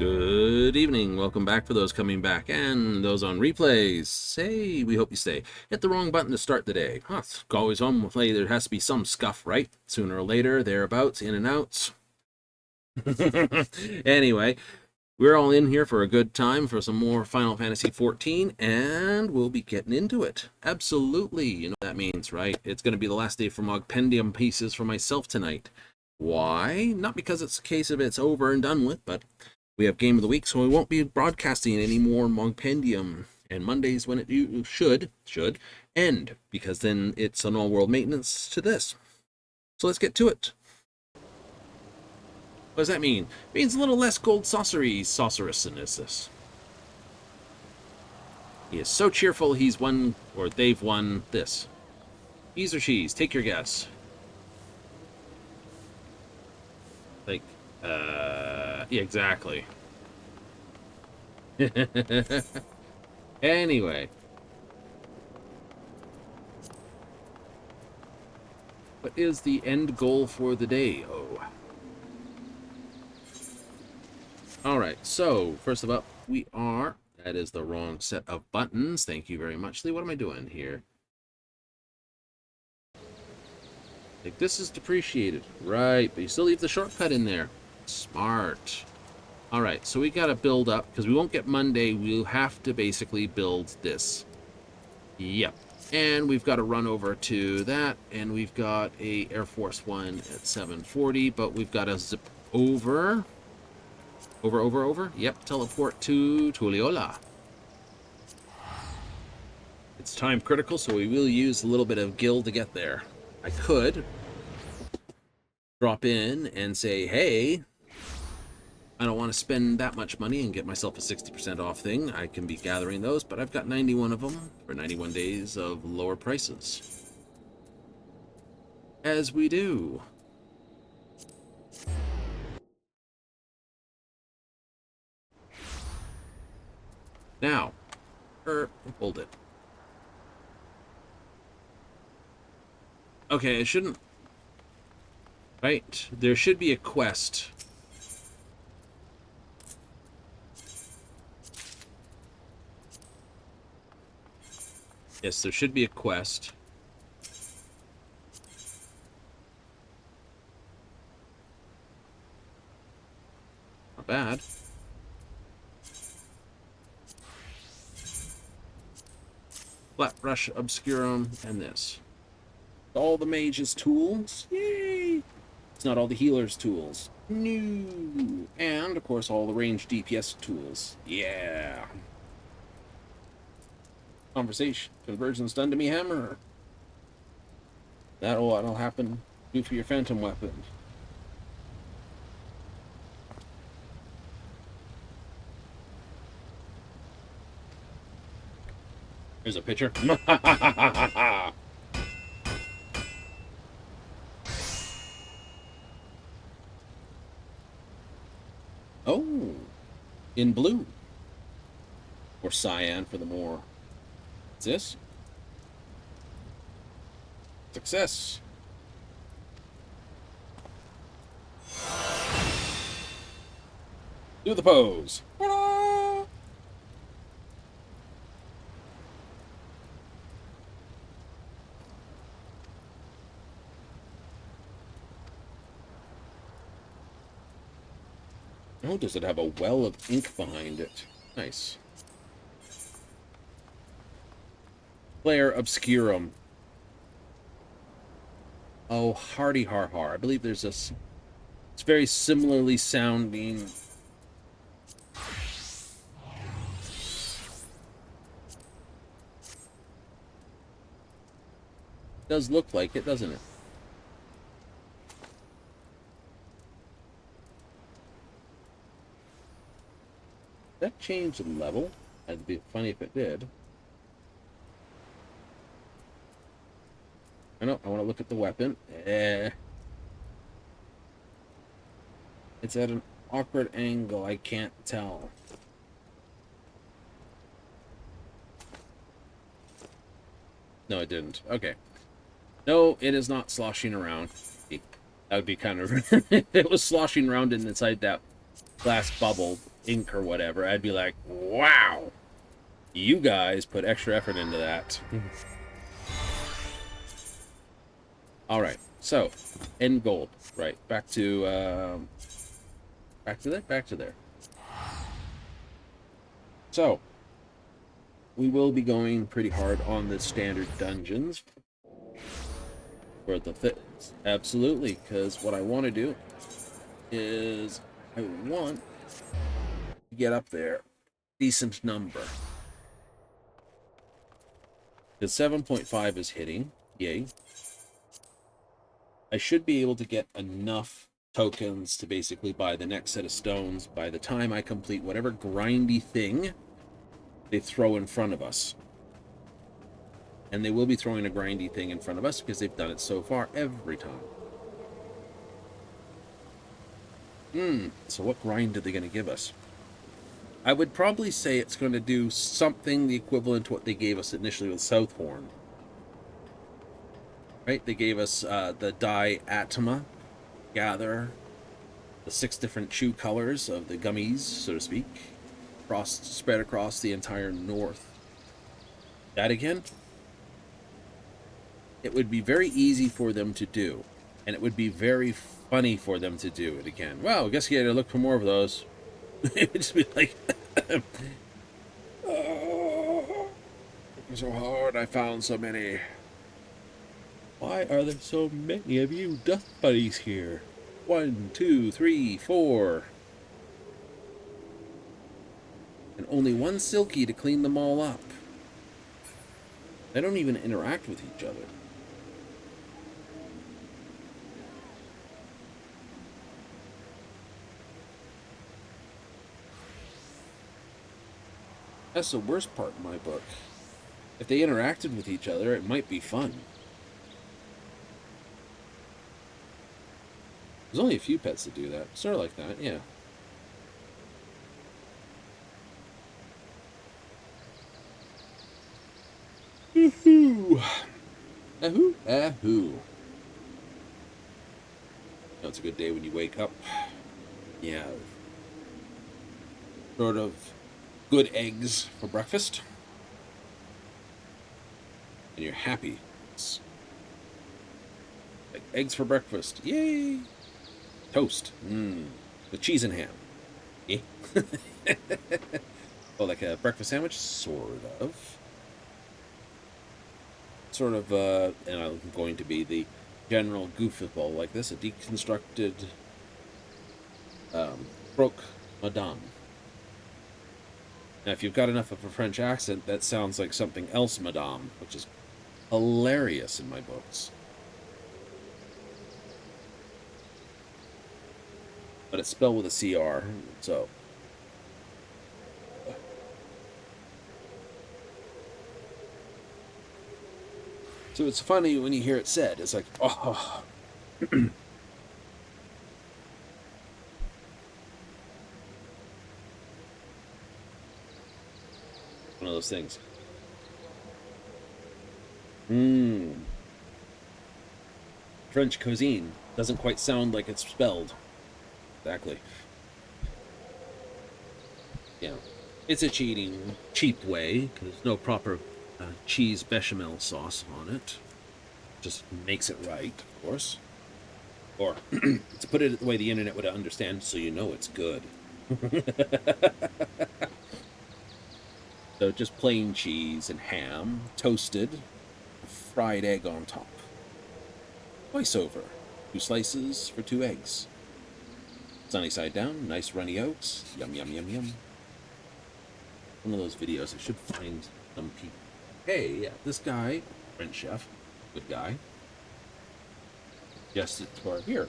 Good evening. Welcome back for those coming back and those on replays. Hey, we hope you stay. Hit the wrong button to start the day. Huh, it's always on play. There has to be some scuff, right? Sooner or later, thereabouts, in and outs. Anyway, we're all in here for a good time for some more Final Fantasy XIV, and we'll be getting into it. Absolutely. You know what that means, right? It's going to be the last day for Mogpendium pieces for myself tonight. Why? Not because it's a case of it's over and done with, but we have Game of the Week, so we won't be broadcasting any more Mogpendium. And Mondays when it should end, because then it's an all-world maintenance to this. So let's get to it. What does that mean? It means a little less gold sorceress in this. He is so cheerful he's won, or they've won this. Cheese or cheese? Take your guess. Like, yeah, exactly. Anyway. What is the end goal for the day? Oh. Alright, so, first of all, we are... That is the wrong set of buttons. Thank you very much, Lee. What am I doing here? Like, this is depreciated. Right, but you still leave the shortcut in there. Smart. Alright, so we gotta build up, because we won't get Monday, we'll have to basically build this. Yep. And we've got to run over to that, and we've got a Air Force One at 740, but we've got to zip over. Over. Yep, teleport to Tulliola. It's time critical, so we will use a little bit of gil to get there. I could drop in and say, hey, I don't want to spend that much money and get myself a 60% off thing. I can be gathering those, but I've got 91 of them for 91 days of lower prices. As we do. Now, hold it. Okay, I shouldn't... Right, there should be a quest. Yes, there should be a quest. Not bad. Flat Brush Obscurum and this. All the mage's tools. Yay! It's not all the healer's tools. No. And, of course, all the range DPS tools. Yeah. Conversation. Conversion's done to me, hammer. That'll happen. Do for your phantom weapon. Here's a picture. Oh, in blue. Or cyan for the more. What's this? Success. Do the pose. Oh, does it have a well of ink behind it? Nice. Flare Obscurum. Oh, Hardy Har Har. I believe there's this. It's very similarly sounding. Does look like it, doesn't it? That changed the level. That'd be funny if it did. I know, I want to look at the weapon. It's at an awkward angle, I can't tell. No, it didn't. Okay. No, it is not sloshing around. That would be kind of... if it was sloshing around inside that glass bubble, ink or whatever, I'd be like, wow, you guys put extra effort into that. All right, so end gold. Right, back to there. So we will be going pretty hard on the standard dungeons for the fits. Absolutely, because what I want to do is I want to get up there decent number. Because 7.5 is hitting, yay. I should be able to get enough tokens to basically buy the next set of stones by the time I complete whatever grindy thing they throw in front of us. And they will be throwing a grindy thing in front of us because they've done it so far every time. So what grind are they going to give us? I would probably say it's going to do something the equivalent to what they gave us initially with Southhorn. Right? They gave us the dye Atma, gather, the 6 different chew colors of the gummies, so to speak, spread across the entire north. That again? It would be very easy for them to do, and it would be very funny for them to do it again. Well, I guess you had to look for more of those. It would just be like, oh, it was so hard, I found so many. Why are there so many of you dust buddies here? 1, 2, 3, 4. And only one Silky to clean them all up. They don't even interact with each other. That's the worst part in my book. If they interacted with each other, it might be fun. There's only a few pets that do that. Sort of like that, yeah. Ahoo! Ahoo! Ahoo! No, it's a good day when you wake up. Yeah. Sort of good eggs for breakfast. And you're happy. It's like eggs for breakfast. Yay! Toast. With cheese and ham. Yeah. Oh, like a breakfast sandwich? Sort of. Sort of, and I'm going to be the general goofball like this, a deconstructed croque madame. Now, if you've got enough of a French accent, that sounds like something else, madame, which is hilarious in my books. But it's spelled with a CR, so. So it's funny when you hear it said. It's like, oh. One of those things. French cuisine doesn't quite sound like it's spelled. Exactly. Yeah. It's a cheap way, because there's no proper cheese bechamel sauce on it. Just makes it right, of course. Or, to put it the way the internet would understand, so you know it's good. So just plain cheese and ham, toasted, fried egg on top. Twice over. 2 slices for 2 eggs. Sunny side down, nice runny oats. Yum, yum, yum, yum. One of those videos, I should find some people. Hey, yeah, this guy, French chef, good guy, suggested for here.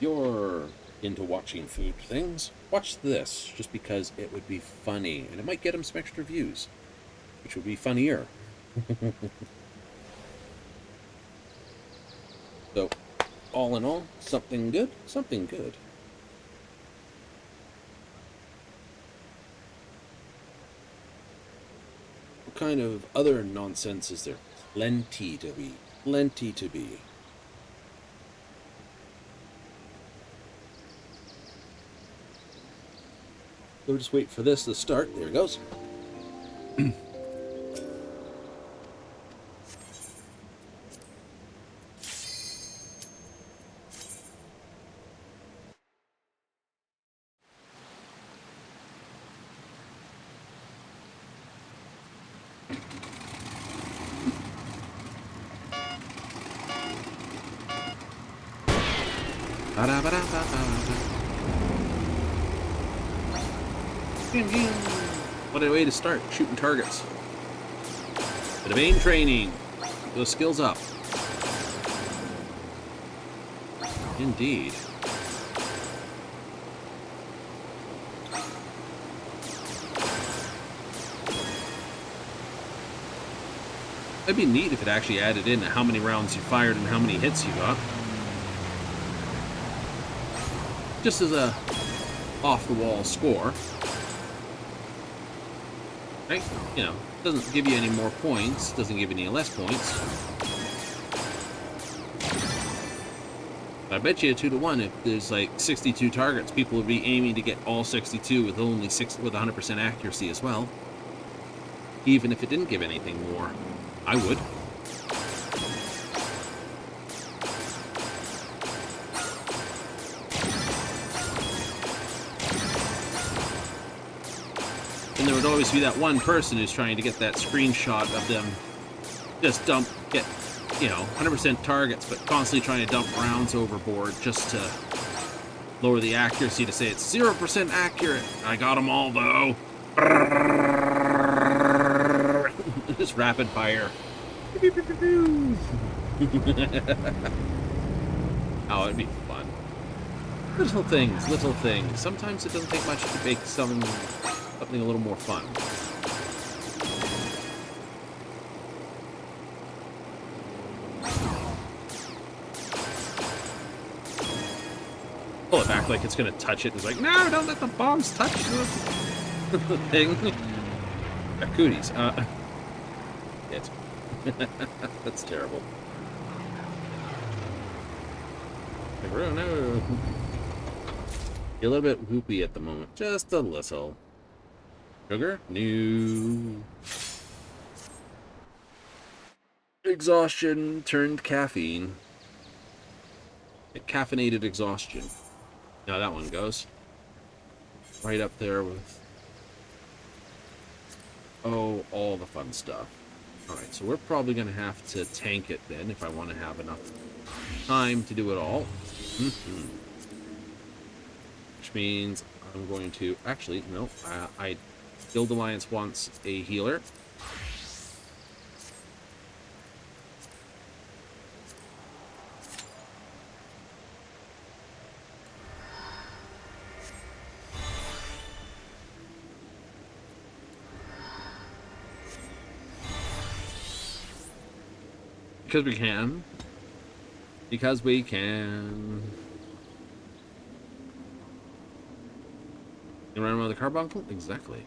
You're into watching food things, watch this, just because it would be funny, and it might get him some extra views, which would be funnier. So, all in all, something good, something good. What kind of other nonsense is there? Plenty to be. Plenty to be. We'll just wait for this to start. There it goes. What a way to start shooting targets. Bit of aim training. Those skills up. Indeed. That'd be neat if it actually added in how many rounds you fired and how many hits you got. Just as a off-the-wall score. Right? You know, doesn't give you any more points, doesn't give you any less points. But I bet you 2-to-1, if there's like 62 targets, people would be aiming to get all 62 with only 100% accuracy as well. Even if it didn't give anything more. I would. And there would always be that one person who's trying to get that screenshot of them just get, you know, 100% targets, but constantly trying to dump rounds overboard just to lower the accuracy to say it's 0% accurate. I got them all, though. Just rapid fire. Oh, it'd be fun. Little things, little things. Sometimes it doesn't take much to make something a little more fun. Pull it back like it's gonna touch it. It's like, no, don't let the bombs touch the thing. Cooties. It. That's terrible. Oh no. You're a little bit whoopy at the moment. Just a little. Sugar? No. Exhaustion turned caffeine. Caffeinated exhaustion. Now that one goes. Right up there with... oh, all the fun stuff. Alright, so we're probably going to have to tank it then if I want to have enough time to do it all. Which means I'm going to... actually, no. Guild Alliance wants a healer. Because we can. Because we can. You run around the carbuncle? Exactly.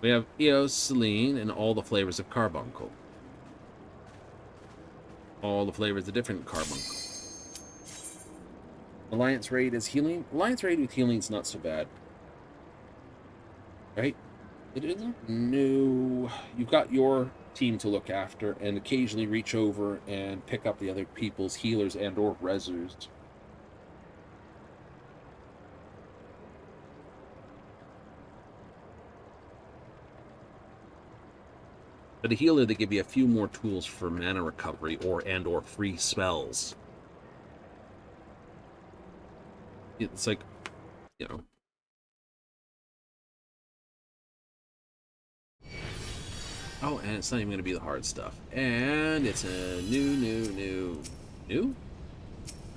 We have Eos, Selene, and all the flavors of carbuncle. All the flavors of different carbuncle. Alliance raid is healing. Alliance raid with healing is not so bad. Right? It isn't? No. You've got your team to look after and occasionally reach over and pick up the other people's healers and or rezzers. But a healer, they give you a few more tools for mana recovery or free spells. It's like, you know. Oh, and it's not even going to be the hard stuff. And it's a new?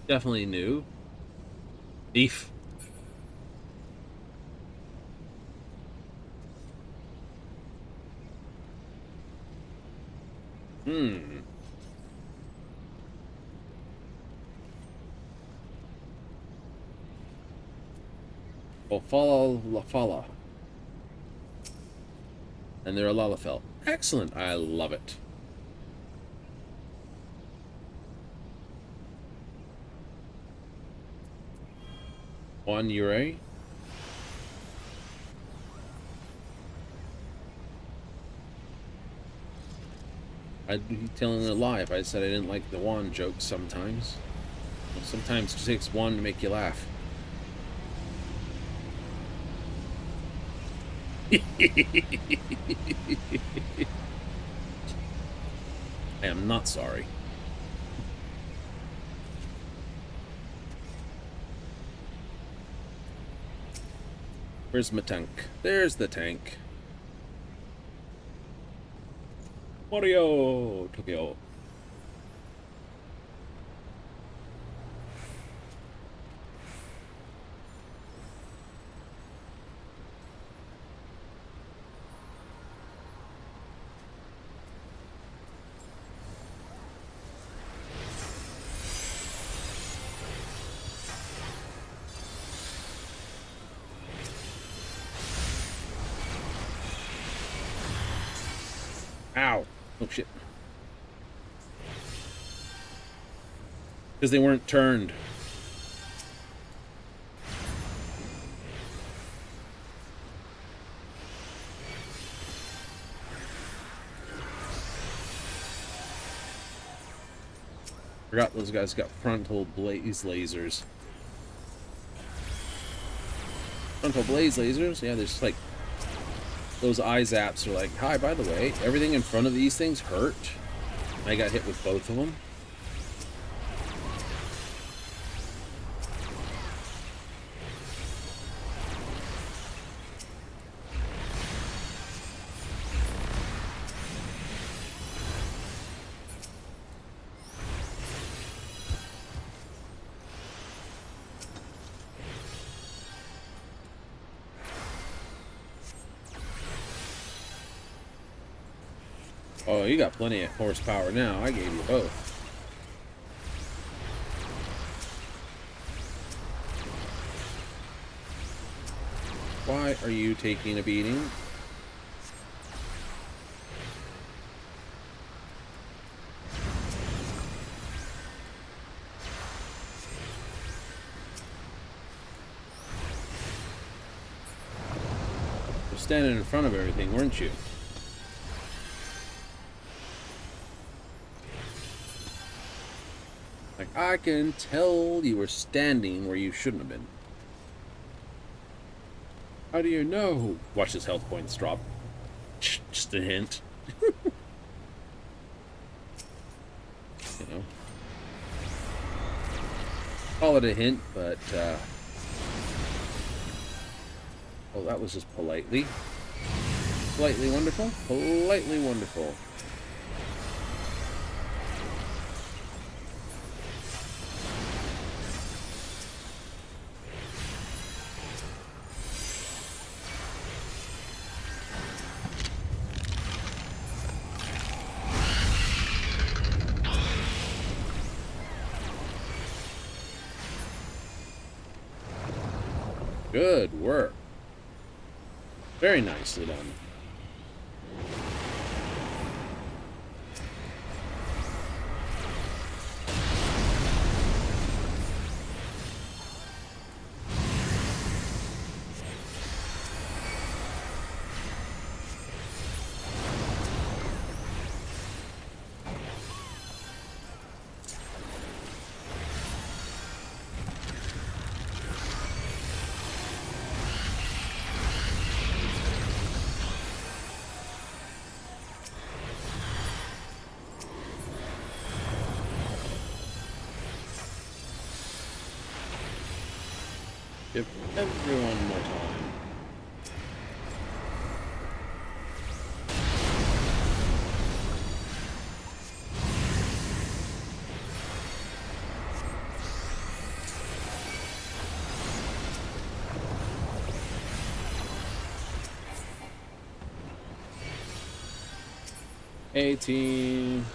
Definitely new. Thief. Fala La Fala. And they're a Lalafell. Excellent. I love it. €1. I'd be telling a lie if I said I didn't like the wand jokes sometimes. Sometimes it takes one to make you laugh. I am not sorry. Where's my tank? There's the tank. Mario! Tokyo. Ow! Oh shit. Because they weren't turned. Forgot those guys got frontal blaze lasers. Frontal blaze lasers? Yeah, there's like those eye zaps are like, hi, by the way, everything in front of these things hurt. I got hit with both of them. Oh, you got plenty of horsepower now. I gave you both. Why are you taking a beating? You're standing in front of everything, weren't you? Like, I can tell you were standing where you shouldn't have been. How do you know? Watch his health points drop. Just a hint. You know. Call it a hint, but, oh, that was just politely. Politely wonderful? Politely wonderful. Good work. Very nicely done. Give everyone more time. A-team.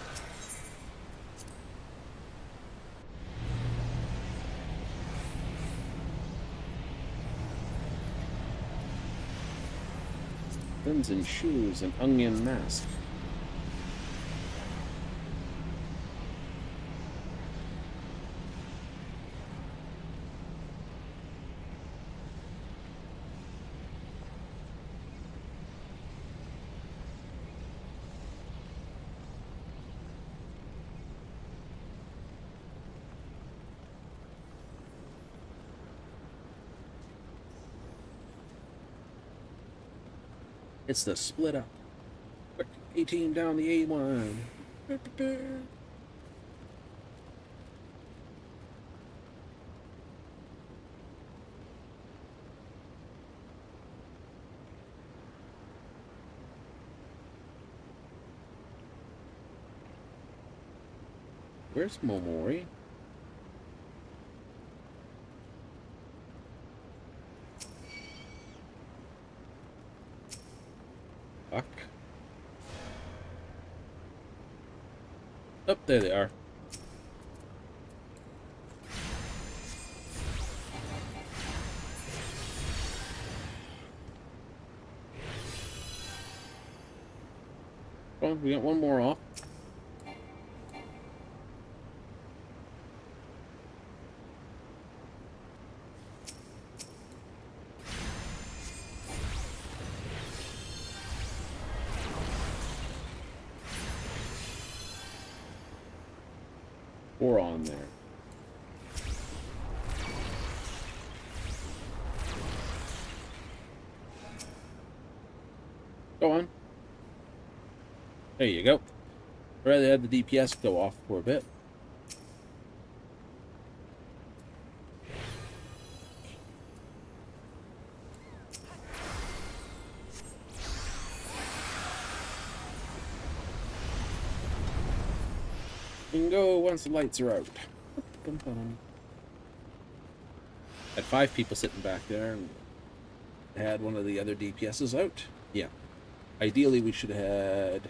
Pins and shoes and onion mask. It's the split up. Quick, 18 down the A1. Where's Momori? Fuck. Oh, there they are. Well, we got one more off. Four on there. Go on. There you go. I'd rather have the DPS go off for a bit. You can go once the lights are out. Had 5 people sitting back there and had one of the other DPSs out. Yeah. Ideally, we should have had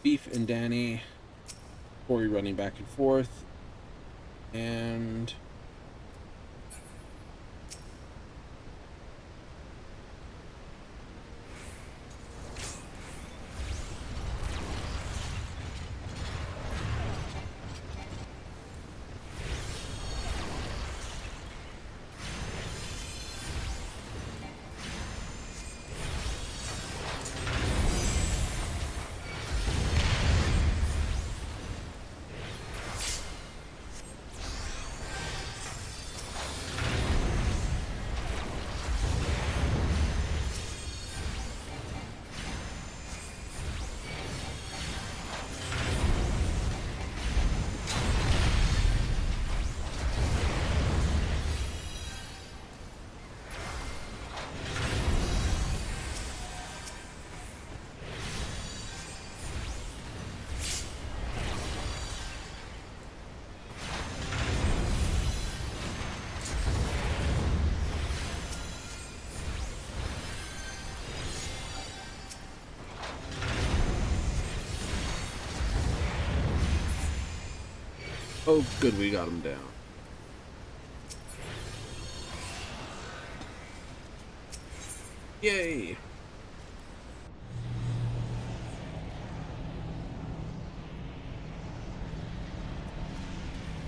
Beef and Danny, Corey running back and forth, and oh, good, we got him down. Yay!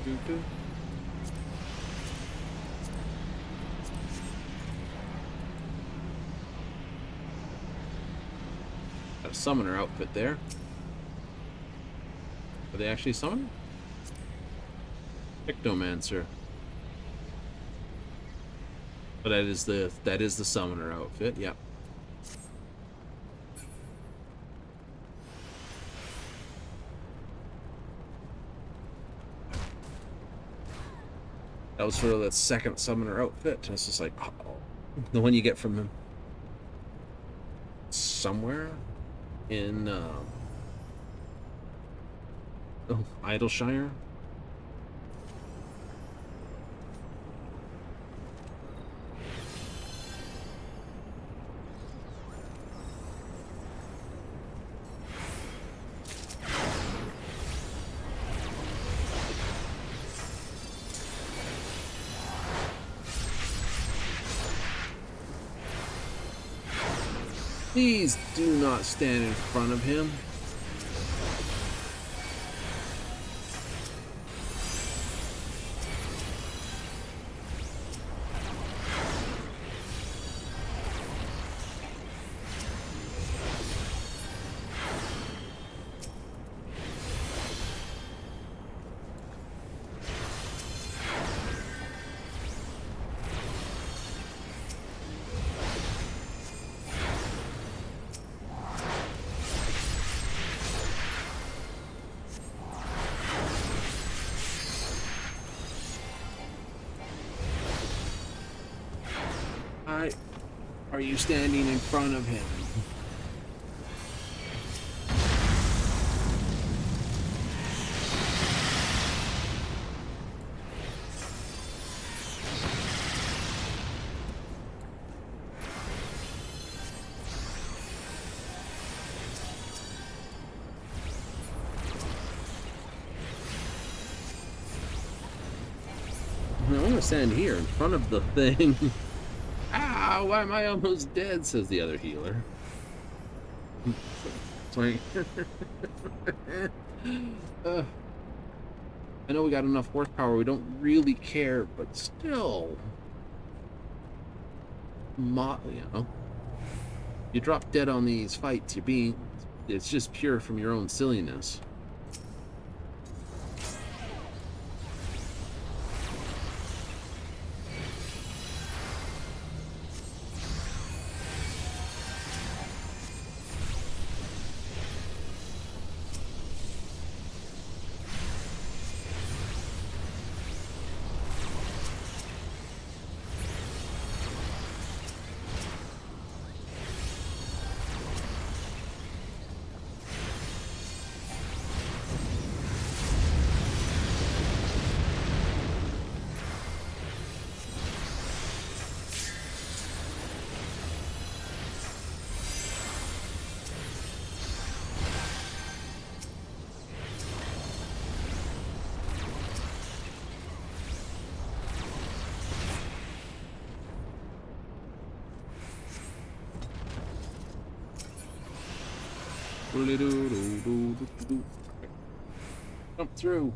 Doo-doo. Got a summoner outfit there. Are they actually summoned? Ectomancer. But that is the summoner outfit, yep. That was sort of that second summoner outfit. And it's just like, oh, the one you get from him somewhere in Idleshire. Please do not stand in front of him. Why are you standing in front of him? I want to stand here in front of the thing. Ah, why am I almost dead? Says the other healer. Sorry. I know we got enough horsepower. We don't really care, but still, you know, you drop dead on these fights. It's just pure from your own silliness. Jump through.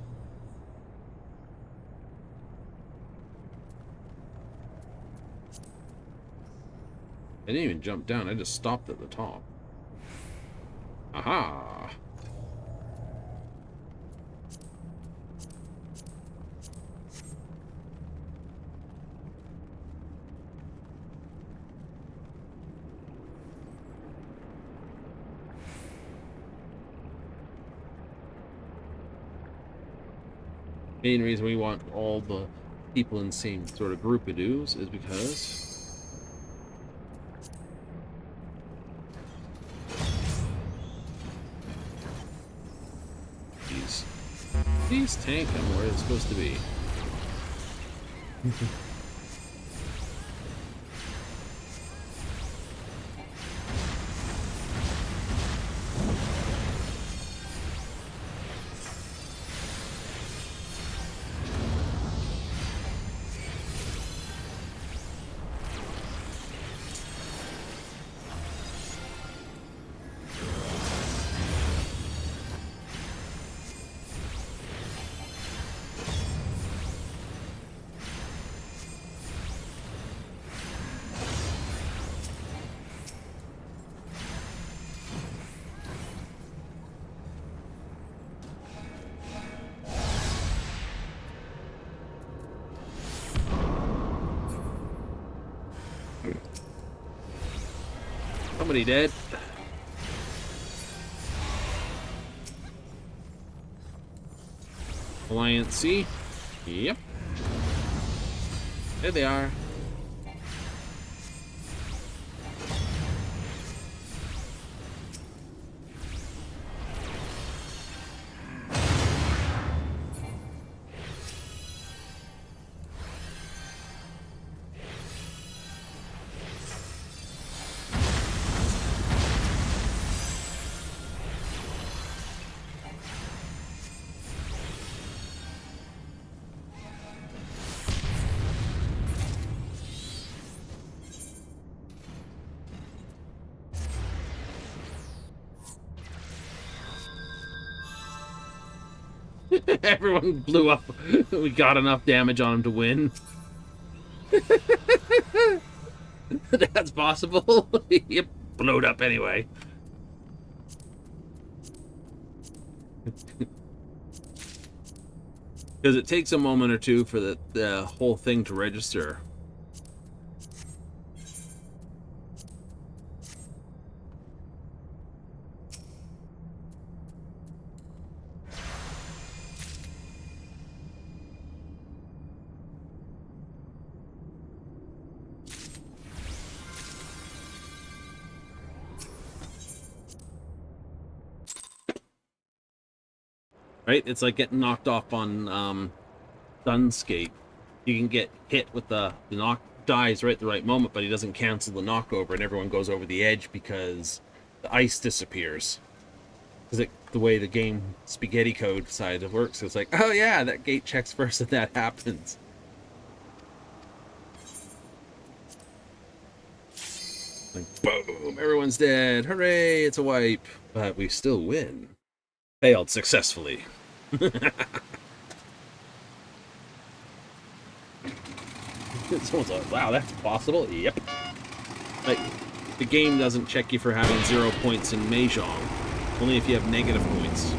I didn't even jump down, I just stopped at the top. Aha! Main reason we want all the people in the same sort of group of dudes is because these tank them where it's supposed to be. Somebody dead. Alliance C. Yep. There they are. Everyone blew up. We got enough damage on him to win. That's possible. Yep, blowed up anyway. Because it takes a moment or two for the whole thing to register. right? It's like getting knocked off on Dunscape. You can get hit with the knock dies right at the right moment, but he doesn't cancel the knockover, and everyone goes over the edge because the ice disappears. Because the way the game spaghetti code side works, it's like, oh yeah, that gate checks first and that happens. Like, boom, everyone's dead. Hooray, it's a wipe. But we still win. Failed successfully. Someone's like, wow, that's possible. Yep. Like, the game doesn't check you for having 0 points in Mahjong. Only if you have negative points.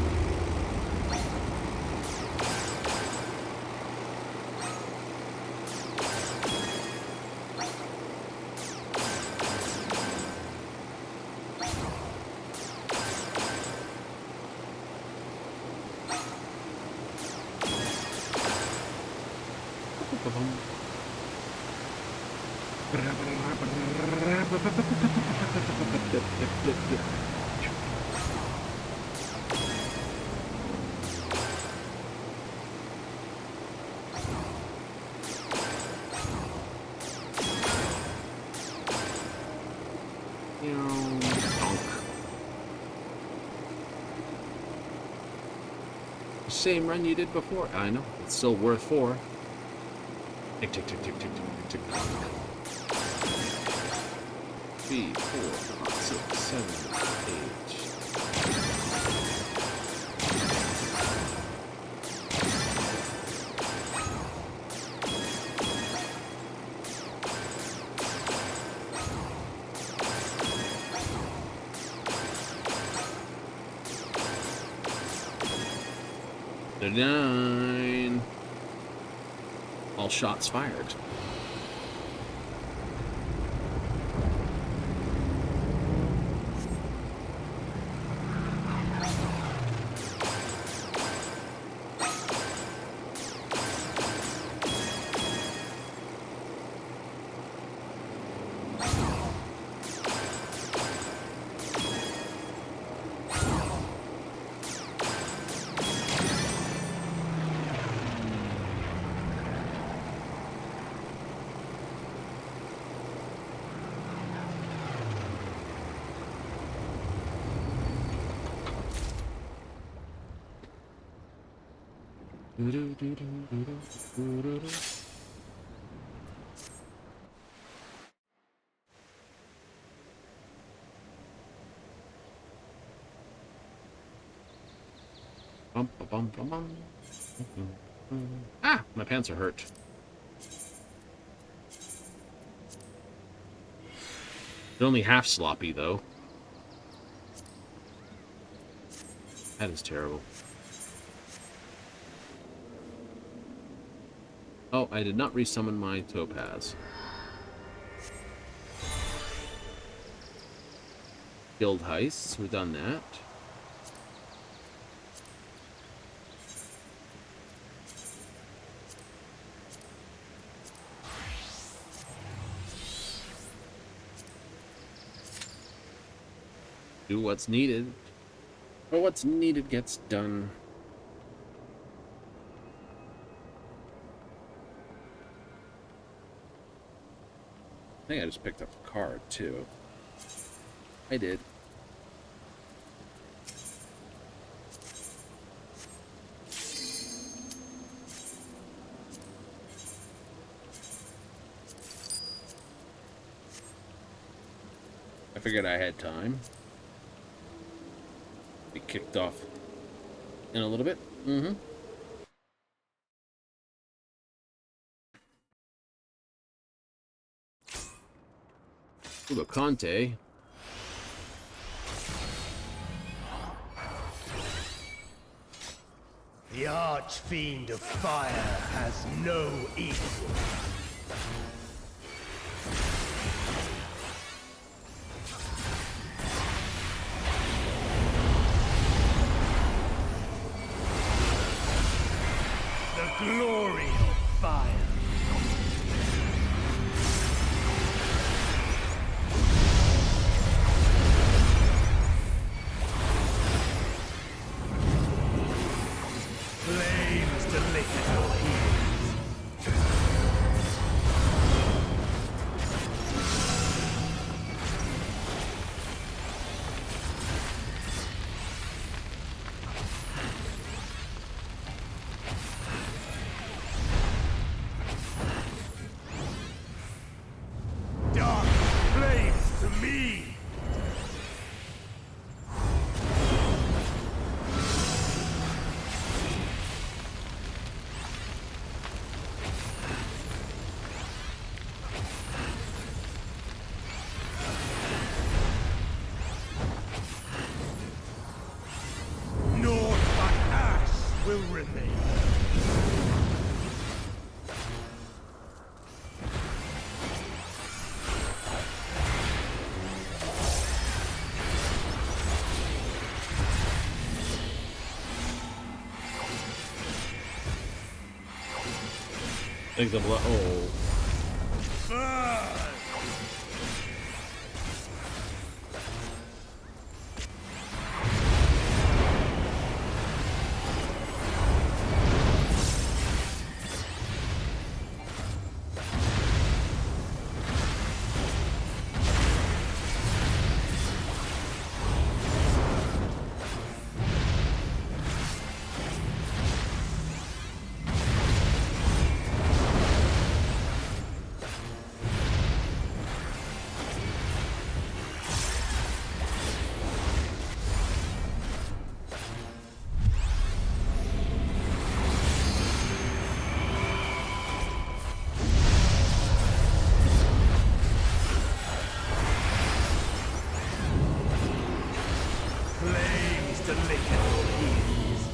Same run you did before. I know. It's still worth 4. Tick, tick, tick, tick, tick, tick, tick, tick. 3, 4, 5, 6, 7, 8. Nine. All shots fired. Ah, my pants are hurt. They're only half sloppy, though. That is terrible. Oh, I did not resummon my topaz. Guild heists, we've done that. Do what's needed. Or what's needed gets done. I think I just picked up a card, too. I did. I figured I had time. Be kicked off in a little bit. Mm-hmm. Ooh, Conte. The Archfiend of Fire has no equal. The glory of fire. Think of oh. Flames to lick your heels.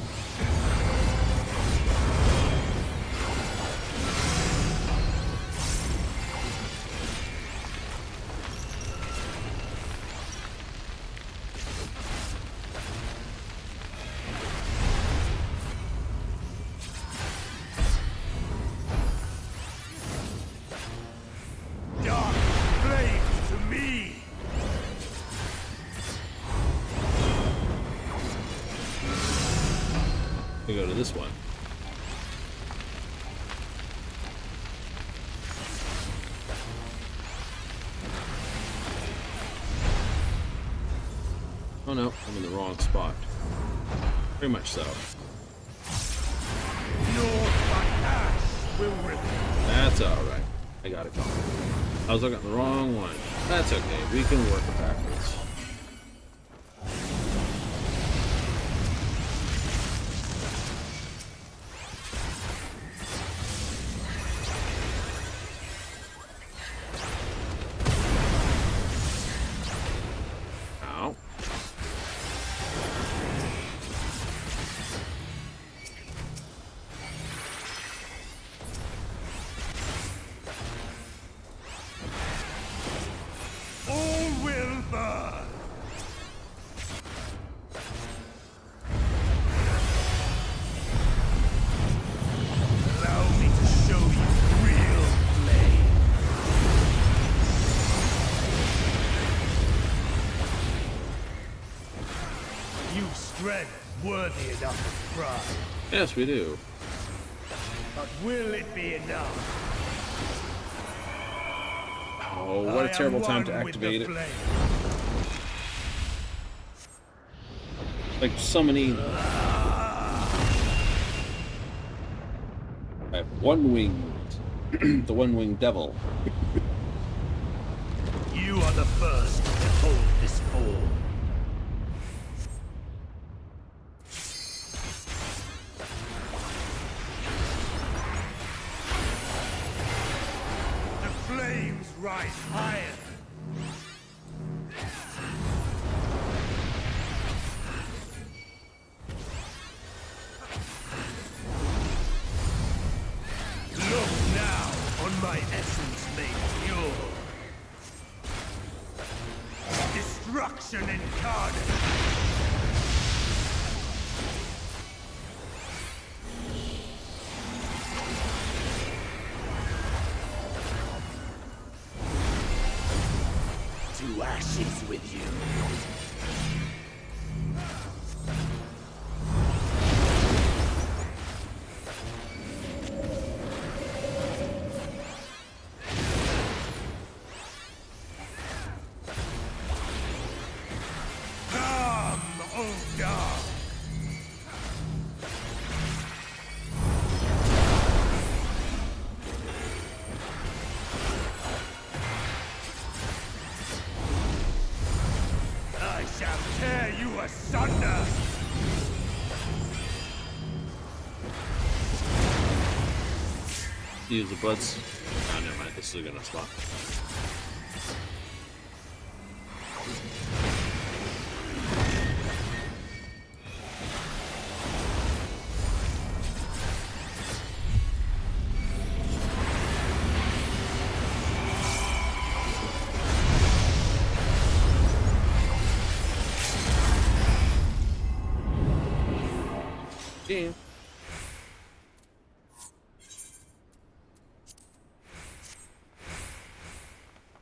Dark flames to me. We go to this one. Oh no, I'm in the wrong spot. Very much so. Naught but ash will rip. That's alright. I got it going. I was looking at the wrong one. That's okay. We can work it backwards. Ow. All will burn. Allow me to show you real flame. You've strength worthy enough of pride, Yes, we do. but will it be enough? Oh, what a I terrible am time to one with the activate it. flame. Like summoning. I have one-winged. The one-winged devil. You are the first to hold this form. The flames rise higher. Look now on my essence made pure. Destruction incarnate. To ashes with you. Come, oh God. I shall tear you asunder. Use the bloods. Oh, never mind. This is a good enough spot.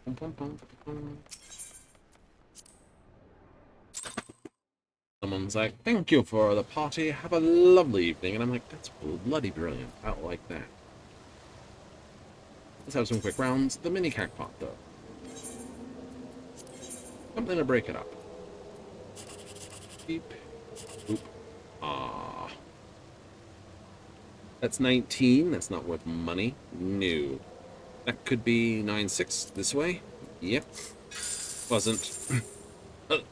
Bum, bum, bum, bum. Someone's like, thank you for the party. Have a lovely evening. And I'm like, that's bloody brilliant. I like that. Let's have some quick rounds. The mini cackpot, though. Something to break it up. Beep. Oop. Ah. That's 19. That's not worth money. No. That could be 9-6 this way. Yep. Wasn't. It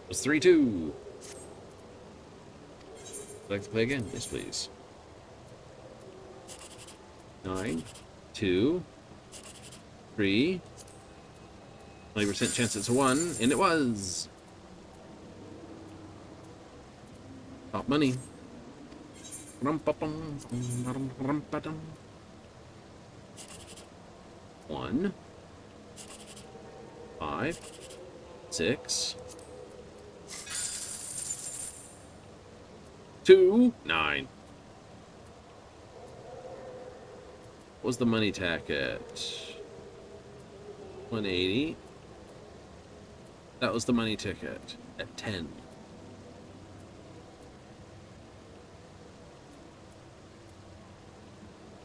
was 3-2. Would like to play again? Yes, please. 9, 2, 3. 20% chance it's a 1, and it was. Top money. 1, 5, 6, 2, 9. What was the money tack at? 180. That was the money ticket at 10.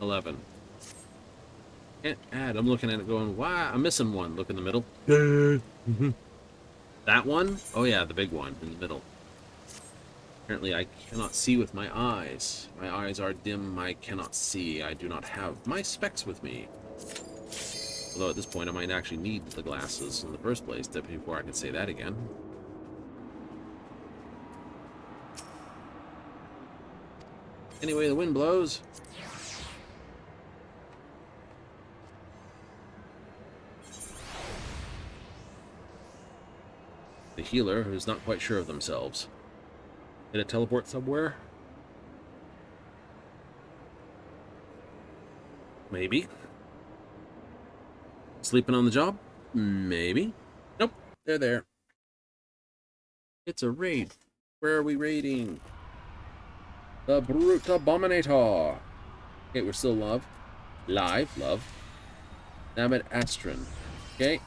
$11. Can't add. I'm looking at it going, wow, I'm missing one. Look in the middle. That one? Oh yeah, the big one in the middle. Apparently I cannot see with my eyes. My eyes are dim, I cannot see. I do not have my specs with me. Although at this point I might actually need the glasses in the first place before I can say that again. Anyway, the wind blows. The healer, who's not quite sure of themselves. Did it teleport somewhere? Maybe. Sleeping on the job? Maybe. Nope, they're there. It's a raid. Where are we raiding? The Brute Abominator. Okay, we're still live. Love. Named Astron. Okay.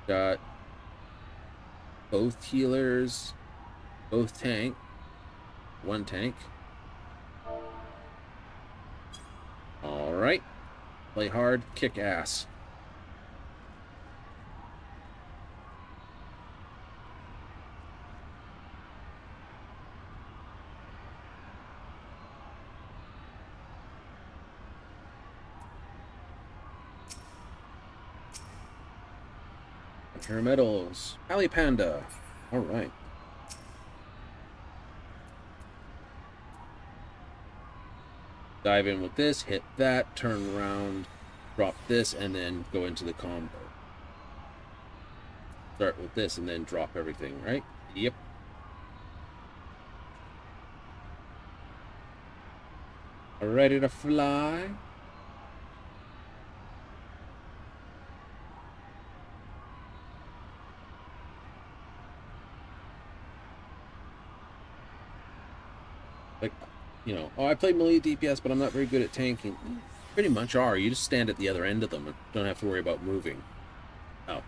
Got both healers, both tank, one tank. Alright. Play hard, kick ass. Pyramidals. Alley Panda. Alright. Dive in with this, hit that, turn around, drop this, and then go into the combo. Start with this and then drop everything, right? Yep. Ready to fly? Like, you know, oh, I play melee DPS, but I'm not very good at tanking. Pretty much are. You just stand at the other end of them and don't have to worry about moving. Oh.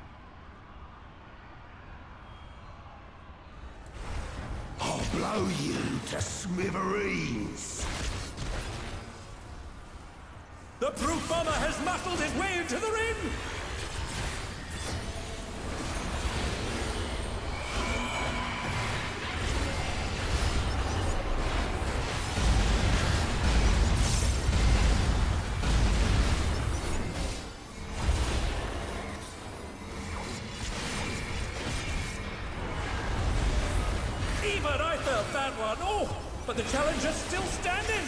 I'll blow you to smithereens. The brute bomber has muscled his way into the ring! Even I felt that one. Oh, but the challenger's still standing.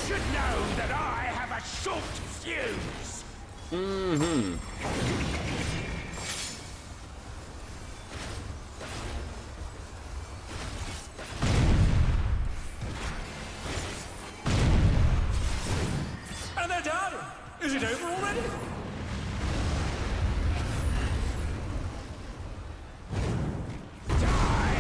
should know that I have a short fuse. And they're down! Is it over already? Die!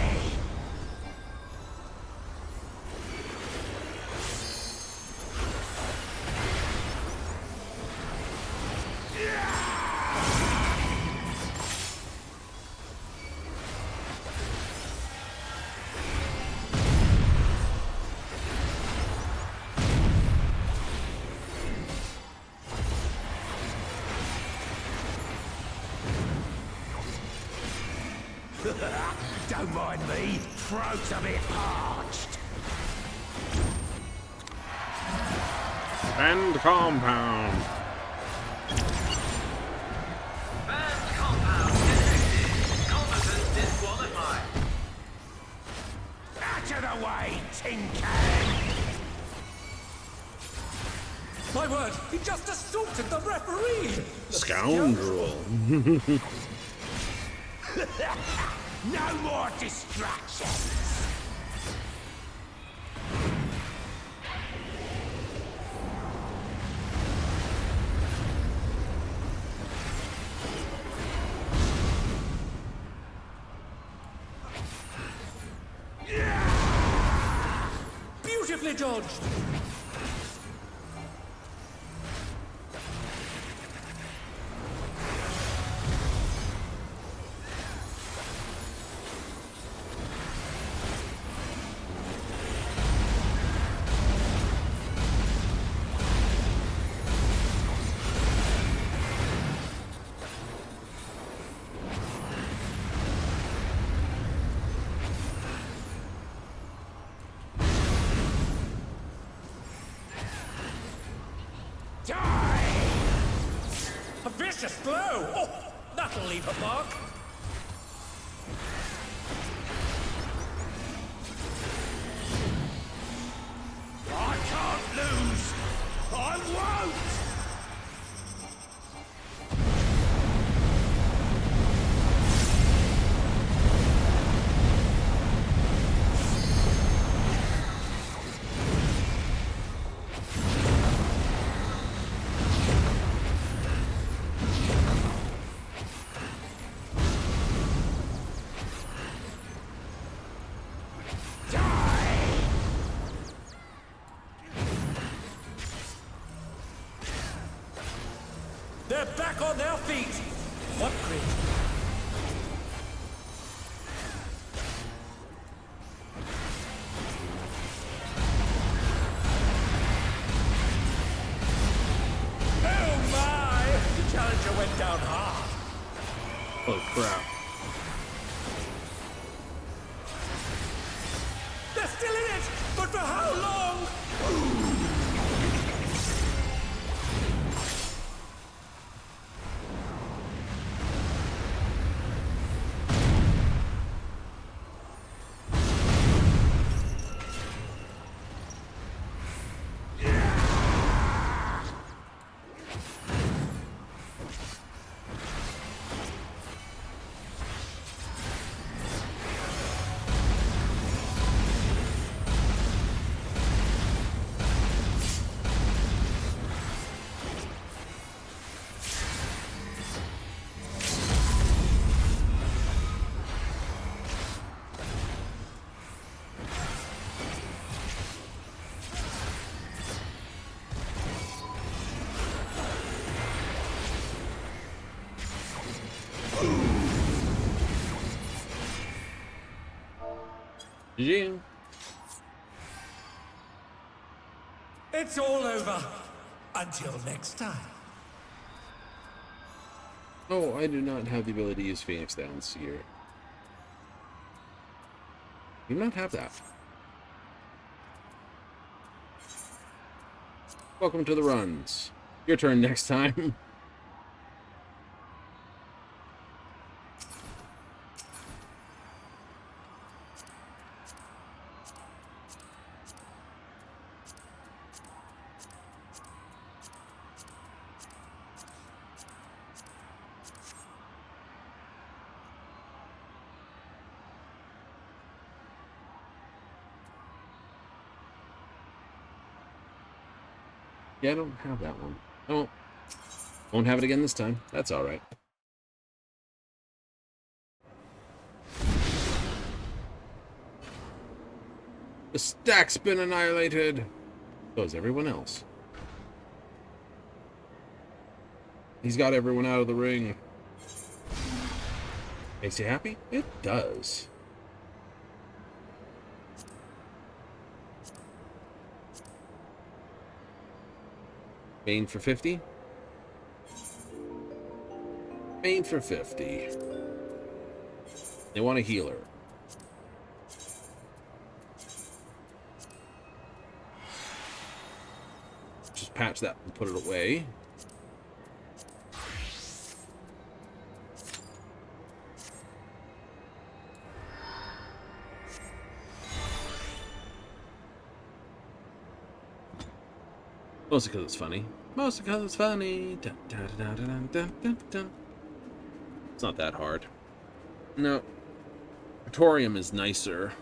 Don't mind me, throat's a bit parched. And compound. Banned compound detected. Combatant disqualified. Out of the way, tin can! My word, he just assaulted the referee! Scoundrel. No more distractions! Beautifully dodged! A vicious blow! Oh, that'll leave a mark. I can't lose! I won't! They're back on their feet! What grit? Oh my! The challenger went down hard. Oh crap. They're still in it! But for how long? GG. It's all over. Until next time. Oh, I do not have the ability to use Phoenix Downs here. Do not have that. Welcome to the runs. Your turn next time. Yeah, I don't have that one. Oh, won't have it again this time. That's all right. The stack's been annihilated. So has everyone else. He's got everyone out of the ring. Makes you happy? It does. Bane for 50? Bane for 50. They want a healer. Just patch that and put it away. Mostly because it's funny. Mostly because it's funny. Dun, dun, dun, dun, dun, dun, dun. It's not that hard. No. Praetorium is nicer.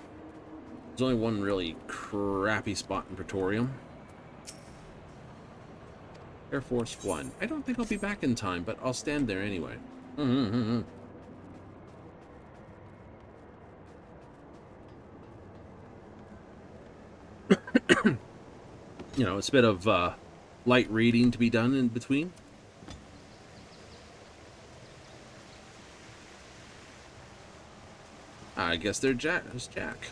There's only one really crappy spot in Praetorium. Air Force One. I don't think I'll be back in time, but I'll stand there anyway. You know, it's a bit of light reading to be done in between. I guess they're Jack. It's Jack.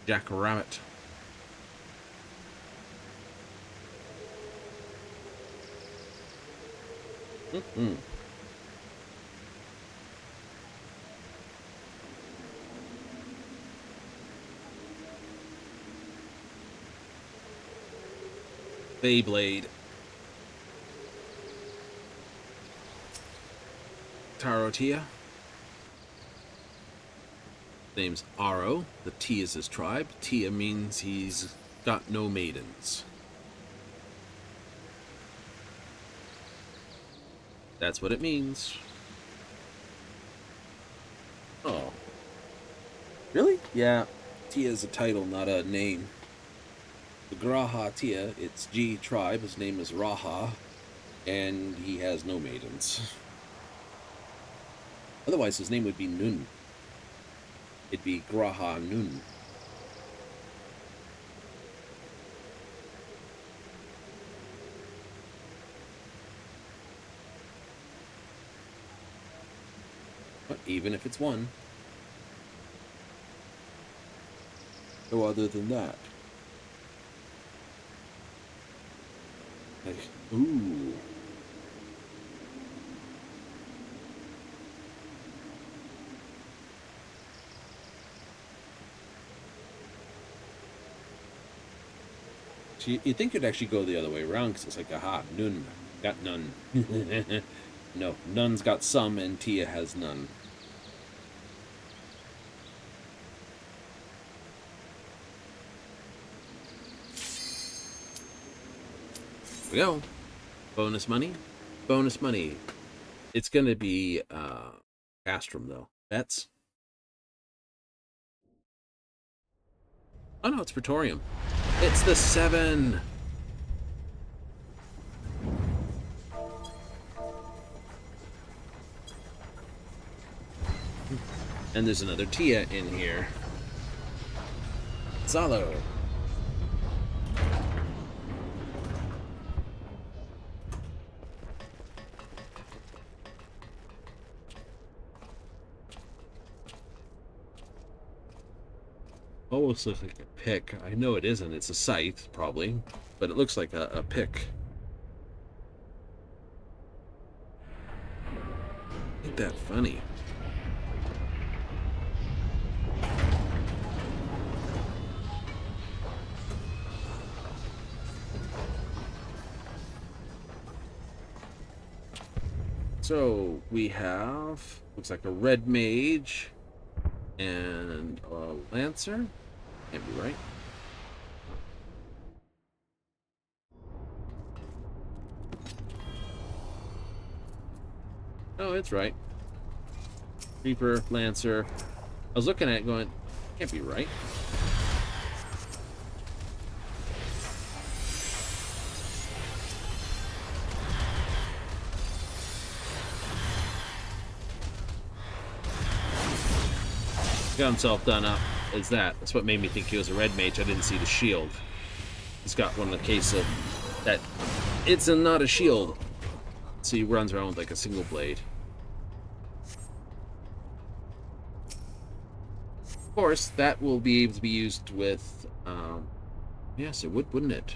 Jack Rabbit. Beyblade. Tarotia. Name's Aro. The T is his tribe. Tia means he's got no maidens. That's what it means. Oh. Really? Yeah. Tia is a title, not a name. The Graha Tia, it's G tribe. His name is Raha. And he has no maidens. Otherwise, his name would be Nun. It'd be Graha Nun. But even if it's one. No other than that. Like, ooh. So you'd think it'd actually go the other way around, because it's like, aha, Nun, got none. No, Nun's got some, and Tia has none. Here we go. Bonus money. Bonus money. It's going to be Astrum, though. Bets. Oh, no, it's Praetorium. It's the 7. And there's another Tia in here. Zalo. Almost looks like a pick. I know it isn't. It's a scythe, probably. But it looks like a pick. Ain't that funny? So we have, looks like a red mage and a lancer. Can't be right. Oh, it's right. Reaper, lancer. I was looking at it going, can't be right. Got himself done up as that. That's what made me think he was a red mage. I didn't see the shield. He's got one in the case of that. It's not a shield. So he runs around with like a single blade. Of course, that will be able to be used with, yes, it would, wouldn't it?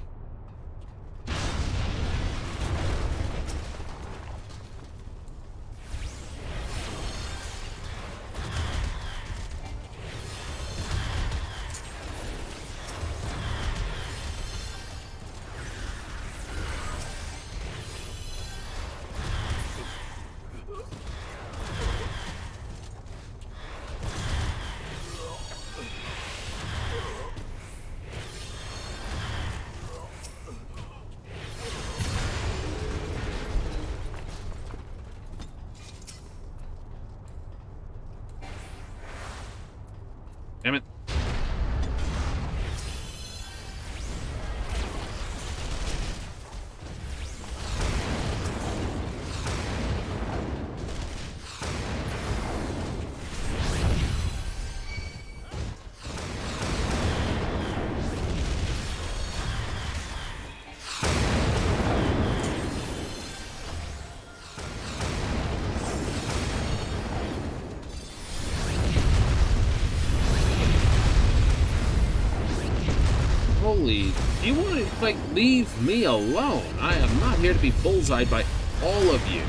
Damn it. Holy, you want to, like, leave me alone? I am not here to be bullseyed by all of you.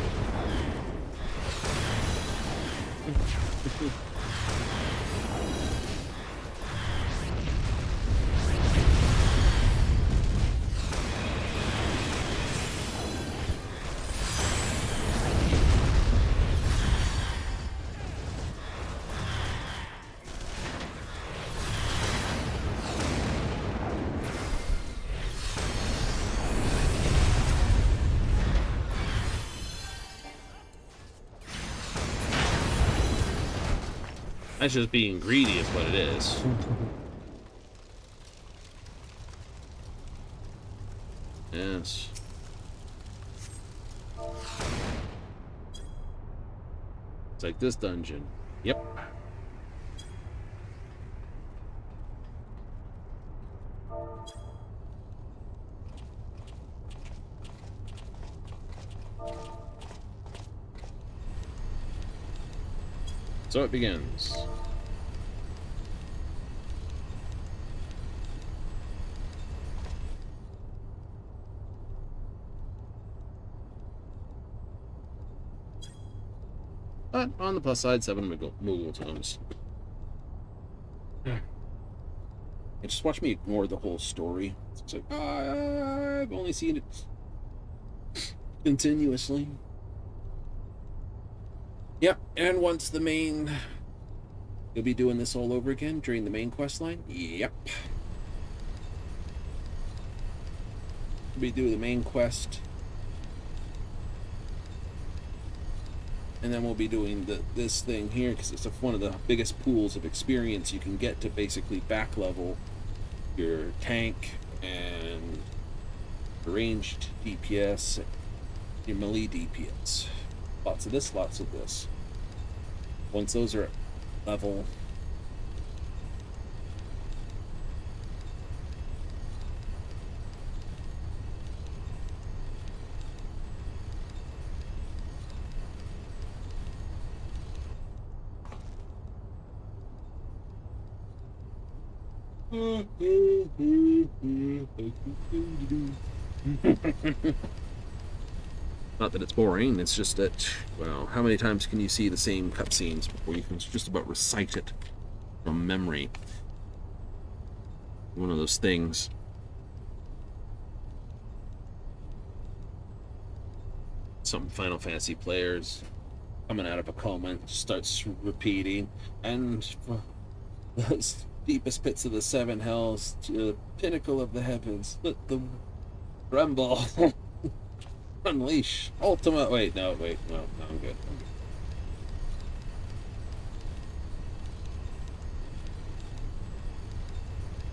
That's just being greedy is what it is. Yes. It's like this dungeon. Yep. So it begins. But on the plus side, 7 moogle tomes. Just watch me ignore the whole story. It's like, I've only seen it continuously. Yep, and once the main... You'll be doing this all over again during the main quest line? Yep. We'll be doing the main quest. And then we'll be doing this thing here, because it's one of the biggest pools of experience you can get to basically back level your tank and ranged DPS, your melee DPS. Lots of this, lots of this. Once those are at level, not that it's boring, it's just that, well, how many times can you see the same cutscenes before you can just about recite it from memory? One of those things. Some Final Fantasy players coming out of a coma and starts repeating, and from the deepest pits of the 7 hells to the pinnacle of the heavens, let them tremble. Unleash ultimate. Wait, no, I'm good. I'm good.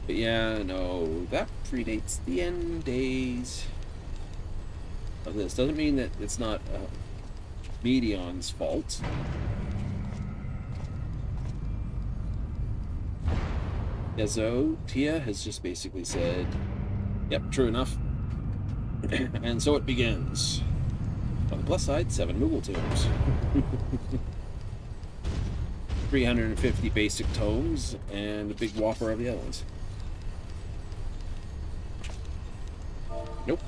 But yeah, no, that predates the end days of this. Doesn't mean that it's not Medion's fault. Yazo Tia has just basically said, yep, true enough. And so it begins. On the plus side, 7 moogle tomes. 350 basic tomes, and a big whopper of the other ones. Nope.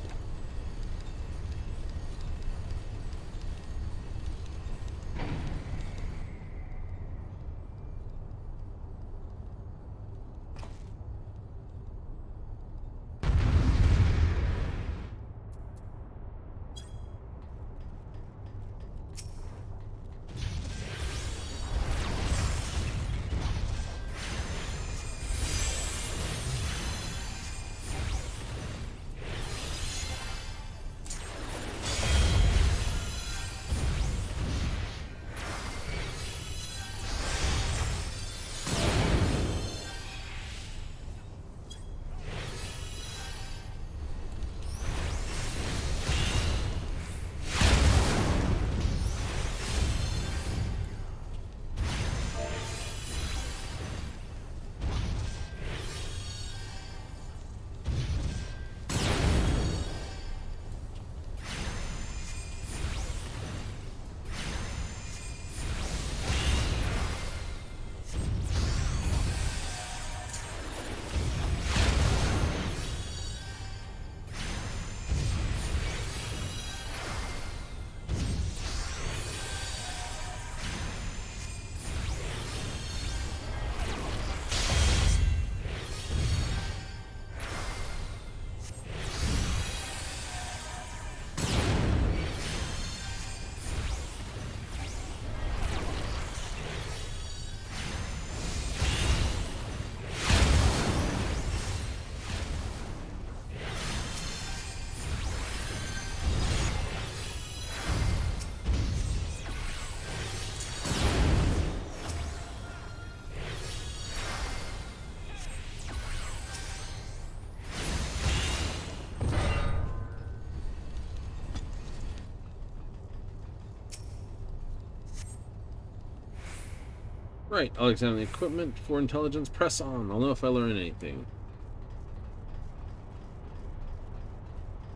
Right, I'll examine the equipment for intelligence. Press on. I'll know if I learn anything.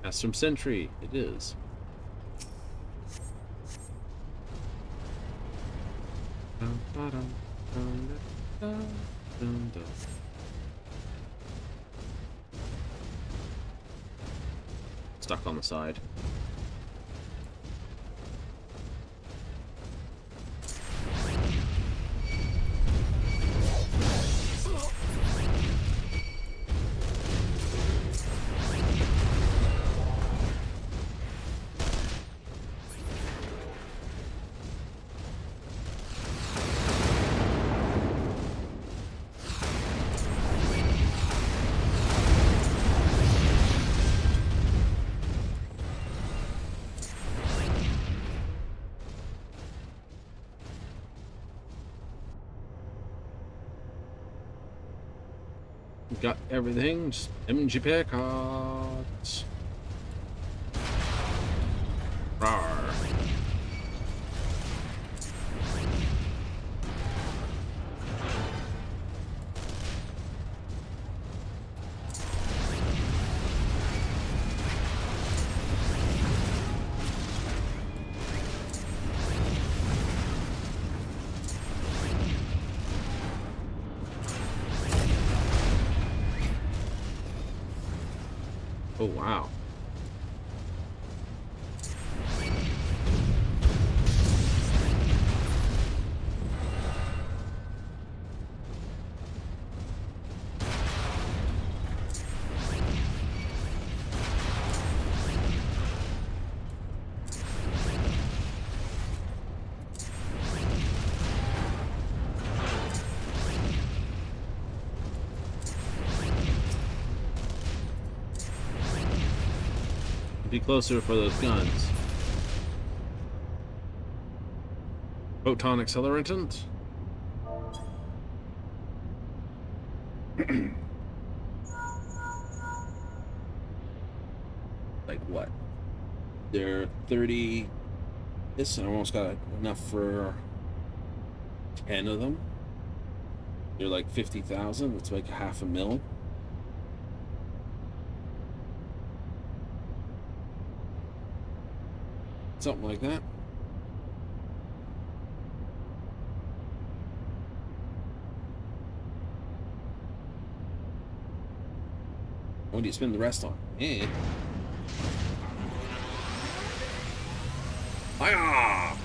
Astrum Sentry. It is. Stuck on the side. Got everything, just MG pickups. Rawr. Oh, wow. Be closer for those guns. Photon accelerant. Like what? They're 30. This I almost got enough for 10 of them. You're like 50,000. It's like $500,000. Something like that. What do you spend the rest on? Eh. Hiya!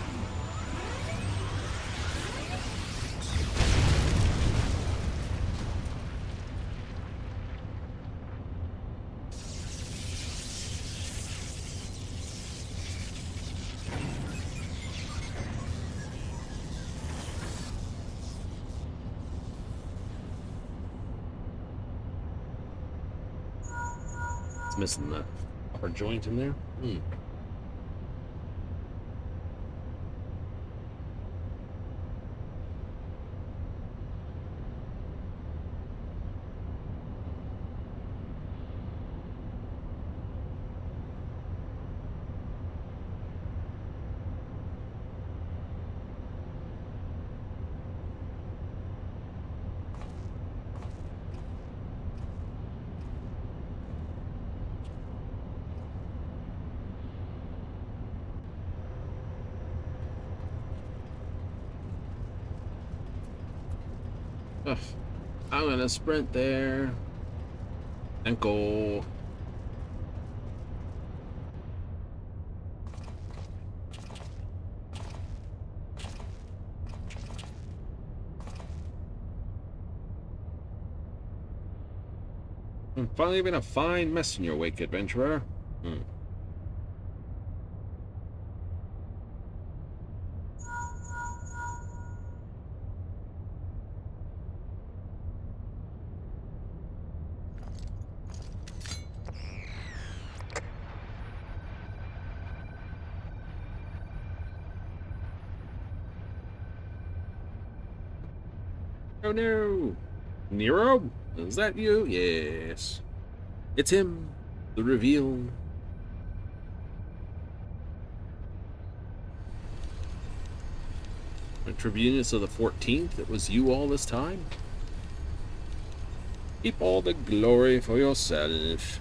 It's missing the upper joint in there. Ugh. I'm gonna sprint there and go. I'm finally been a fine mess in your wake, adventurer. Oh no! Nero? Is that you? Yes. It's him. The reveal. A Tribunus of the 14th? It was you all this time? Keep all the glory for yourself.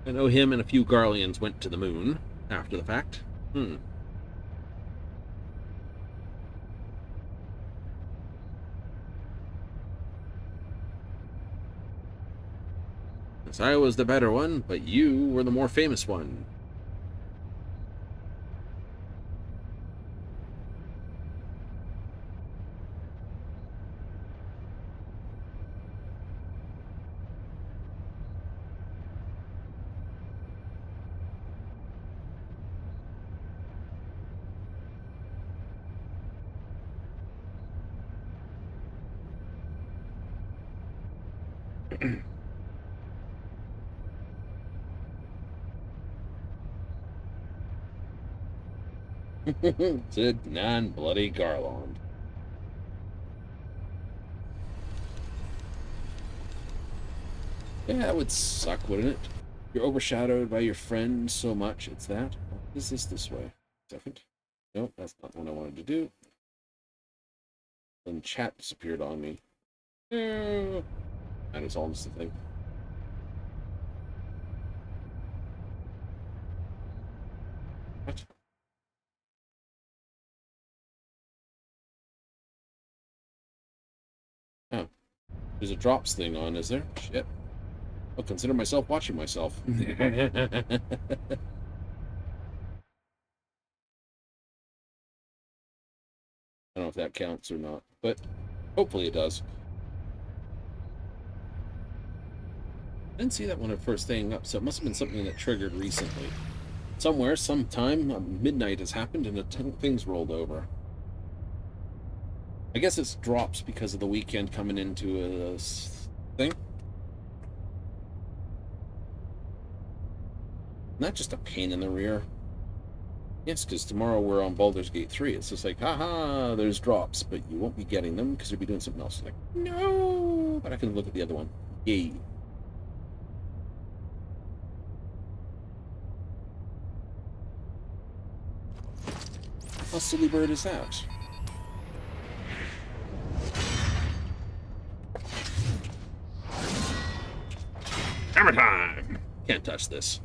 I know him and a few Garleans went to the moon after the fact. Yes, I was the better one, but you were the more famous one. To non-bloody Garland. Yeah, that would suck, wouldn't it? You're overshadowed by your friend so much. It's that. What is this way? Second. Nope, that's not what I wanted to do. Then chat disappeared on me. And it's almost the thing. What? Oh. There's a drops thing on, is there? Shit. I'll consider myself watching myself. I don't know if that counts or not, but hopefully it does. I didn't see that one at first thing up, so it must have been something that triggered recently. Somewhere, sometime, midnight has happened and things rolled over. I guess it's drops because of the weekend coming into a thing. Not just a pain in the rear. Yes, because tomorrow we're on Baldur's Gate 3. It's just like, haha, there's drops, but you won't be getting them because you'll be doing something else. Like, no, but I can look at the other one. Yay. How silly bird is that? Hammer time! Can't touch this.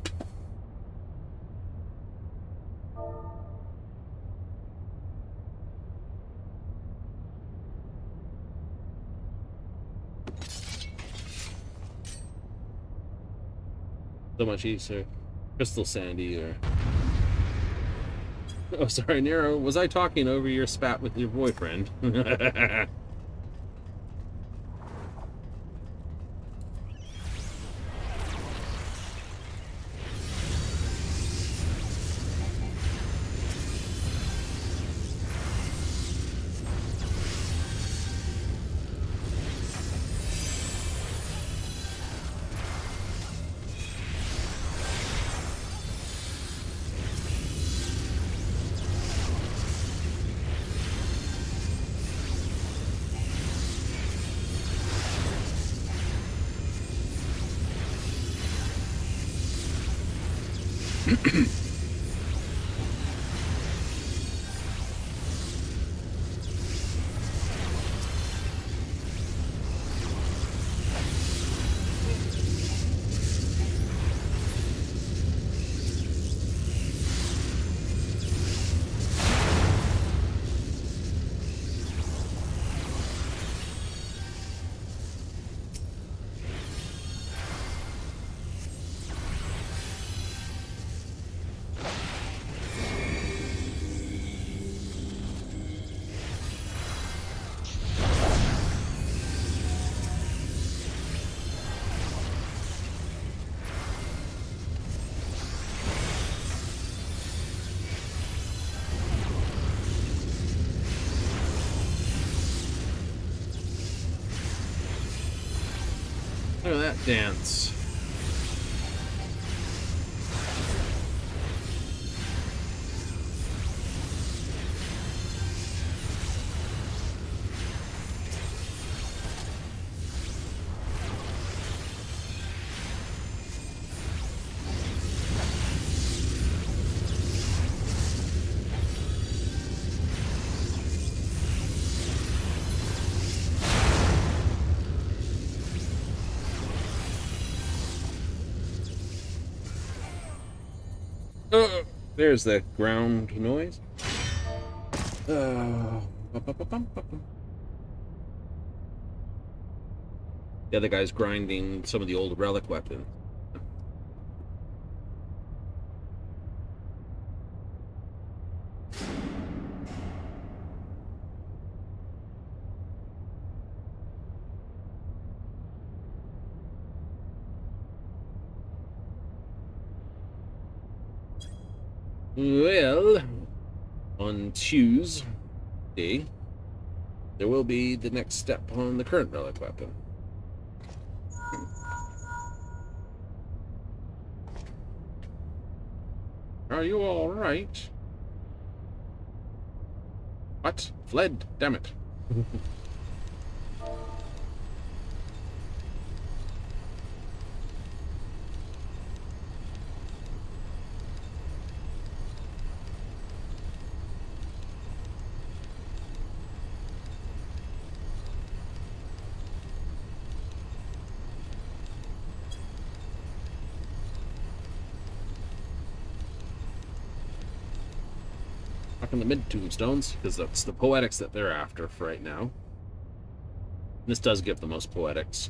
So much easier. Crystal Sandy or... Oh, sorry, Nero. Was I talking over your spat with your boyfriend? Look at that dance. There's the ground noise. The other guy's grinding some of the old relic weapons. Well, on Tuesday, there will be the next step on the current relic weapon. Are you all right? What? Fled? Damn it. On the mid tombstones, because that's the poetics that they're after for right now. This does give the most poetics.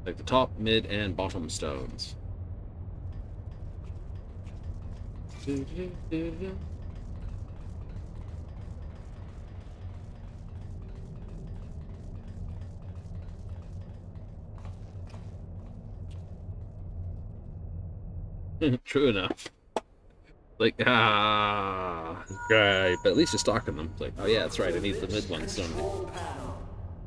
Like the top, mid, and bottom stones. True enough. Like, right, but at least you're stocking them. It's like, oh yeah, that's right, I need the mid one stone.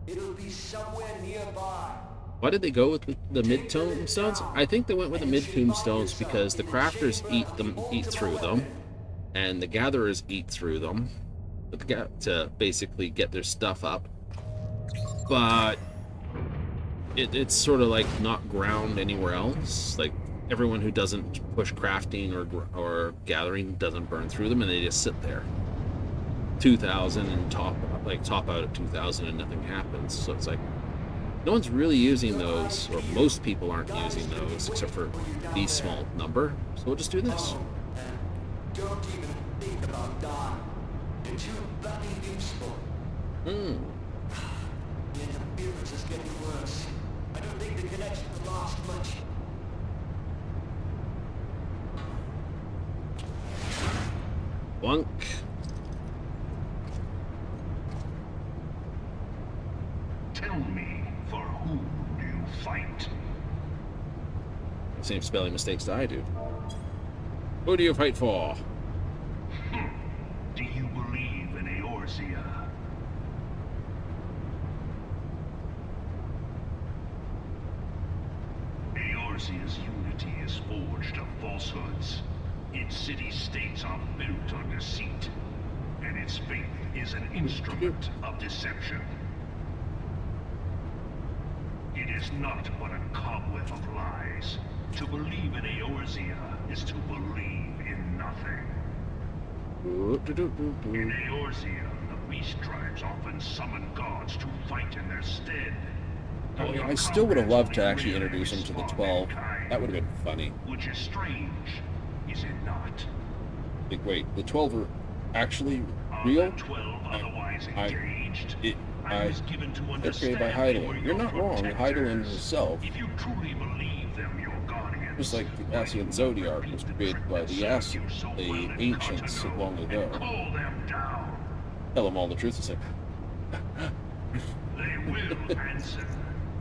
It'll be somewhere nearby. Why did they go with the mid tombstones? I think they went with the mid tombstones because the crafters eat through them, and the gatherers eat through them to basically get their stuff up. But it's sort of like not ground anywhere else. Like everyone who doesn't push crafting or gathering doesn't burn through them, and they just sit there. 2,000 and top out at 2,000 and nothing happens. So it's like no one's really using those, or most people aren't using those except for the small number. So we'll just do this. Don't even think about dying. You're too bloody useful. The interference is getting worse. I don't think the connection will last much. Blunk. Tell me, for who do you fight? Same spelling mistakes that I do. Who do you fight for? Do you believe in Eorzea? Eorzea's unity is forged of falsehoods. Its city-states are built on deceit, and its faith is an instrument of deception. It is not but a cobweb of lies. To believe in Eorzea is to believe in nothing. In Eorzea, the beast tribes often summon gods to fight in their stead. I still would have loved to actually introduce him to the 12. That would have been funny. Which is strange, is it not? Like, wait, the 12 are actually Are real? the 12 otherwise engaged? I was given to okay understand by they were Heidelin. your You're not wrong. Heidelin protectors. himself, If you truly believe them your guardians, just like the Asian Zodiac was created by the ancients long ago. call them down. Tell them all the truth and say, They will answer.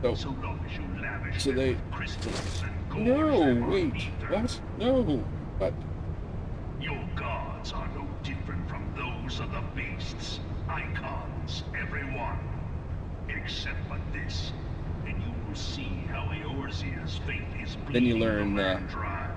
Oh. So long as you lavish So them they- with crystals and gold no, and wait, ether. what? No, what? Your gods are no different from those of the beasts. Icons, everyone. Except for this. And you will see how Eorzea's faith is Then you bleeding learn, the land dry.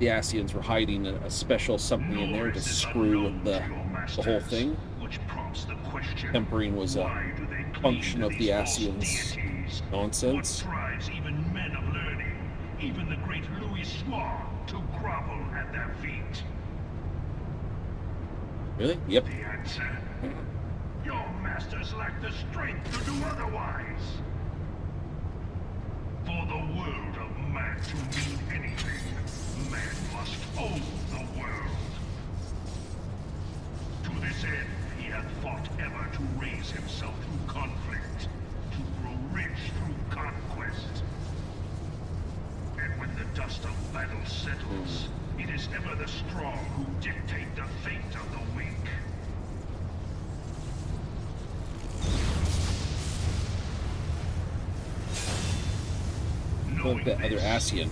The Asians were hiding a special something in there to Noise is screw with unknown the to your whole masters, thing. which prompts the question, Tempering was a why do they cling function to of the these false Asians' deities? nonsense. What drives even men of learning, even the great Louis Swan, to grovel at their feet? Really? Yep. The answer? Your masters lack the strength to do otherwise. For the world of man to mean anything, man must own the world. To this end, he hath fought ever to raise himself through conflict, to grow rich through conquest. And when the dust of battle settles, it is ever the strong who dictate the fate of the weak. Like the other Asian.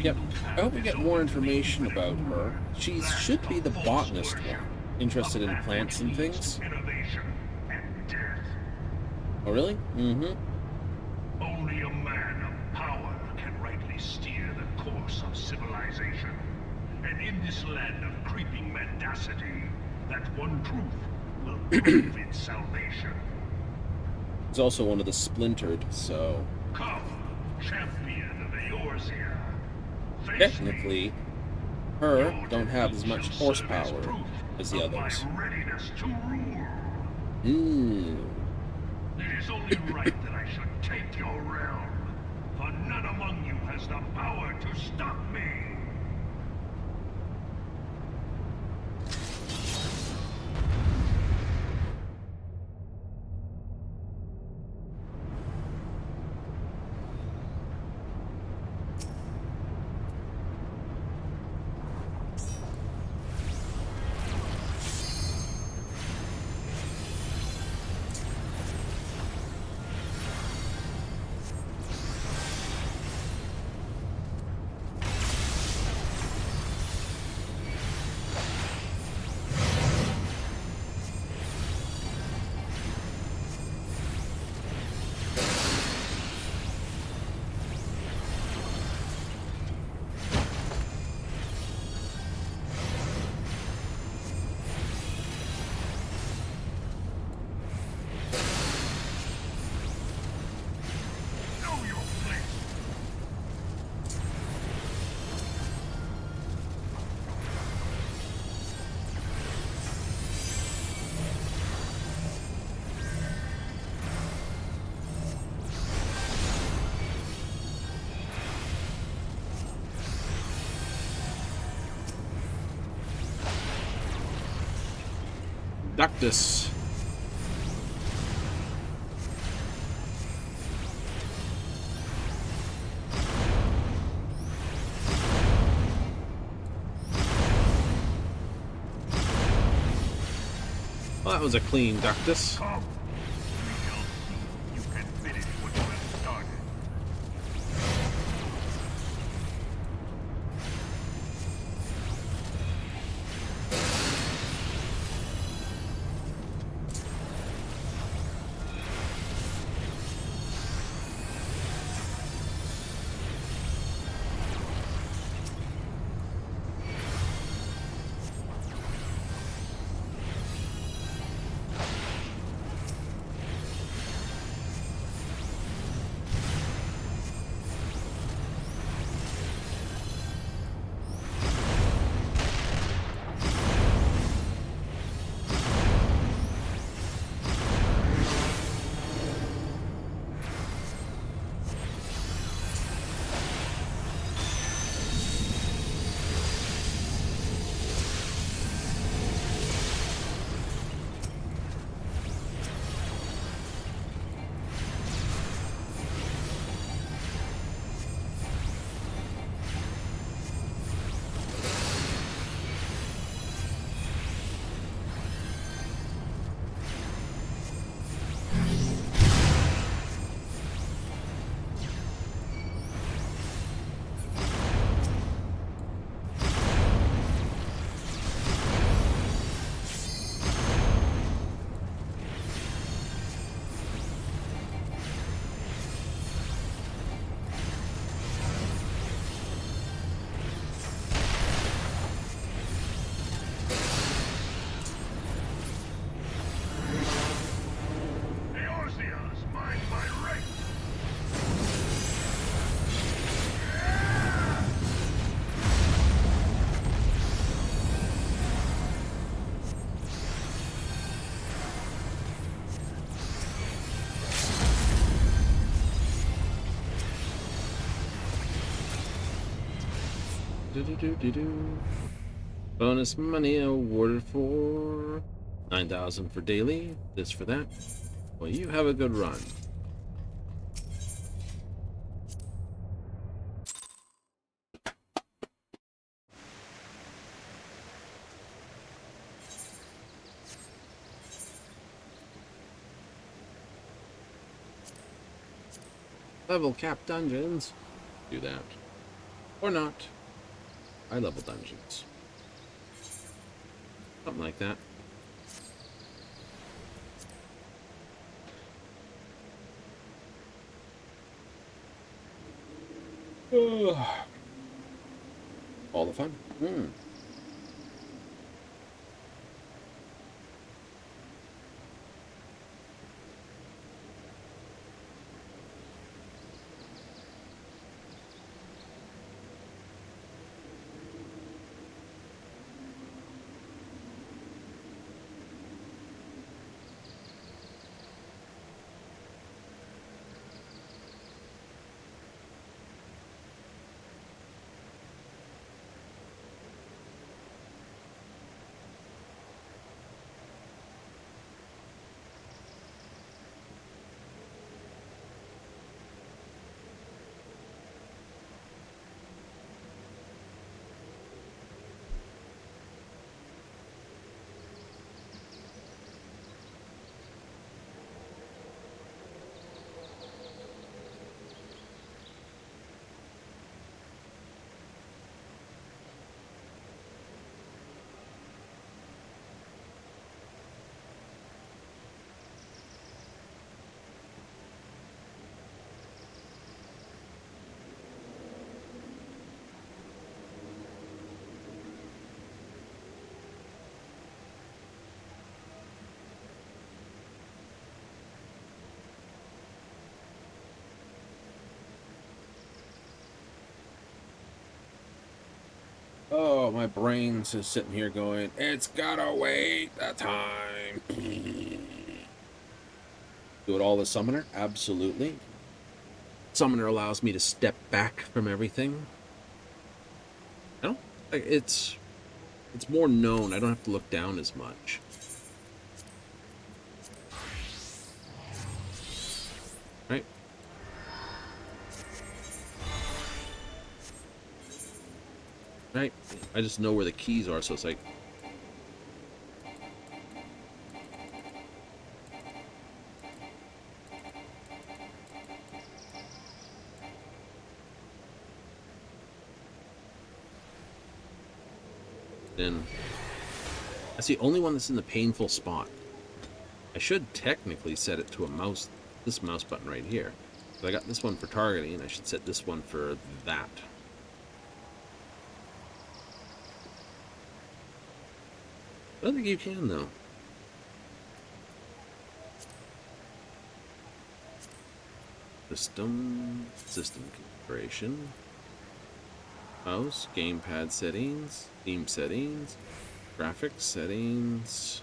Yep. I hope we get more information about her. She should be the botanist one. Interested in plants and things. Innovation and death. Oh, really? Mm-hmm. Only a man of power can rightly steer the course of civilization. And in this land of creeping mendacity, that one truth will prove its salvation. It's also one of the splintered, so Come, champion of Eorzea. Face technically, me. her Your don't have as defeat much shall serve horsepower proof as the of others. My readiness to rule. It is only right that I should take your realm, for none among you has the power to stop me. Ductus. Well, that was a clean Ductus. Come. We shall see if you can finish what you have started. Eorzea's mine by right. Bonus money awarded for 9,000 for daily. This for that. Well, you have a good run. Level cap dungeons. Do that. Or not. I level dungeons. Something like that. All the fun. Oh, my brain's just sitting here going, it's gotta wait the time. Do it all the summoner? Absolutely. Summoner allows me to step back from everything. I don't, like, it's more known. I don't have to look down as much. Right? Right? I just know where the keys are, so it's like... Then... That's the only one that's in the painful spot. I should technically set it to a mouse, this mouse button right here. But I got this one for targeting, and I should set this one for that. I don't think you can, though. System configuration. Mouse, gamepad settings, theme settings, graphics settings.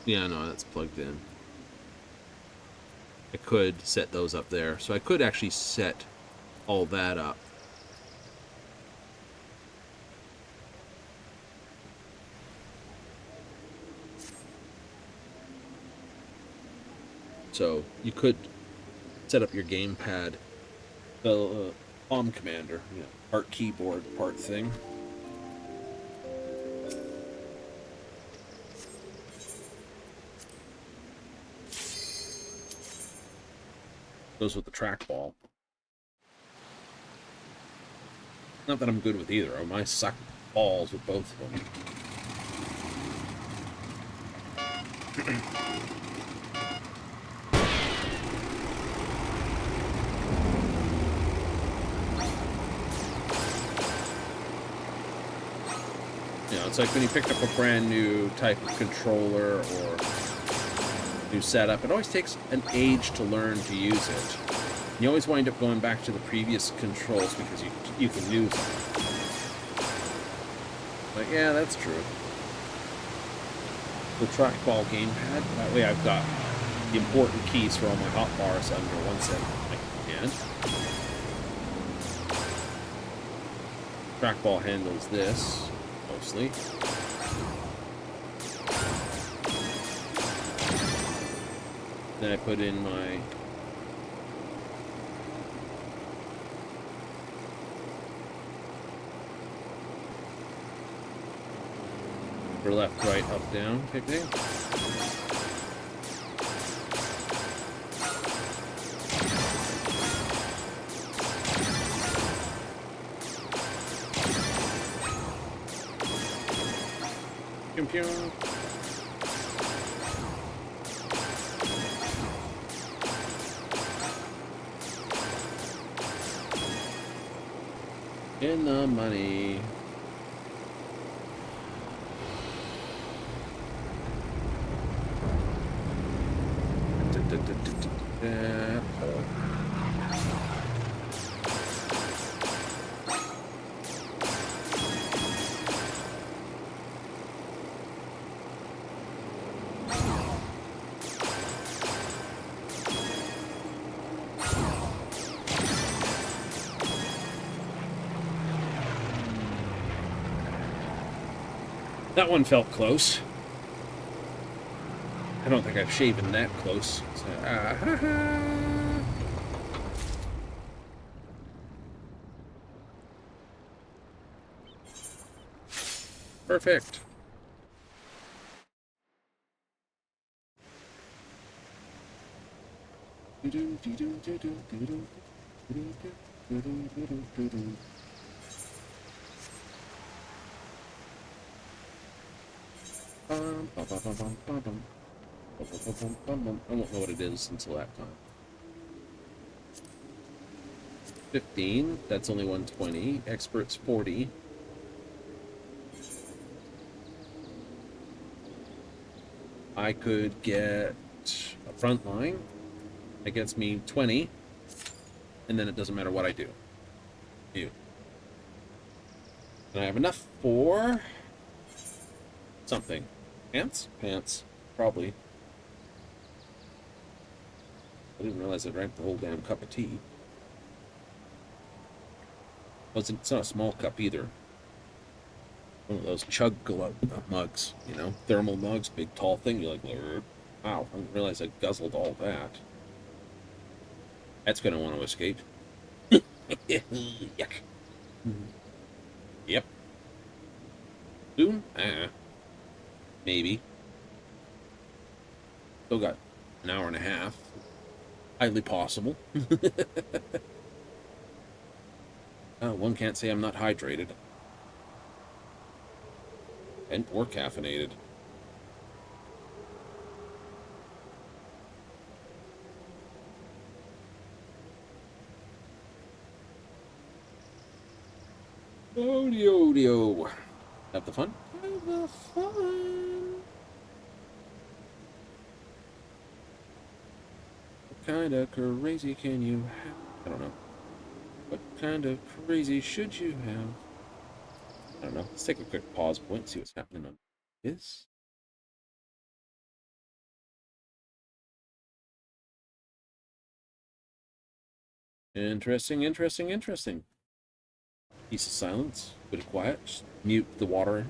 Yeah, no, that's plugged in. I could set those up there. So I could actually set all that up. So you could set up your gamepad, the palm commander, you know, part keyboard, part thing. Goes with the trackball. Not that I'm good with either of them. I suck balls with both of them. You know, it's like when you pick up a brand new type of controller or new setup, it always takes an age to learn to use it. You always wind up going back to the previous controls because you can use them. Like, yeah, that's true. The trackball gamepad, that way I've got the important keys for all my hotbars under one set of my hand. Trackball handles this, mostly. Then I put in my for left, right, up, down type thing. Computer. In the money. That one felt close. I don't think I've shaven that close. So, perfect. I won't know what it is until that time. 15, that's only 120. Expert's 40. I could get a front line. That gets me 20. And then it doesn't matter what I do. And I have enough for something. Pants? Pants. Probably. I didn't realize I drank the whole damn cup of tea. Well, it's not a small cup either. One of those chug mugs, you know, thermal mugs, big tall thing. You're like, wow, I didn't realize I guzzled all that. That's gonna want to escape. Yuck. Yep. Soon? Maybe. Still got an hour and a half. Highly possible. One can't say I'm not hydrated. Or caffeinated. Odio. Have the fun? Have the fun. What kind of crazy can you have? I don't know. What kind of crazy should you have? I don't know. Let's take a quick pause point, see what's happening on this. Interesting. Piece of silence, bit of quiet. Just mute the water.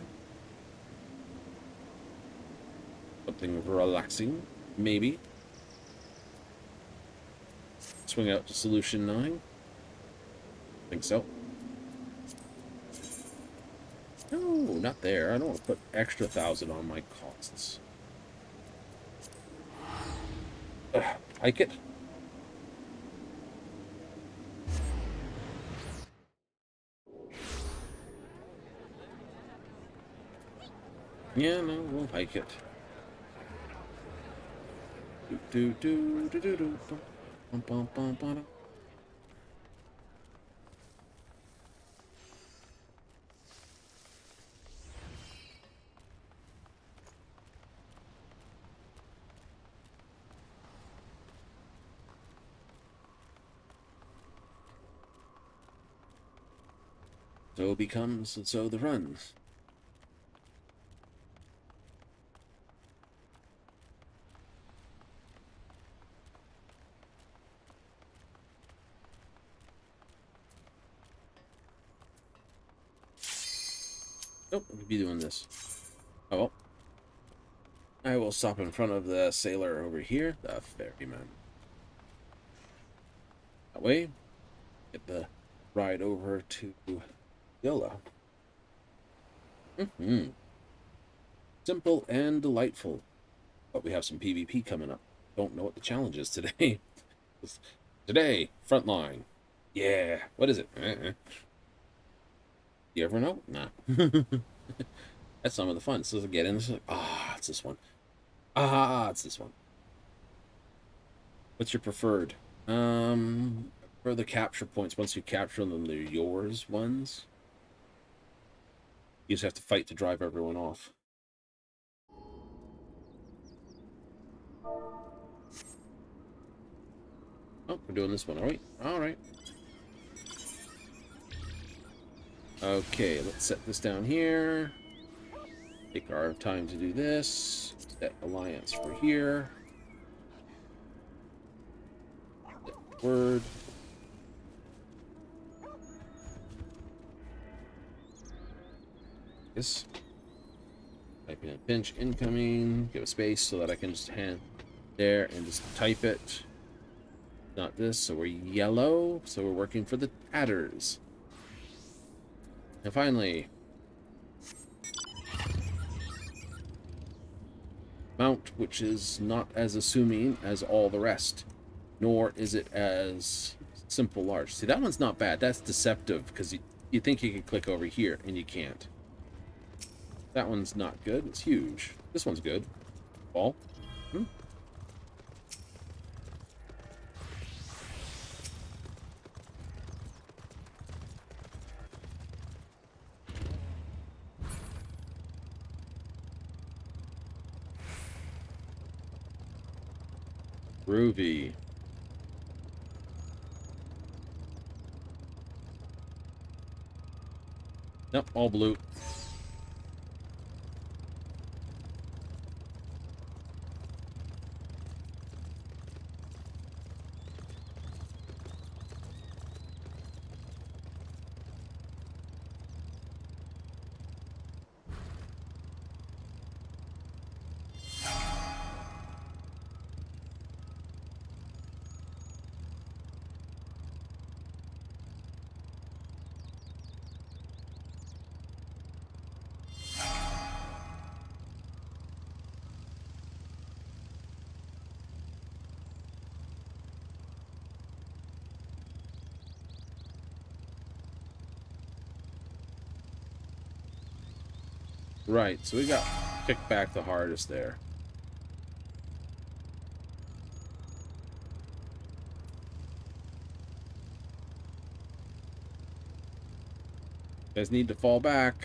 Something relaxing, maybe. Swing out to solution 9. Think so. No, not there. I don't want to put extra 1,000 on my costs. Hike it. Yeah, no, we'll hike it. So becomes, and so the runs. Nope, we'll be doing this. Oh, well. I will stop in front of the sailor over here, the ferryman. That way, get the ride over to Yola. Simple and delightful. But we have some PvP coming up. Don't know what the challenge is today. Today, frontline. Yeah. What is it? You ever know? Nah. That's some of the fun. So to get in, it's like, it's this one. It's this one. What's your preferred? For the capture points, once you capture them, they're yours ones. You just have to fight to drive everyone off. Oh, we're doing this one, are we? Alright. Okay, let's set this down here. Take our time to do this. Set alliance for here. Set word. This. Type in a pinch incoming. Give a space so that I can just hand there and just type it. Not this, so we're yellow. So we're working for the tatters. And finally, mount, which is not as assuming as all the rest, nor is it as simple large. See, that one's not bad. That's deceptive because you think you can click over here and you can't. That one's not good. It's huge. This one's good. Ball. Groovy. Nope, all blue. Right, so we got kicked back the hardest there. You guys need to fall back.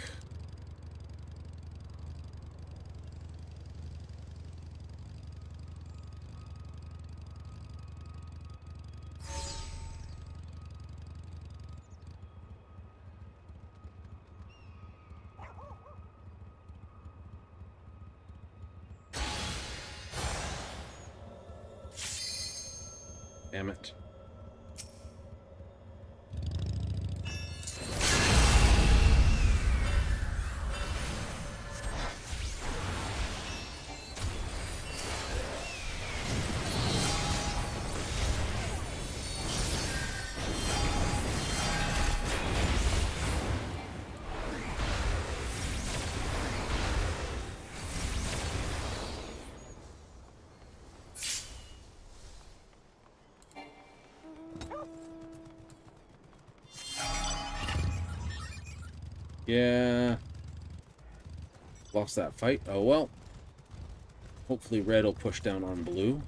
Damn it. Yeah. Lost that fight. Oh well. Hopefully red will push down on blue.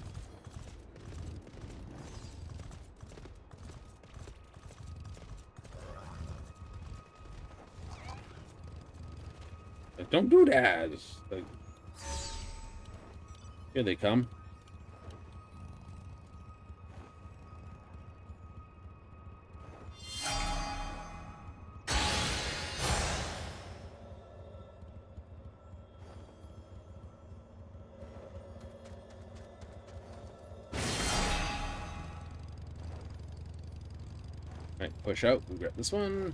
Like, don't do that. Like, here they come. Alright, push out. We got this one.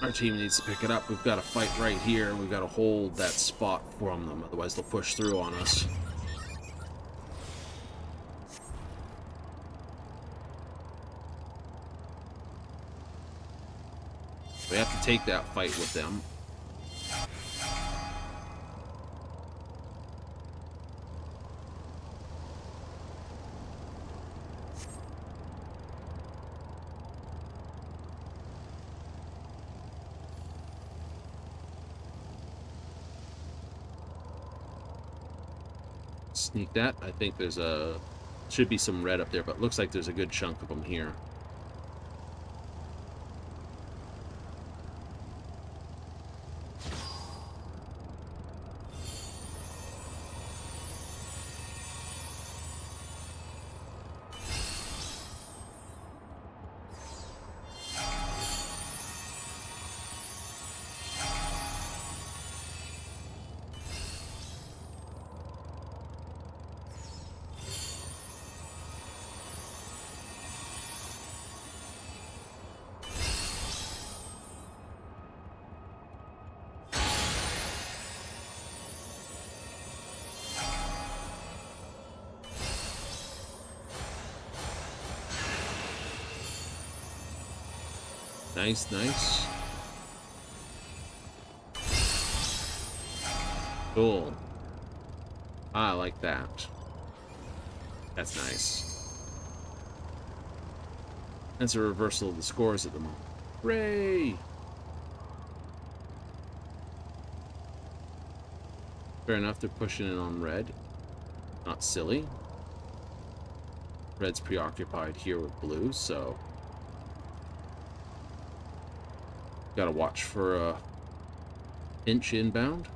Our team needs to pick it up. We've got to fight right here. We've got to hold that spot from them. Otherwise, they'll push through on us. We have to take that fight with them. Sneak that. I think there's should be some red up there, but it looks like there's a good chunk of them here. Nice, nice. Cool. I like that. That's nice. That's a reversal of the scores at the moment. Hooray! Fair enough, they're pushing in on red. Not silly. Red's preoccupied here with blue, so gotta watch for a pinch inbound.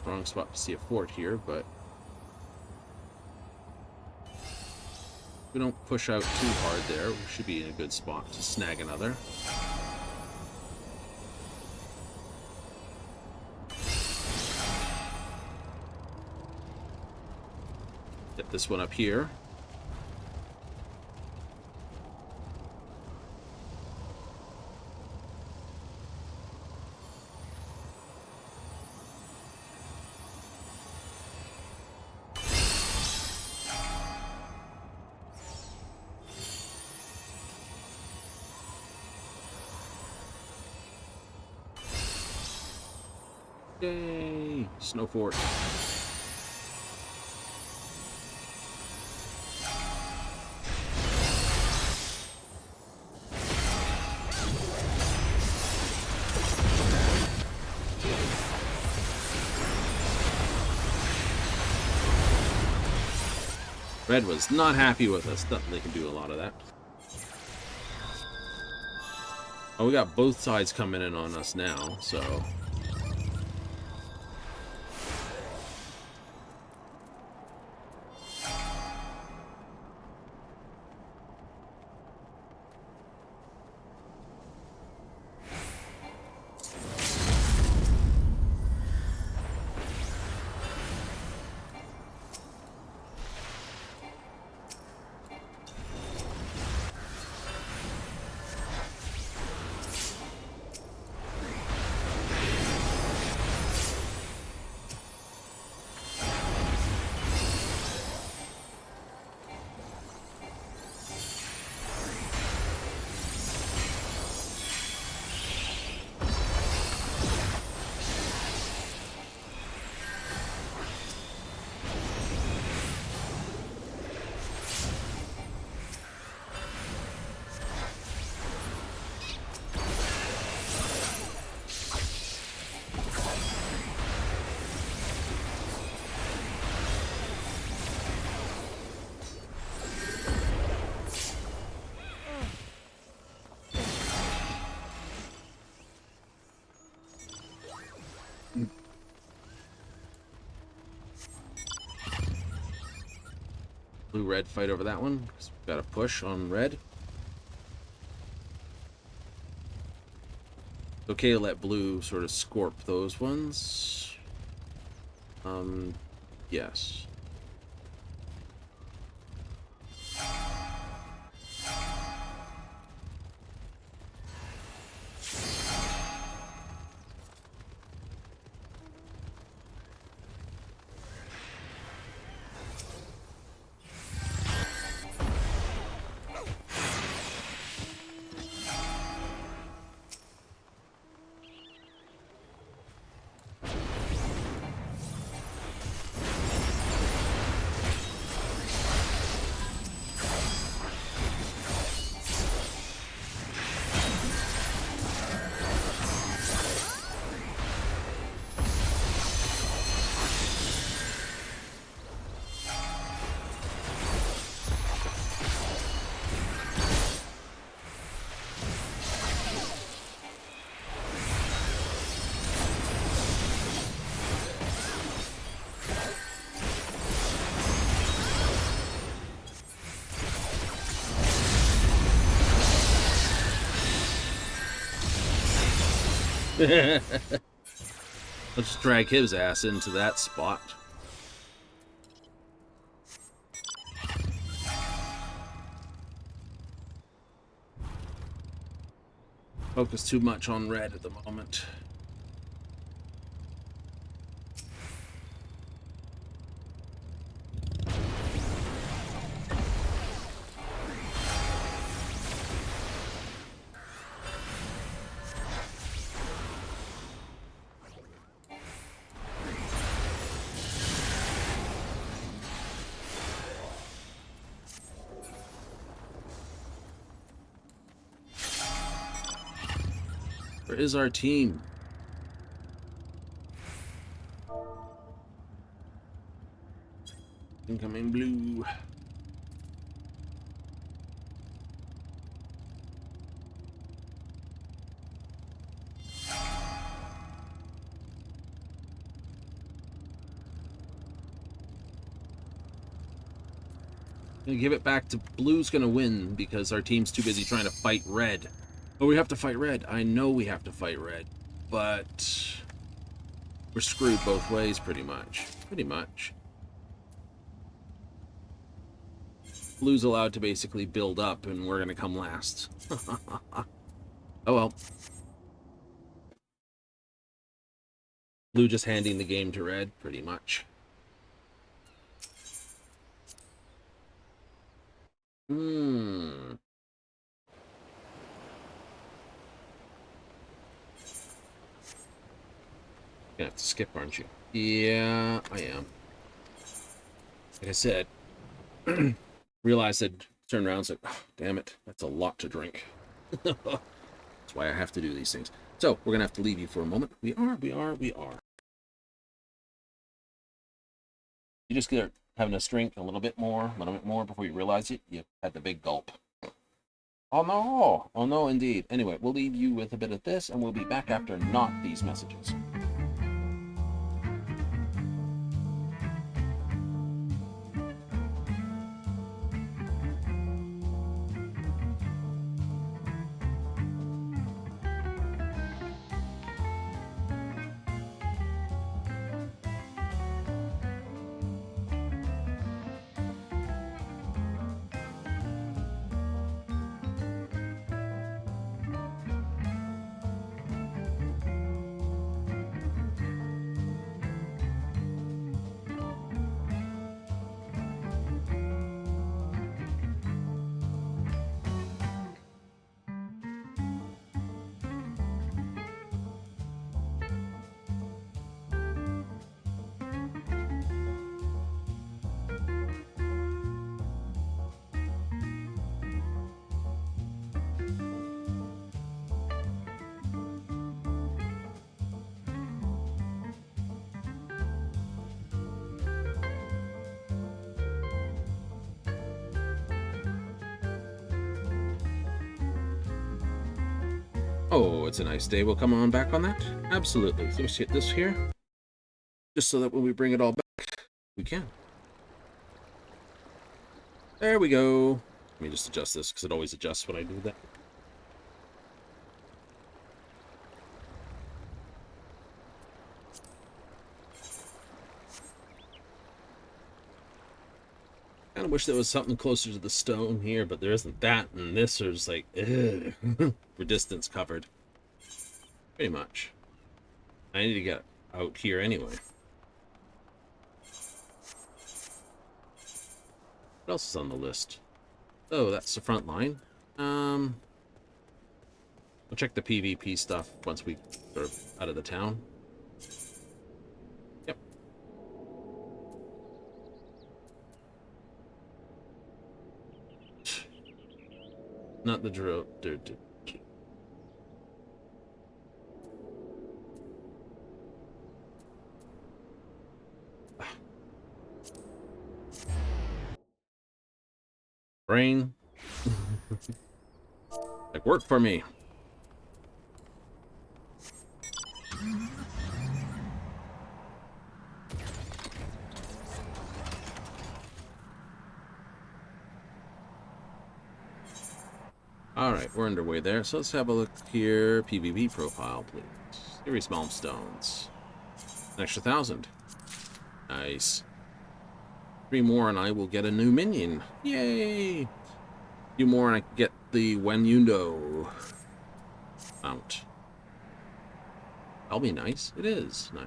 Wrong spot to see a fort here, but if we don't push out too hard there, we should be in a good spot to snag another. Get this one up here. Yay! Snow fort. Red was not happy with us. Nothing they can do a lot of that. Oh, we got both sides coming in on us now, so blue-red fight over that one. Got a push on red. Okay to let blue sort of scorp those ones. Yes. Let's just drag his ass into that spot. Focus too much on red at the moment. Where is our team? Incoming blue. Gonna give it back to blue's gonna win because our team's too busy trying to fight red. Oh, we have to fight red. I know we have to fight red, but we're screwed both ways pretty much. Pretty much. Blue's allowed to basically build up and we're gonna come last. Oh well. Blue just handing the game to red, pretty much. Gonna have to skip, aren't you? Yeah, I am. Like I said, realized I'd turn around and said, oh, damn it, that's a lot to drink. That's why I have to do these things. So, we're gonna have to leave you for a moment. We are. You just get having a drink a little bit more before you realize it. You had the big gulp. Oh no! Oh no, indeed. Anyway, we'll leave you with a bit of this, and we'll be back after not these messages. Oh, it's a nice day. We'll come on back on that? Absolutely. So let's hit this here. Just so that when we bring it all back, we can. There we go. Let me just adjust this, because it always adjusts when I do that. I kind of wish there was something closer to the stone here, but there isn't that, and this is like, ugh. We're distance covered. Pretty much. I need to get out here anyway. What else is on the list? Oh, that's the front line. We'll check the PvP stuff once we are out of the town. Yep. Not the drill. Brain. Like, work for me. Alright, we're underway there. So let's have a look here. PvP profile, please. Fury small stones. An extra 1,000. Nice. 3 more and I will get a new minion. Yay! A few more and I can get the When You Know mount. That'll be nice. It is nice.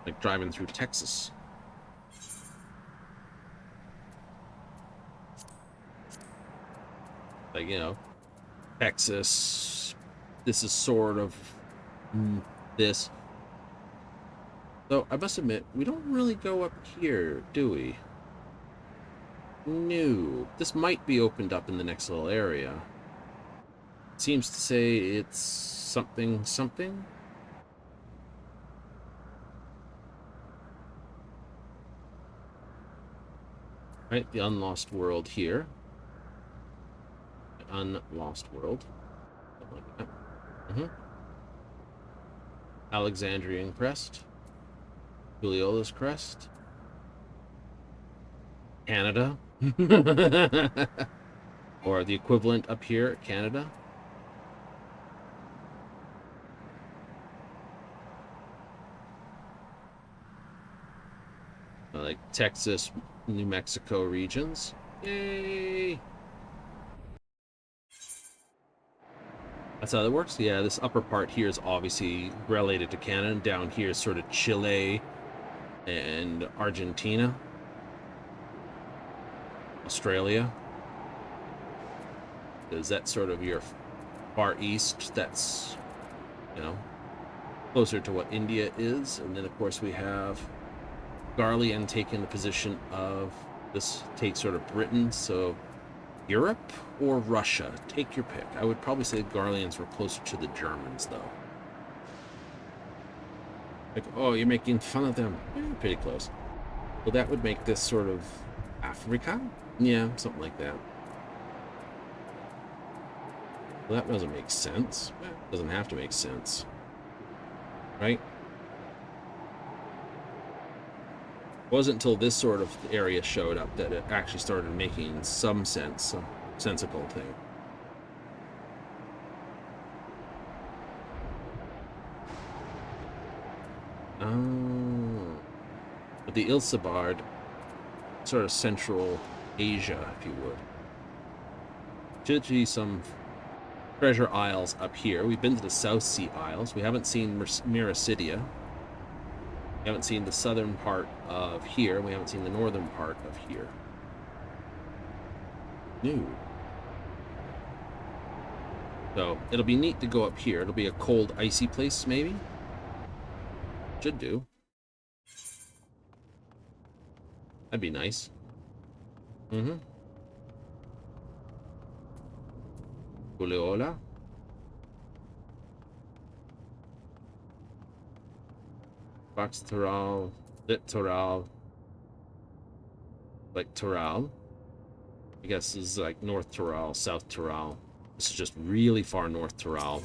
Like driving through Texas. Like, you know, Texas. This is sort of this. Though, I must admit, we don't really go up here, do we? No. This might be opened up in the next little area. It seems to say it's something, something. Right, the Unlost World here. The Unlost World. Something like that. Alexandrian Crest. Juliola's Crest. Canada. Or the equivalent up here, Canada. Like Texas, New Mexico regions. Yay! That's how that works? Yeah, this upper part here is obviously related to Canada. And down here is sort of Chile and Argentina. Australia. Is that sort of your far east? That's, you know, closer to what India is. And then, of course, we have Garlean taking the position of, this takes sort of Britain, so Europe or Russia, take your pick. I would probably say Garleans were closer to the Germans, though. Like, oh, you're making fun of them. Pretty close. Well, that would make this sort of Africa? Yeah, something like that. Well, that doesn't make sense. It doesn't have to make sense. Right? It wasn't until this sort of area showed up that it actually started making some sense, some sensible thing. Oh. But the Ilsabard, sort of Central Asia, if you would. Should be some treasure isles up here. We've been to the South Sea Isles. We haven't seen Miracidia. We haven't seen the southern part of here. We haven't seen the northern part of here. New. So, it'll be neat to go up here. It'll be a cold, icy place, maybe? Should do. That'd be nice. Juliola. Fox Toral, Littoral, like Toral. I guess this is like North Toral, South Toral. This is just really far North Toral.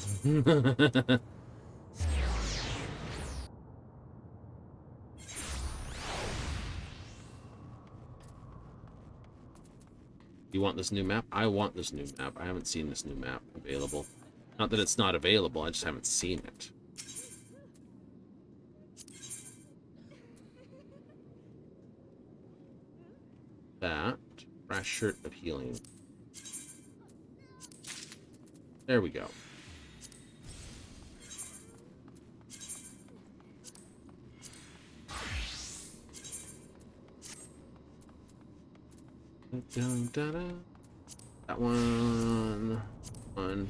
You want this new map? I want this new map. I haven't seen this new map available. Not that it's not available, I just haven't seen it. That. Brass shirt of healing. There we go. Dun, dun, dun. That one. One.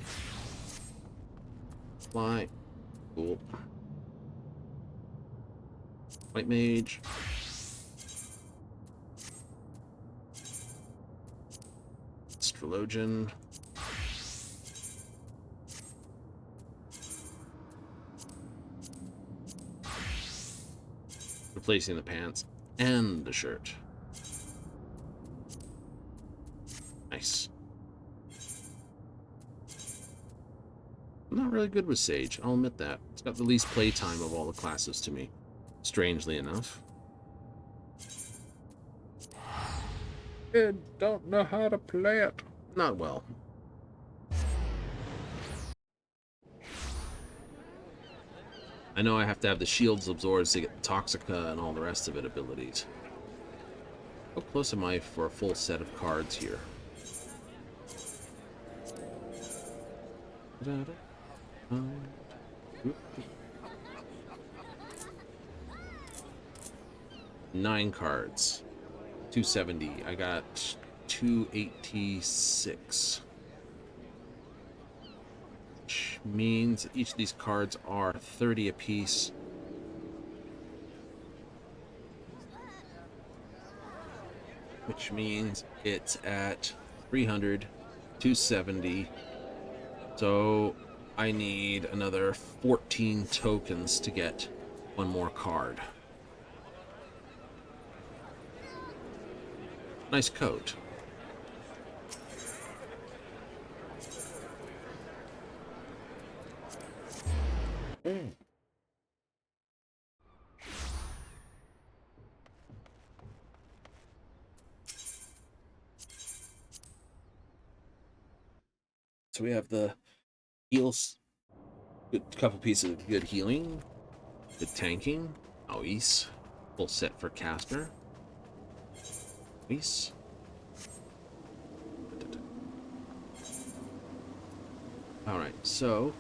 Fly. Cool. White mage. Astrologian. Replacing the pants and the shirt. Nice. I'm not really good with Sage, I'll admit that. It's got the least playtime of all the classes to me, strangely enough. I don't know how to play it. Not well. I know I have to have the shields absorbed to get the Toxica and all the rest of it abilities. How close am I for a full set of cards here? 9 cards. 270. I got 286. Which means each of these cards are 30 apiece. Which means it's at 300, 270. So I need another 14 tokens to get one more card. Nice coat. So we have the heals, good couple pieces of good healing, good tanking. Nice. Full set for caster. Nice. All right, so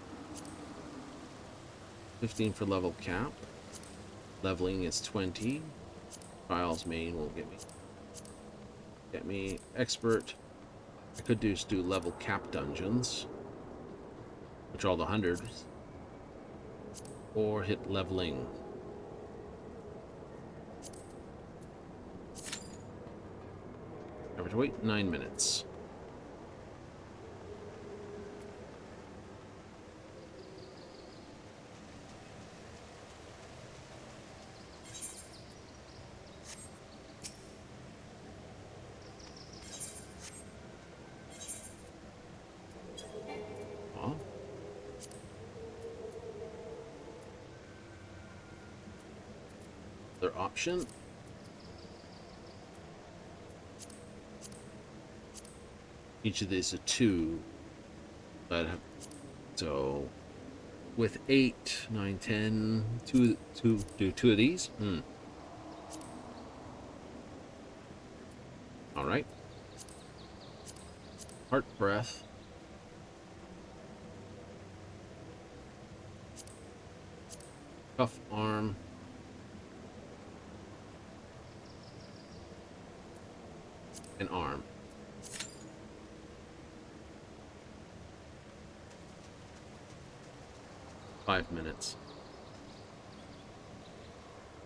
15 for level cap. Leveling is 20. Trials main will get me expert. I could just do level cap dungeons, which are all the 100s, or hit leveling. Average wait 9 minutes. Other option. Each of these are 2, but so with 8, 9, 10, do 2 of these. All right. Heart breath. Cuff arm. And arm. Five minutes.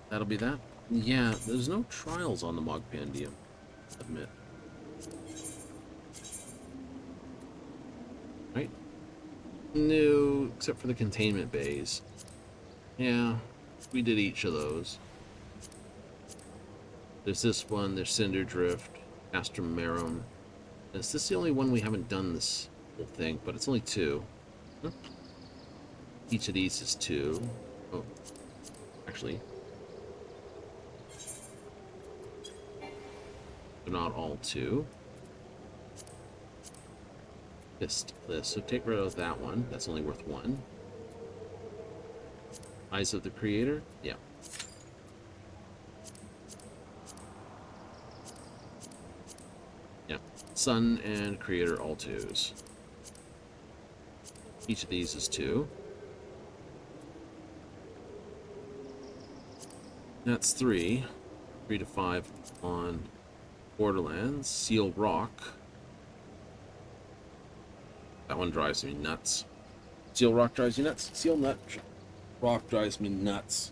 That'll be that. Yeah, there's no trials on the Mogpendium, I admit. Right? No, except for the containment bays. Yeah, we did each of those. There's this one, there's Cinder Drift, Astromerum. Is this the only one we haven't done this whole thing? But it's only 2. Huh? Each of these is 2. Oh, actually, they're not all 2. This, so take rid of that one. That's only worth 1. Eyes of the Creator? Yeah. Yeah. Sun and Creator, all 2s. Each of these is 2. That's 3. 3 to 5 on Borderlands. Seal Rock. That one drives me nuts. Seal Rock drives you nuts? Rock drives me nuts.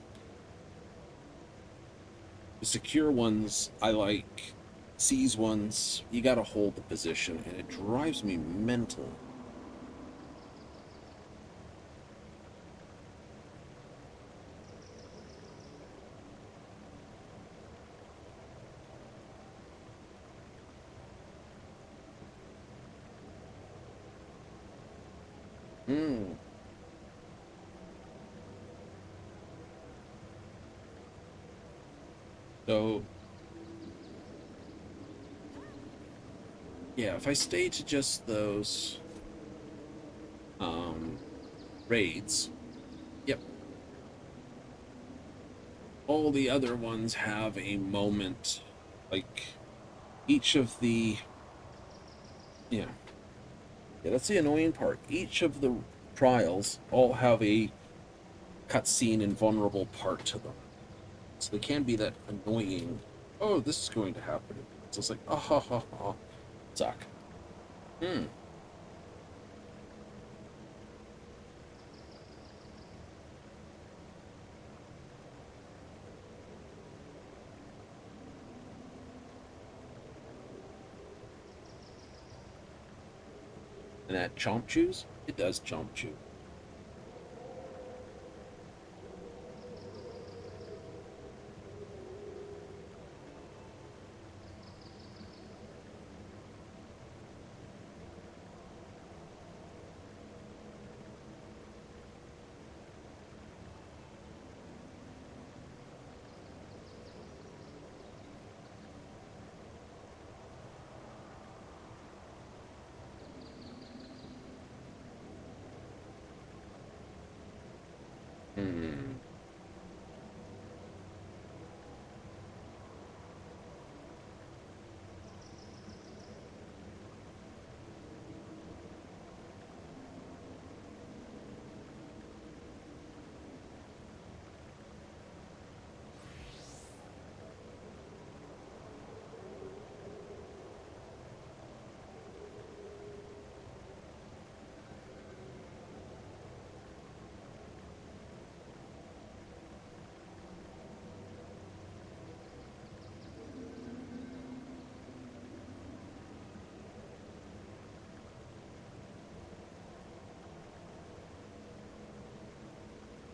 The secure ones I like. Seize ones, you gotta hold the position, and it drives me mental. So, yeah, if I stay to just those raids, yep. All the other ones have a moment, like each of the, yeah, that's the annoying part. Each of the trials all have a cutscene and vulnerable part to them. So they can be that annoying, oh, this is going to happen. So it's like, ah ha ha ha, suck. And that chomp chews? It does chomp chew.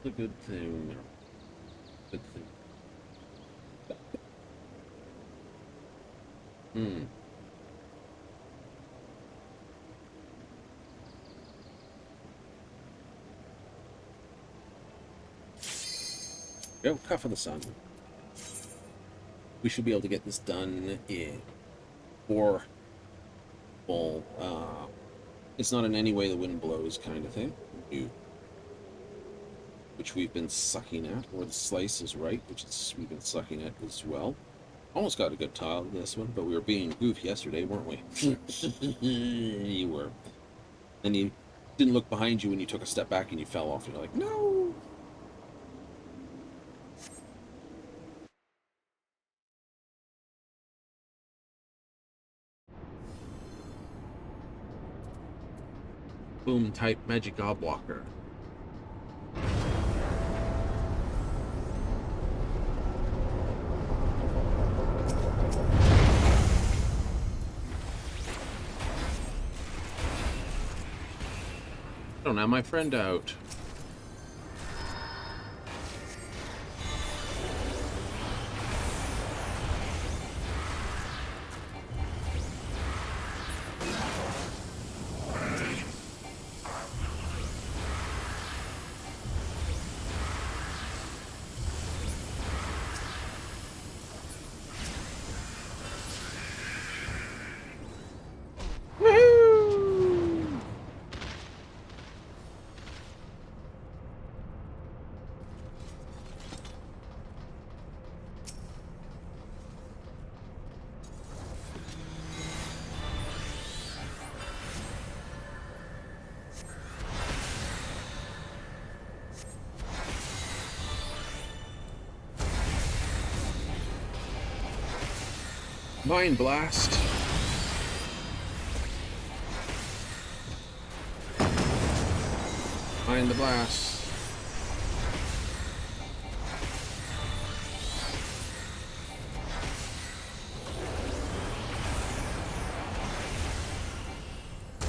A good thing. Good thing. Go, Cuff of the Sun. We should be able to get this done in 4 full. It's not in any way the wind blows kind of thing. Which we've been sucking at, or the slice is right, which is we've been sucking at as well. Almost got a good tile in this one, but we were being goofy yesterday, weren't we? You were. And you didn't look behind you when you took a step back and you fell off. You're like, no! Boom type magic gobwalker. Oh, now my friend out. Mind blast. Mind the blast.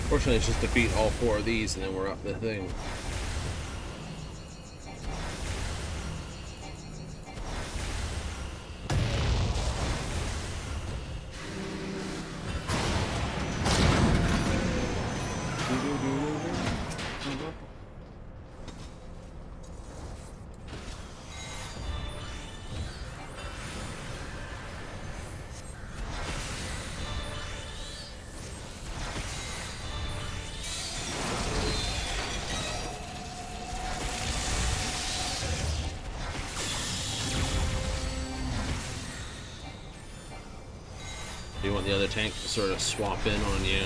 Fortunately, it's just defeat all 4 of these and then we're up the thing. Do you want the other tank to sort of swap in on you?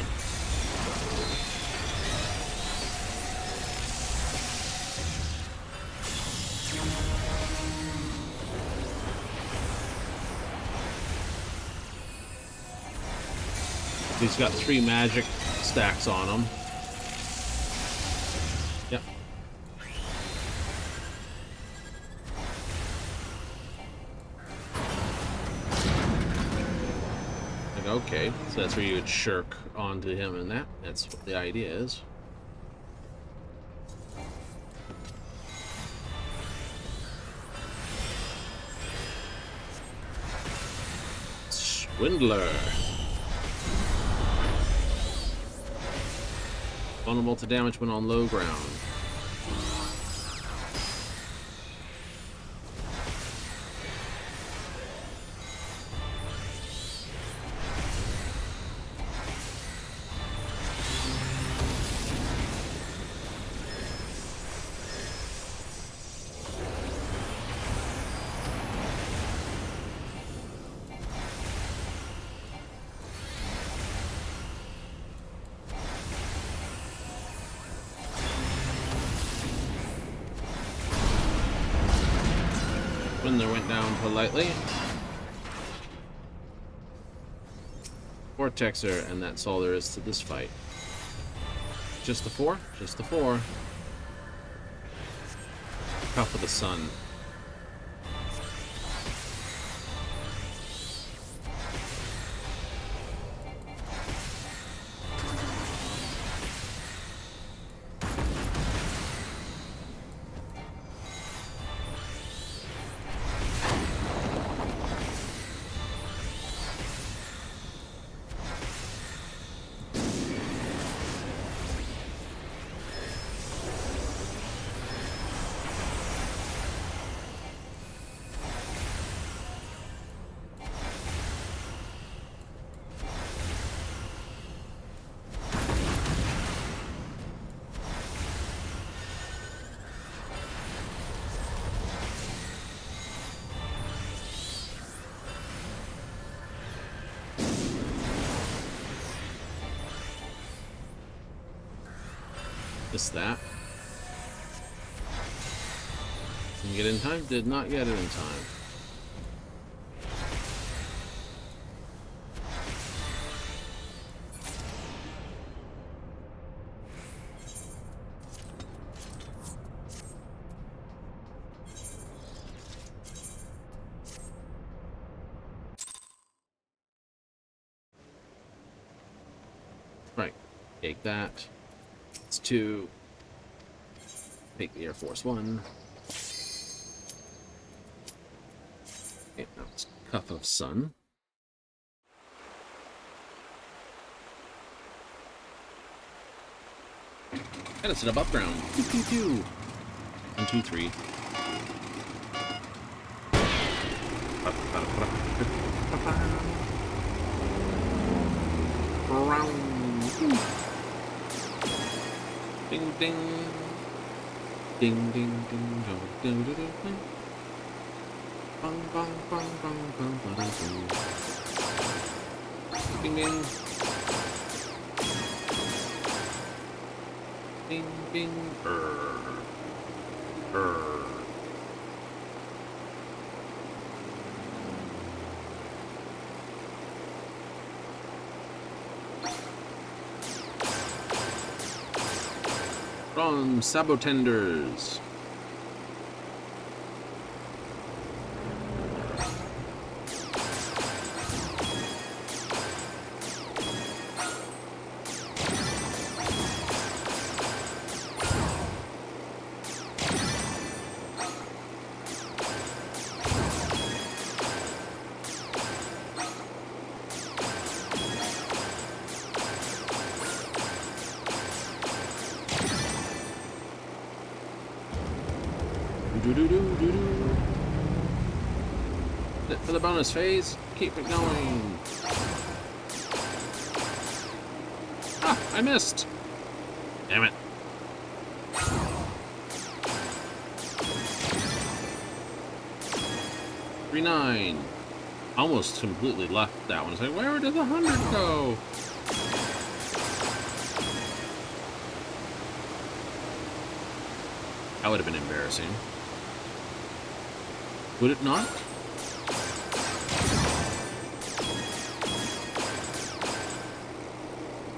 He's got 3 magic stacks on him. Yep. Like, okay, so that's where you would shirk onto him, and that's what the idea is. Swindler. Vulnerable to damage when on low ground. Swindler went down politely. Vortexer, and that's all there is to this fight. Just the 4? Just the 4. Cup of the Sun. Missed that. Didn't get it in time? Did not get it in time. Right. Take that. It's 2. Take the Air Force 1. Okay, now it's Cup of Sun. And it's an above ground. Pew, pew, pew. 1, 2, 3. Ding ding. Ding ding ding dong ding ding ding. Bang bang bang bang bang bang bang. Ding ding. Ding ding. From Sabotenders. For the bonus phase, keep it going. Ah, I missed. Damn it. $3.9. Almost completely left that one. It's like, where did the 100 go? That would have been embarrassing. Would it not?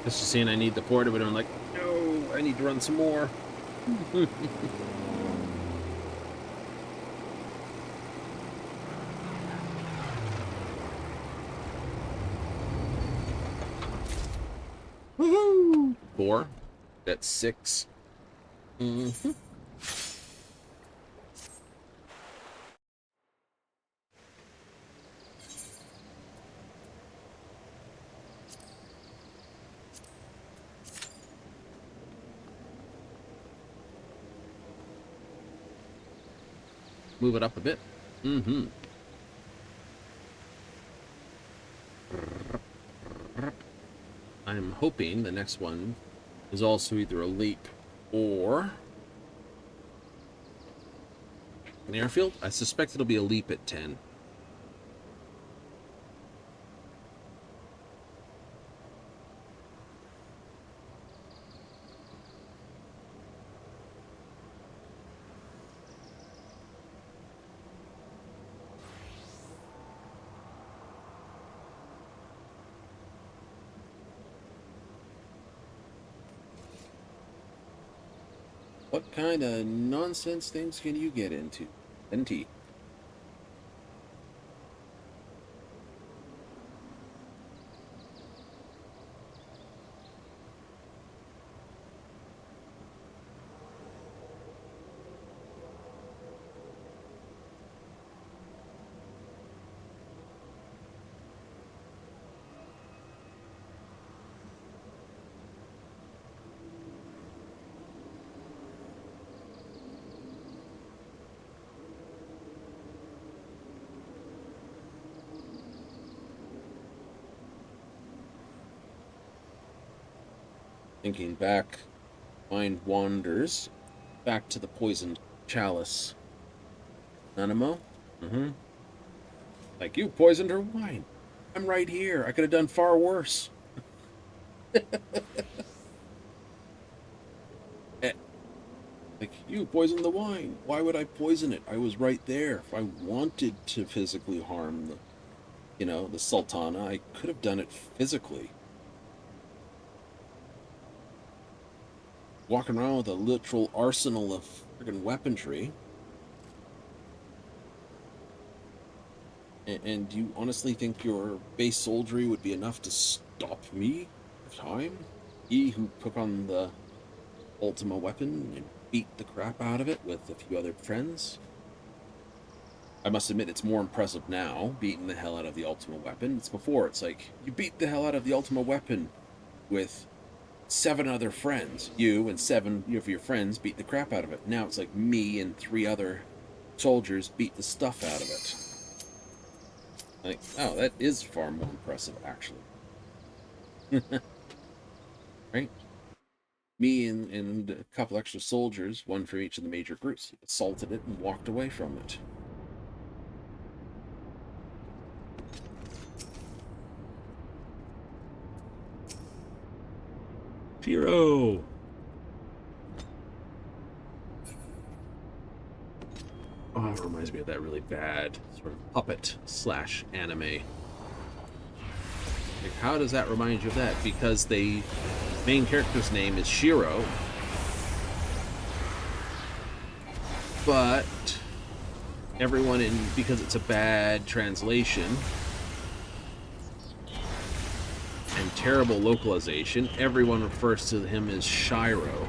Just saying I need the port, but I'm like, no, I need to run some more. Woohoo! 4. That's 6. Mm-hmm. Move it up a bit. Mm-hmm. I'm hoping the next one is also either a leap or an airfield. I suspect it'll be a leap at 10. What kind of nonsense things can you get into? NT. Thinking back, mind wanders back to the poisoned chalice. Nanimo? Mm-hmm. Like, you poisoned her wine. I'm right here. I could have done far worse. Like, you poisoned the wine. Why would I poison it? I was right there. If I wanted to physically harm the Sultana, I could have done it physically. Walking around with a literal arsenal of friggin' weaponry. And you honestly think your base soldiery would be enough to stop me of time? He who took on the Ultima weapon and beat the crap out of it with a few other friends? I must admit, it's more impressive now, beating the hell out of the Ultima weapon. It's before, it's like, you beat the hell out of the Ultima weapon with 7 other friends. You and 7 of your friends beat the crap out of it. Now it's like me and 3 other soldiers beat the stuff out of it. Like, oh, that is far more impressive, actually. Right? Me and a couple extra soldiers, 1 for each of the major groups, assaulted it and walked away from it. Hero! Oh, it reminds me of that really bad sort of puppet / anime. Like, how does that remind you of that? Because the main character's name is Shiro, but everyone because it's a bad translation and terrible localization, everyone refers to him as Shiro.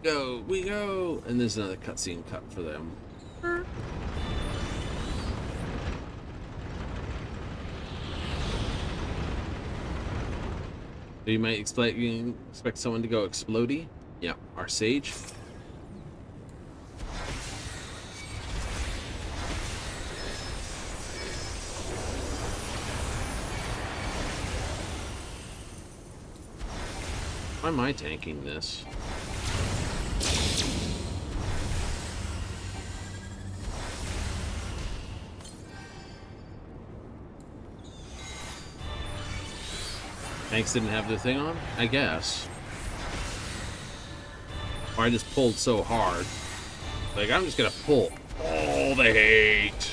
Go, we go! And there's another cutscene cut for them. You might expect someone to go explodey. Yeah, our sage. Why am I tanking this? Tanks didn't have the thing on? I guess. Or I just pulled so hard. Like, I'm just gonna pull all the hate.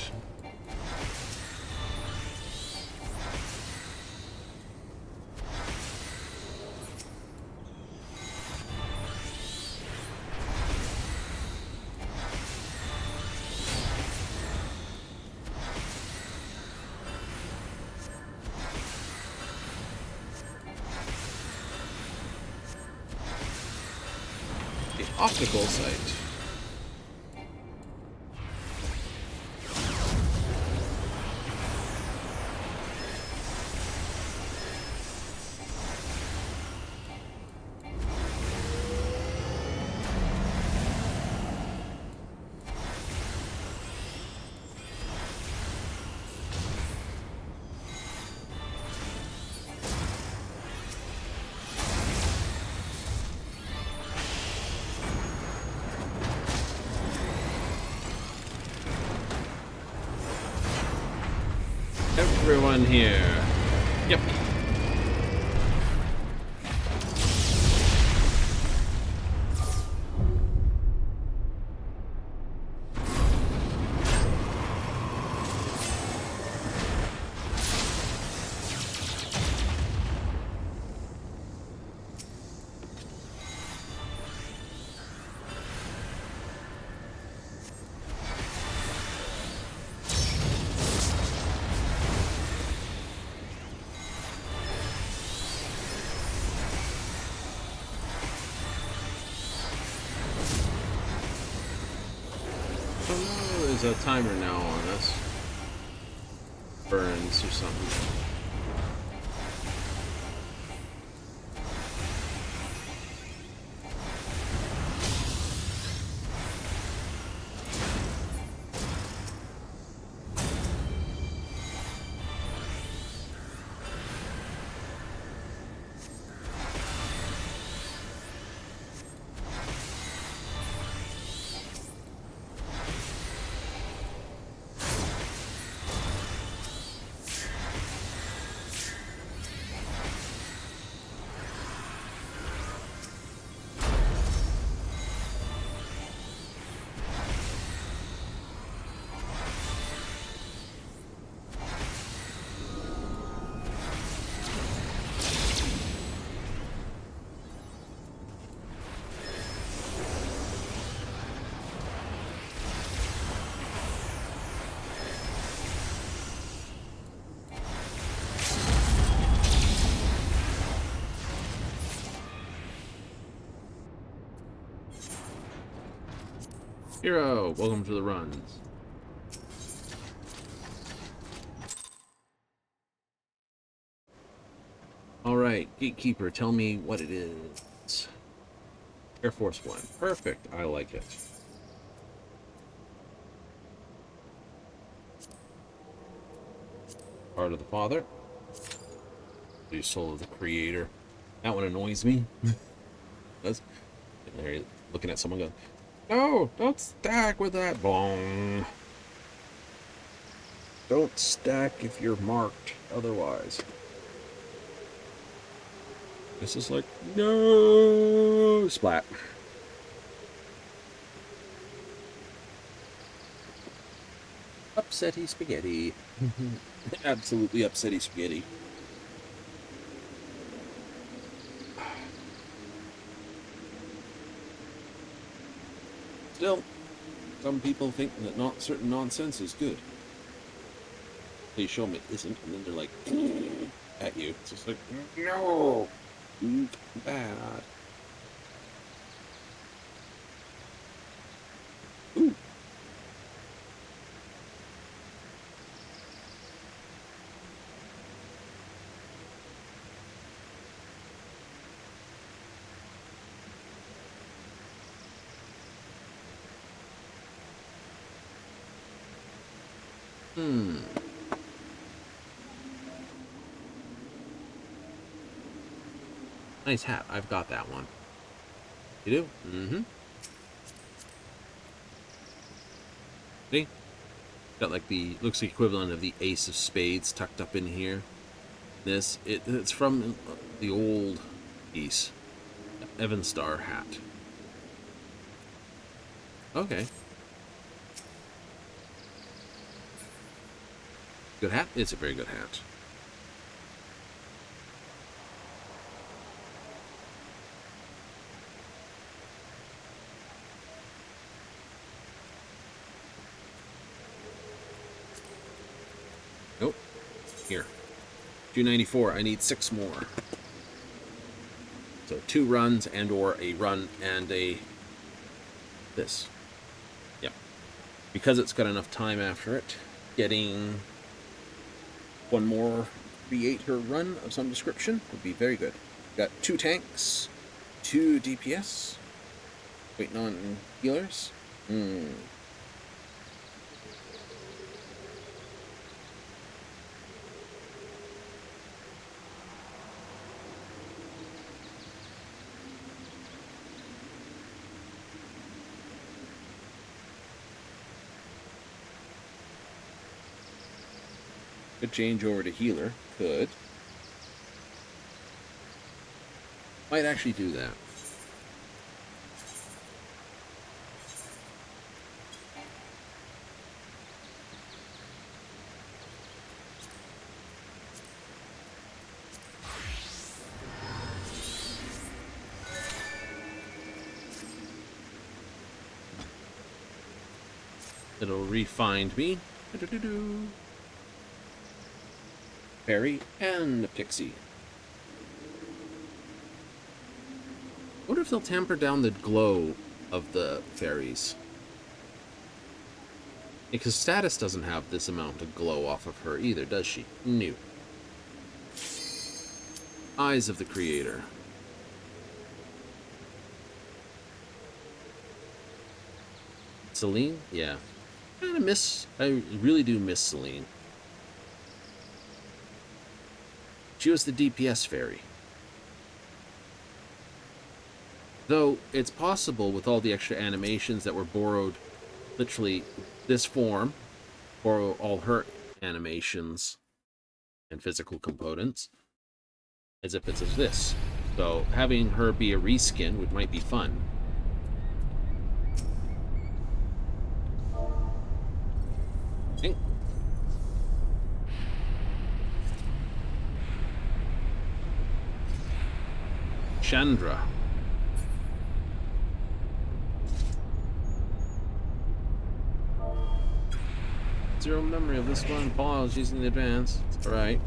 Optical sight. Everyone here. Yep. There's a timer now on us. Burns or something. Hero, welcome to the runs. Alright, Gatekeeper, tell me what it is. Air Force One. Perfect, I like it. Heart of the Father. The Soul of the Creator. That one annoys me. That's, they're looking at someone going, no, don't stack with that. Bong. Don't stack if you're marked otherwise. This is like, no. Splat. Upsetty spaghetti. Absolutely upsetty spaghetti. Still, some people think that not certain nonsense is good. They show them it isn't, and then they're like, at you. It's just like, no, bad. Ooh. Nice hat. I've got that one. You do? Mm-hmm. See? Got like the, looks the equivalent of the Ace of Spades tucked up in here. It's from the old piece. Evan Star hat. Okay. Good hat? It's a very good hat. Nope. Here. 294. I need 6 more. So 2 runs and or a run and a this. Yep. Because it's got enough time after it, getting 1 more creator run of some description would be very good. Got 2 tanks, 2 DPS, waiting on healers. Could change over to healer. Could. Might actually do that. It'll re-find me. Fairy and a pixie. Wonder if they'll tamper down the glow of the fairies. Because Status doesn't have this amount of glow off of her either, does she? No. Eyes of the Creator. Celine? Yeah. I really do miss Celine. She was the DPS fairy. Though it's possible with all the extra animations that were borrowed, literally this form, borrow all her animations and physical components, as if it's of this. So having her be a reskin might be fun. Okay. Chandra. Zero memory of this one. Apologies in advance. It's alright.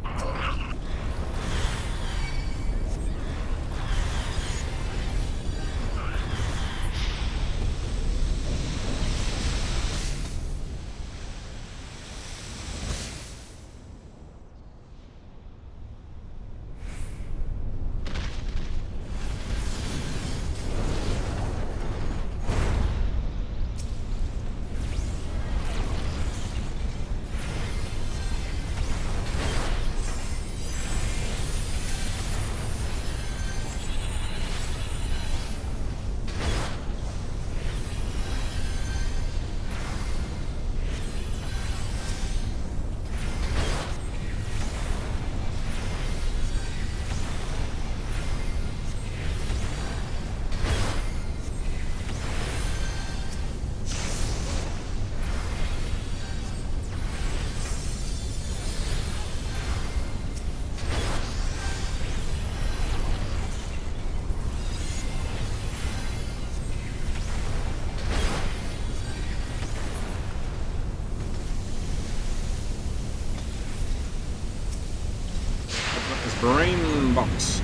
Brain box.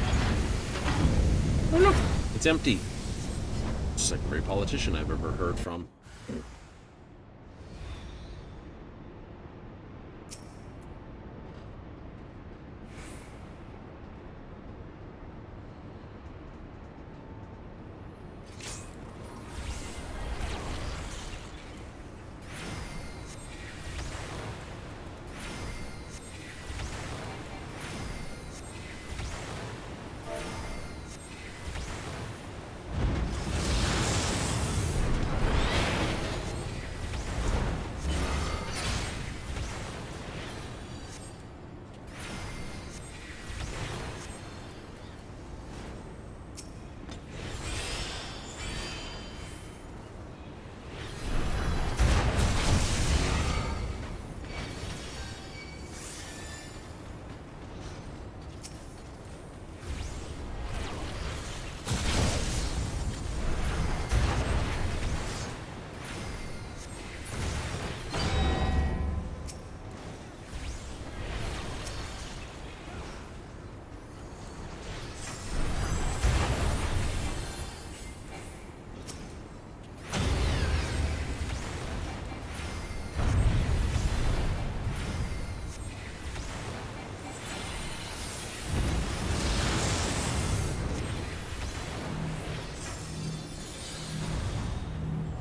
Oh look, it's empty. Just like every politician I've ever heard from.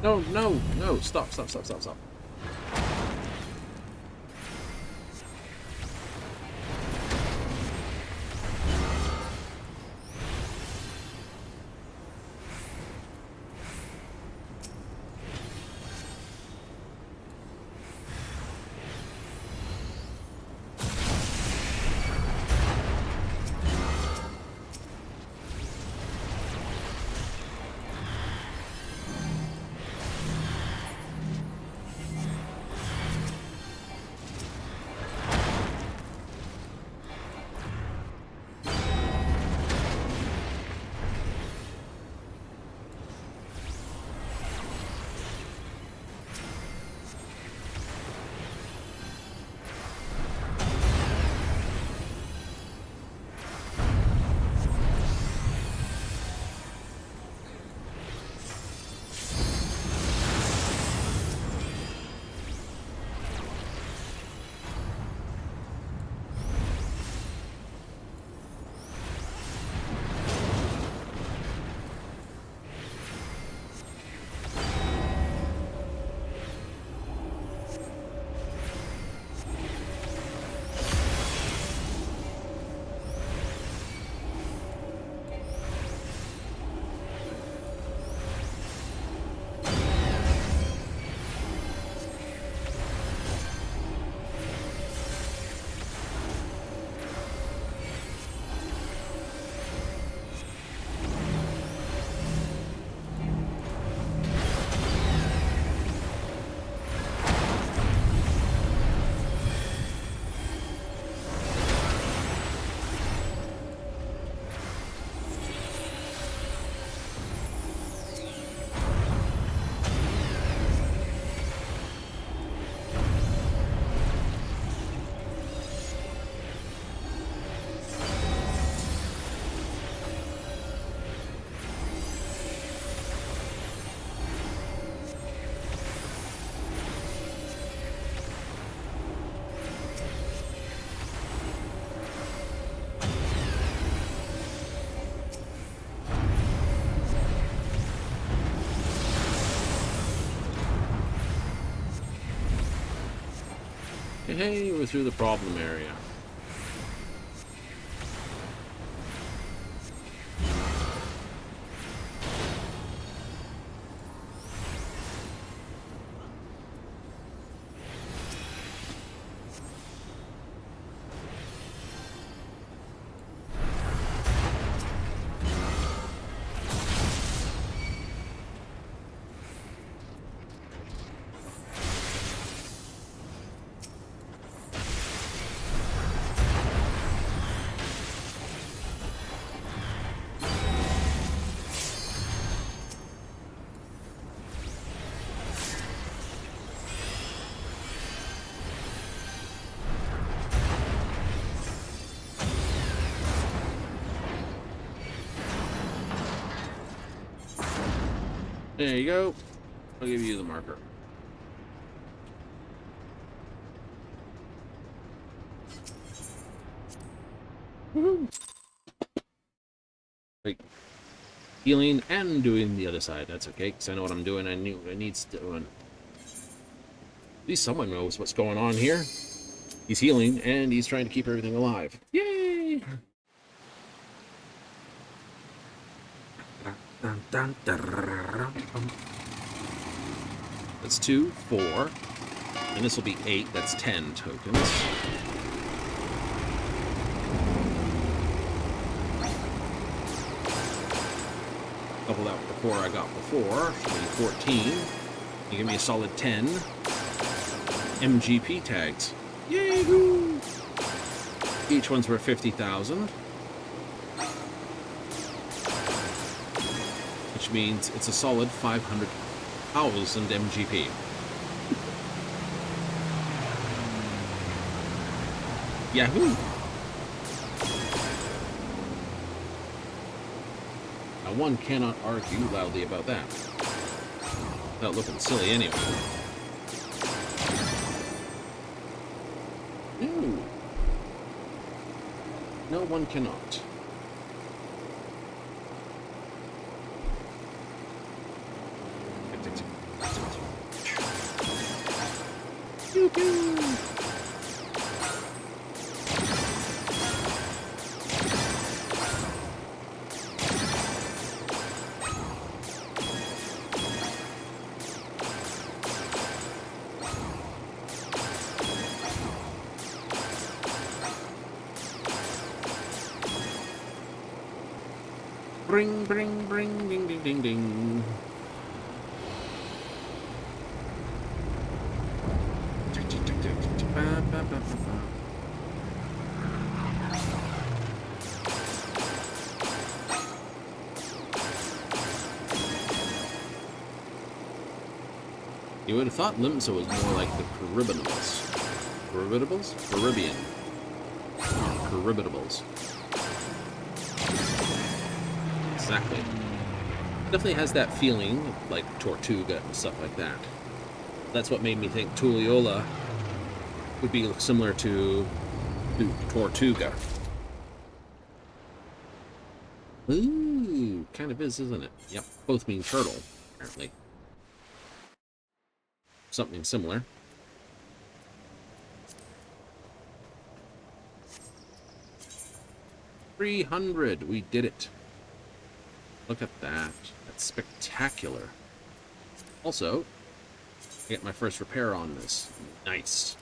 No, no, no. Stop, stop, stop, stop, stop. Hey, we're through the problem area. There you go. I'll give you the marker. Woohoo! Like healing and doing the other side. That's okay, because I know what I'm doing. I knew what I need to do. At least someone knows what's going on here. He's healing and he's trying to keep everything alive. Yay! That's 2, 4, and this will be 8. That's 10 tokens. Double that with the 4 I got before. Should be 14. You give me a solid 10 MGP tags. Yay-hoo! Each one's worth 50,000. Which means it's a solid 500,000 MGP. Yahoo! Now one cannot argue loudly about that. Without looking silly anyway. No. No one cannot. Bring, bring, bring, ding, ding, ding, ding. You would have thought Limsa was more like the Caribbeanables. Caribbeanables? Caribbean. Caribbeanables. Exactly. Definitely has that feeling, like Tortuga and stuff like that. That's what made me think Tulliola would be similar to Tortuga. Ooh, kind of is, isn't it? Yep, both mean turtle, apparently. Something similar. $300, we did it. Look at that. That's spectacular. Also, I get my first repair on this. Nice.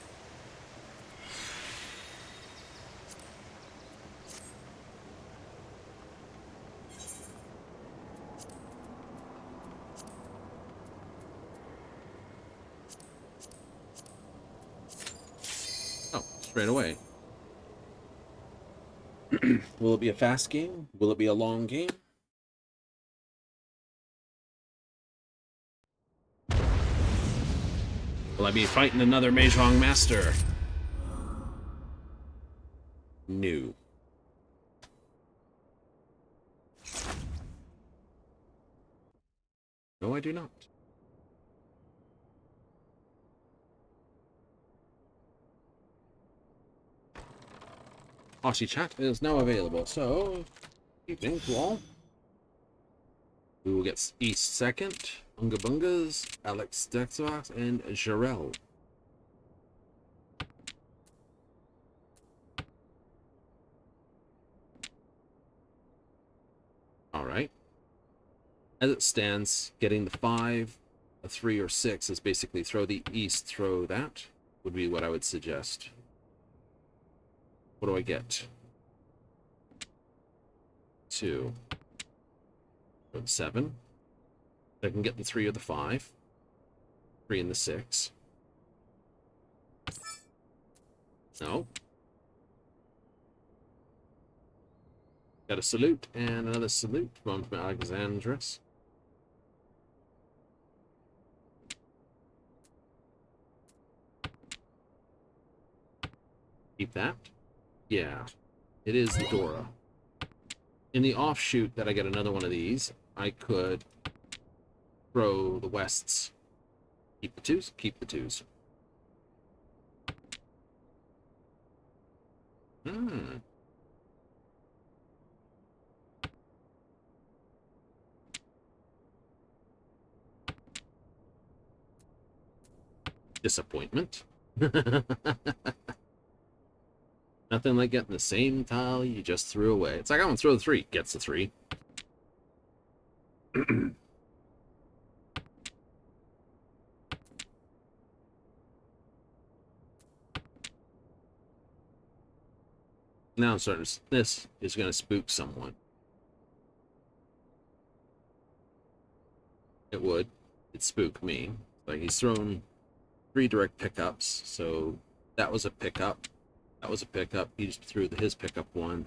Oh, straight away. Will it be a fast game? Will it be a long game? Will I be fighting another Mahjong master? No. No, I do not. Aussie chat is now available, so evening to all. We will get East second, Unga Bungas, Alex Dexox, and Jarell. Alright. As it stands, getting the 5, a 3, or 6 is basically throw the East, throw that, would be what I would suggest. What do I get? 2. 7. I can get the 3 or the 5. 3 and the 6. No. Got a salute and another salute from Alexandris. Keep that. Yeah, it is the Dora. In the offshoot that I get another one of these, I could throw the Wests. Keep the 2s, keep the 2s. Disappointment. Nothing like getting the same tile you just threw away. It's like, I'm gonna throw the 3. Gets the 3. Now I'm starting to, this is gonna spook someone. It would. It'd spook me. Like, he's thrown 3 direct pickups, so that was a pickup. That was a pickup. He just threw his pickup 1.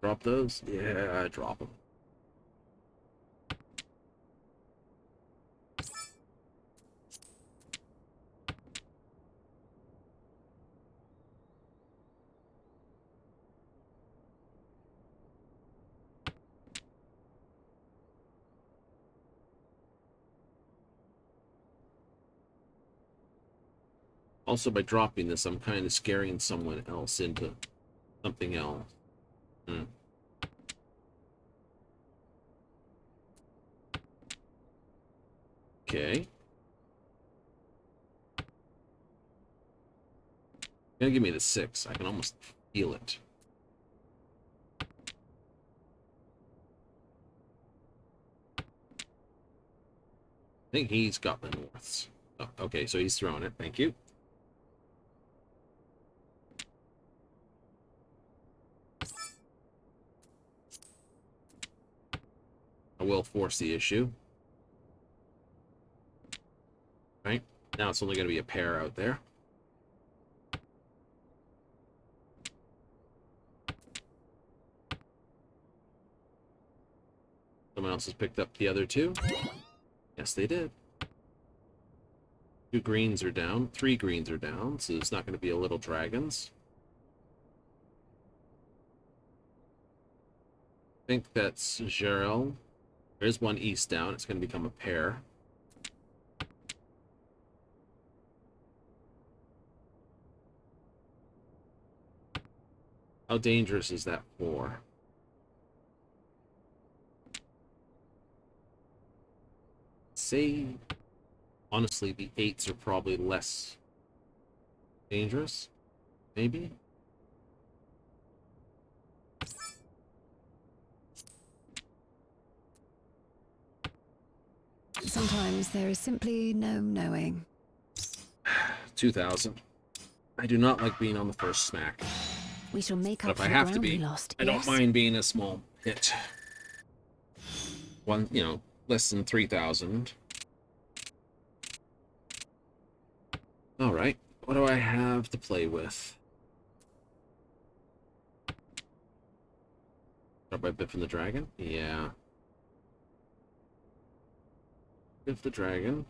Drop those? Yeah, I drop them. Also, by dropping this, I'm kind of scaring someone else into something else. Okay. Gonna give me the 6. I can almost feel it. I think he's got the norths. Oh, okay, so he's throwing it. Thank you. I will force the issue. Right? Now it's only going to be a pair out there. Someone else has picked up the other 2. Yes, they did. 2 greens are down. 3 greens are down, so it's not going to be a little dragons. I think that's Jarell. There's 1 east down. It's going to become a pair. How dangerous is that 4? Say, honestly, the 8s are probably less dangerous. Maybe? Sometimes there is simply no knowing. 2,000. I do not like being on the first smack. We shall make But up if for I the have to ground we be, lost. I don't Yes? mind being a small hit. Less than 3,000. Alright, what do I have to play with? Start by Biff and the Dragon? Yeah. Biff the Dragon.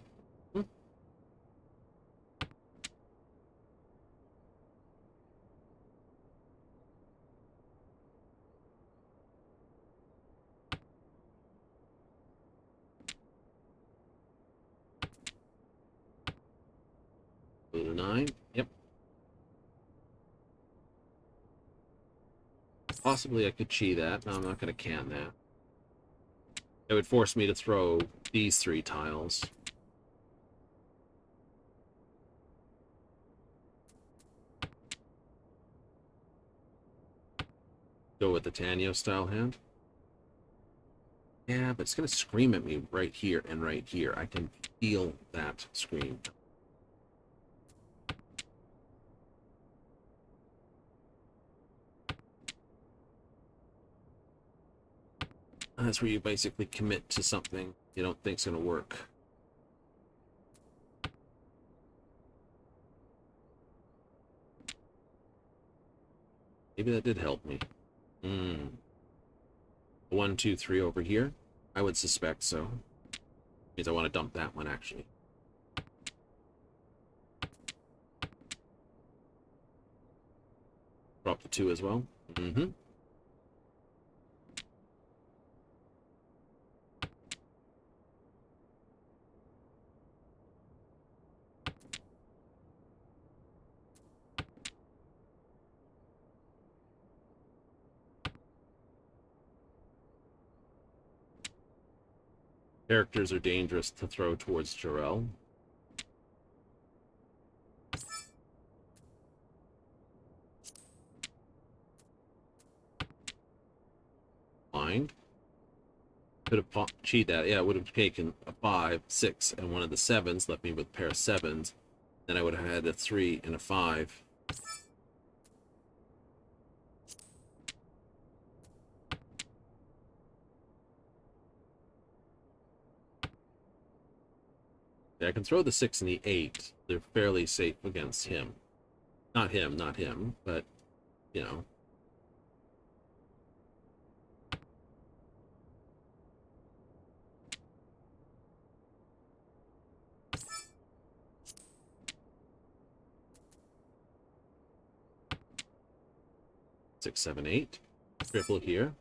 Blue to 9. Yep. Possibly I could chi that. No, I'm not going to can that. It would force me to throw these 3 tiles. Go with the Tanyo style hand. Yeah, but it's going to scream at me right here and right here. I can feel that scream. That's where you basically commit to something you don't think's going to work. Maybe that did help me. 1, 2, 3 over here. I would suspect so. Means I want to dump that one, actually. Drop the 2 as well. Characters are dangerous to throw towards Jarell. Blind. Could have cheated that. Yeah, it would have taken a 5, 6, and one of the 7s, left me with a pair of 7s. Then I would have had a 3 and a 5. I can throw the 6 and the 8. They're fairly safe against him. Not him, but, you know. Six, 7, 8. Triple here.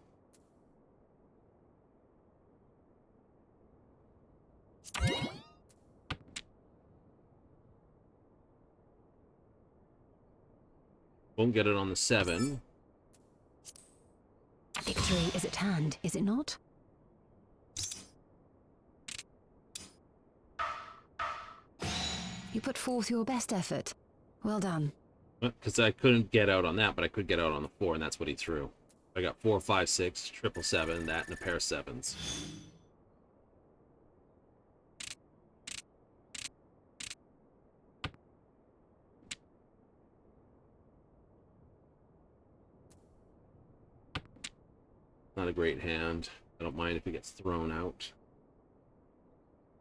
Won't get it on the 7. Victory is at hand, is it not? You put forth your best effort. Well done. Because I couldn't get out on that, but I could get out on the 4, and that's what he threw. I got 4, 5, 6, triple 7, that, and a pair of 7s. Not a great hand. I don't mind if it gets thrown out.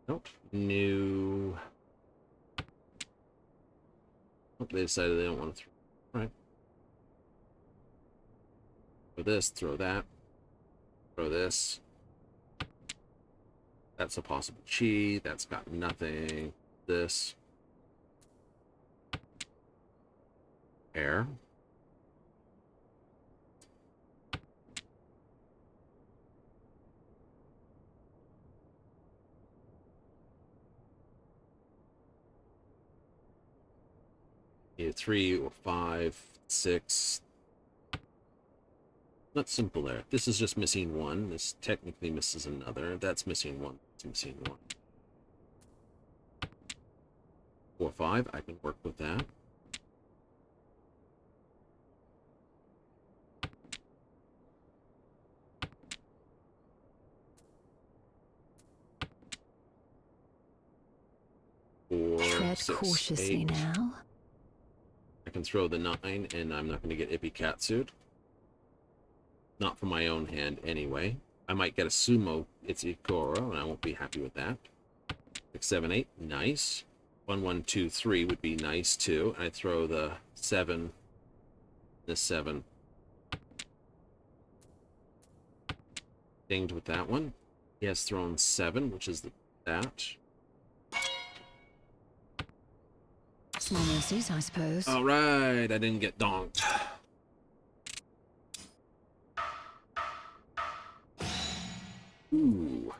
Nope. No. Oh, they decided they don't want to throw. All right. Throw this, throw that. Throw this. That's a possible chi. That's got nothing. This. Air. Either 3 or 5, 6. Not simple there. This is just missing 1. This technically misses another. That's missing 1. It's missing 1. 4, 5. I can work with that. Tread 6, cautiously 8. now. I can throw the 9, and I'm not going to get Ippy Katsu'd. Not from my own hand, anyway. I might get a Sumo Itsuikoro, and I won't be happy with that. 6, 7, 8. Nice. 1, 1, 2, 3 would be nice, too. And I throw the 7, this 7. Dinged with that one. He has thrown 7, which is that. Small mercies, I suppose. All right, I didn't get donked. Ooh.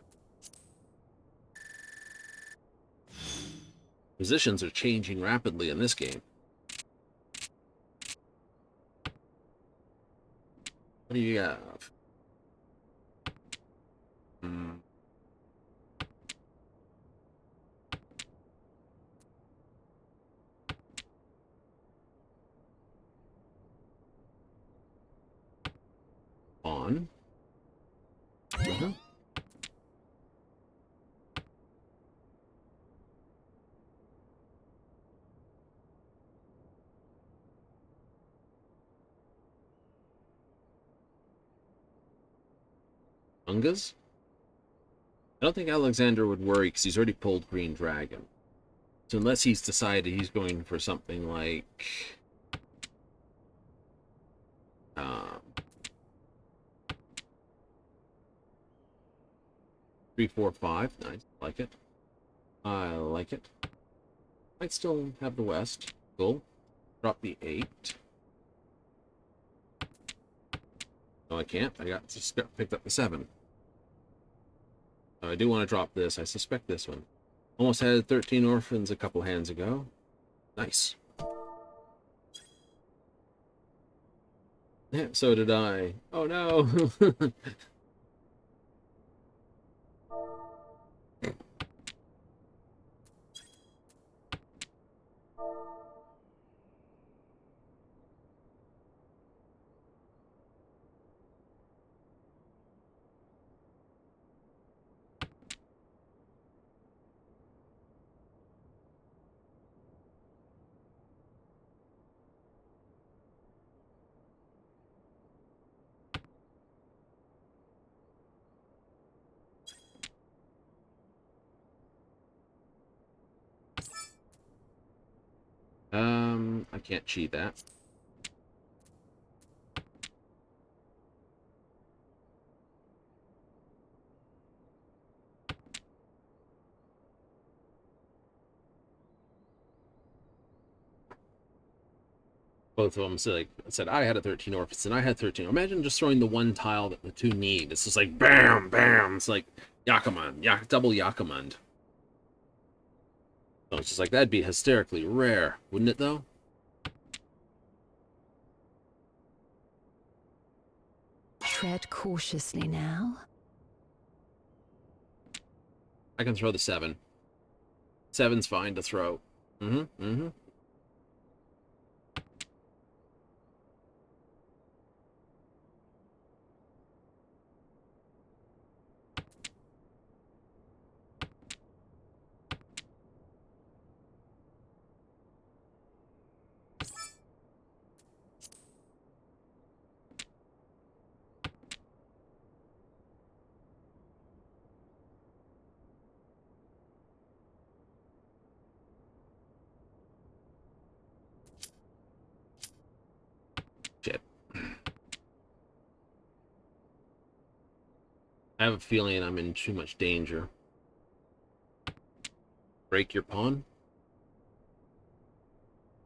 Positions are changing rapidly in this game. What do you have? On. Ungas? I don't think Alexander would worry because he's already pulled Green Dragon. So unless he's decided he's going for something like 3, 4, 5. Nice. Like it. I like it. Might still have the West. Cool. Drop the 8. No, I can't. I just picked up the 7. I do want to drop this. I suspect this one. Almost had 13 orphans a couple hands ago. Nice. Yeah, so did I. Oh no. I can't cheat that. Both of them said I had a 13 orphans and I had 13. Imagine just throwing the one tile that the two need. It's just like bam, bam. It's like Yakuman, double Yakuman. So it's just like that'd be hysterically rare, wouldn't it though? Tread cautiously now. I can throw the 7. 7's fine to throw. Mm-hmm. Mm-hmm. Shit. I have a feeling I'm in too much danger. Break your pawn?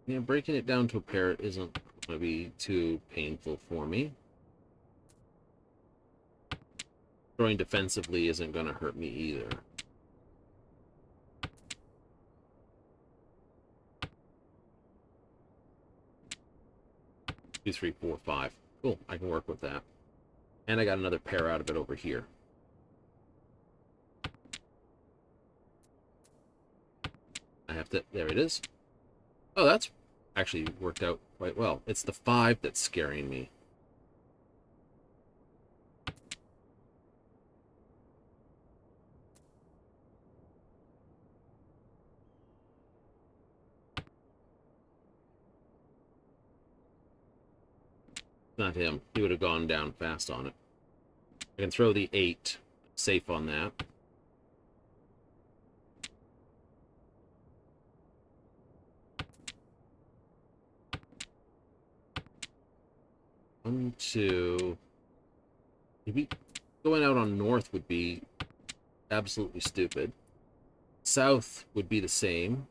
Yeah, breaking it down to a pair isn't going to be too painful for me. Throwing defensively isn't going to hurt me either. Two, three, four, five. Cool, I can work with that. And I got another pair out of it over here. I have to... There it is. Oh, that's actually worked out quite well. It's the 5 that's scaring me. Not him. He would have gone down fast on it. I can throw the 8. Safe on that. One, two. Maybe going out on north would be absolutely stupid. South would be the same.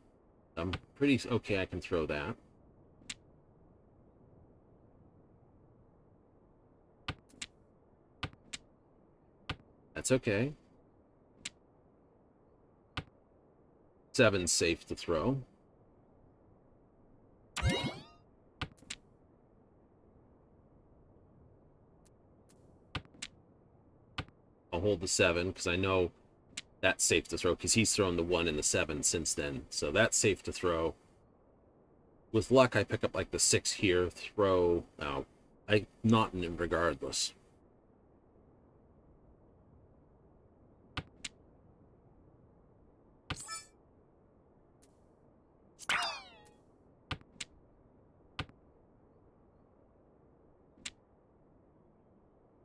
I'm pretty okay. I can throw that. That's okay. 7's safe to throw. I'll hold the 7 because I know that's safe to throw because he's thrown the 1 and the 7 since then. So that's safe to throw. With luck, I pick up like the 6 here. Throw. Oh, I'm not in regardless.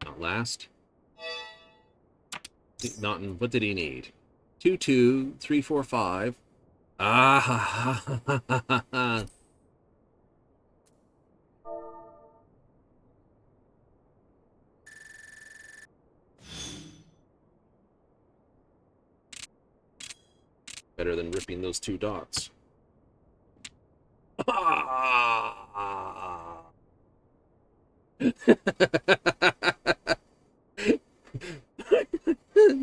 Not last. Naughton, what did he need? 2, 2, 3, 4, 5. Ah ha ha ha ha ha ha. Better than ripping those 2 dots. Ah.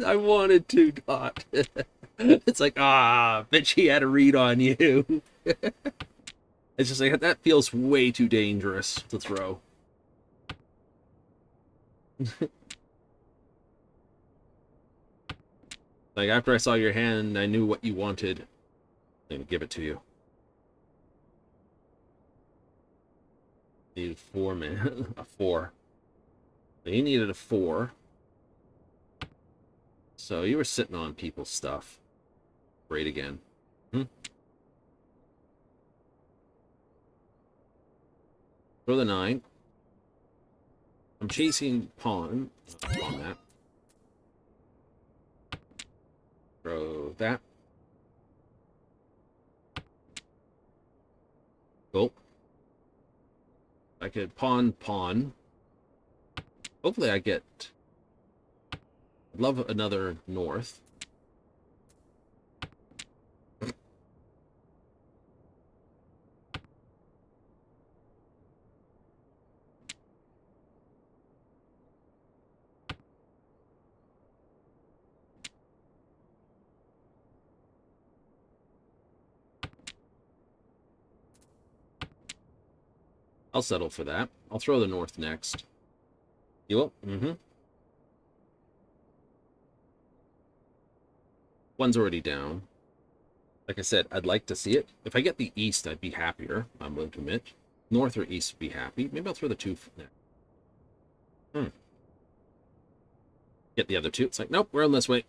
I wanted 2 dot. It's like, bet she had a read on you. It's just like, that feels way too dangerous to throw. Like, after I saw your hand, I knew what you wanted. I'm gonna give it to you. Needed 4, man. A 4. You needed a 4. So you were sitting on people's stuff. Great again. Throw the 9. I'm chasing pawn on that. Throw that. Cool. I could pawn. Hopefully I get... I'd love another north. I'll settle for that. I'll throw the north next. You will? Mm-hmm. One's already down. Like I said, I'd like to see it. If I get the east, I'd be happier. I'm willing to admit. North or east would be happy. Maybe I'll throw the two. Get the other two. It's like, nope, we're on this way.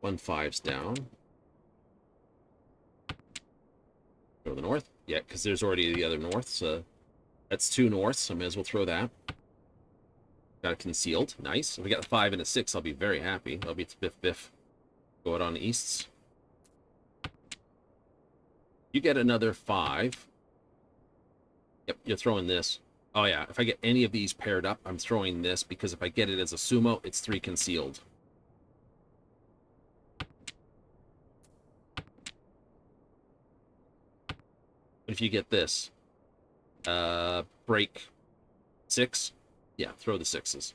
1-5's down. Go to the north. Yeah, because there's already the other north. So that's 2 north. So I may as well throw that. Got it concealed. Nice. If we got a 5 and a 6, I'll be very happy. I'll be biff biff. Go out on the easts. You get another 5. Yep, you're throwing this. Oh yeah, if I get any of these paired up, I'm throwing this, because if I get it as a sumo, it's 3 concealed. But if you get this, break 6, yeah, throw the 6s.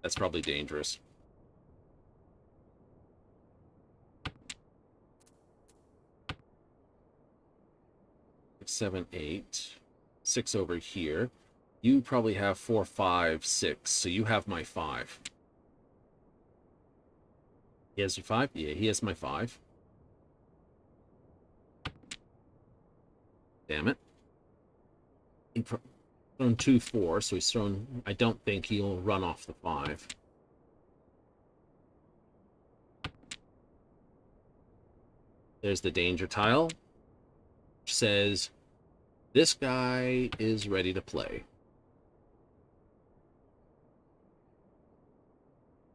That's probably dangerous. 7, 8, 6 over here. You probably have 4, 5, 6. So you have my 5. He has your 5? Yeah, he has my 5. Damn it. He's thrown 2, 4, so he's thrown... I don't think he'll run off the 5. There's the danger tile, which says, this guy is ready to play.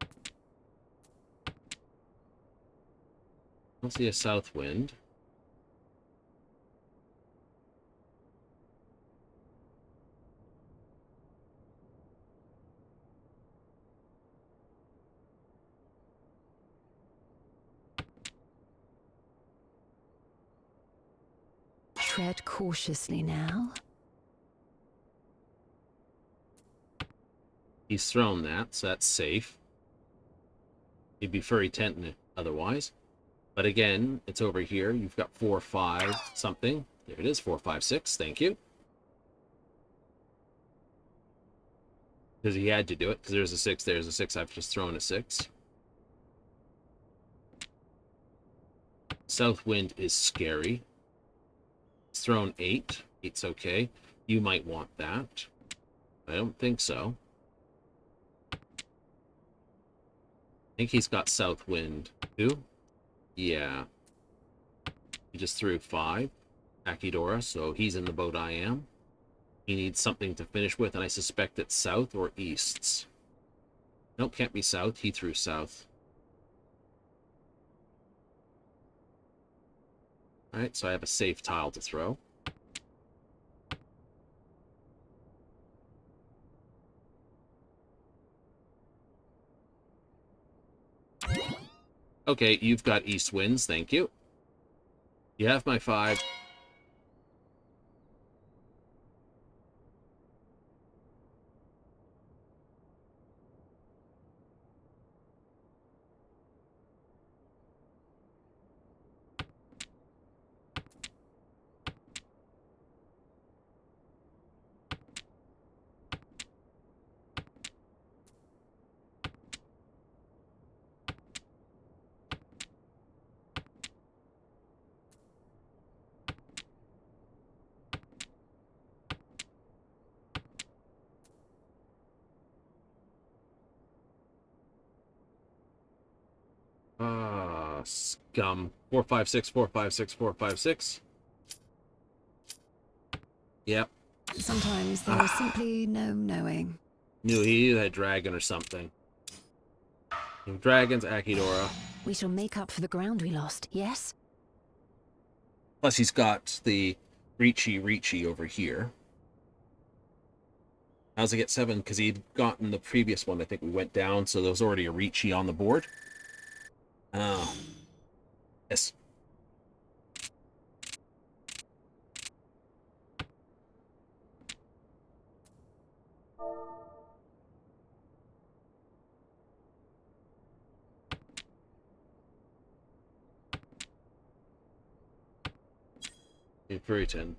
I don't see a south wind. Tread cautiously now. He's thrown that, so that's safe. He'd be furry tenting otherwise. But again, it's over here. You've got 4, 5, something. There it is, 4, 5, 6. Thank you. Because he had to do it, because there's a 6, there's a 6. I've just thrown a 6. South wind is scary. It's thrown 8. 8's okay. You might want that. I don't think so. I think he's got south wind too. Yeah. He just threw 5. Akidora, so he's in the boat I am. He needs something to finish with, and I suspect it's south or easts. Nope, can't be south. He threw south. Alright, so I have a safe tile to throw. Okay, you've got east winds, thank you. You have my 5. Scum. 4, 5, 6, 4, 5, 6, 4, 5, 6. Yep. Sometimes there is simply no knowing. Knew he had dragon or something. Dragons, Akidora. We shall make up for the ground we lost, yes? Plus he's got the Reachy over here. How's it get 7? Because he'd gotten the previous one. I think we went down, so there was already a Reachy on the board. Oh. Yes. In Puritan.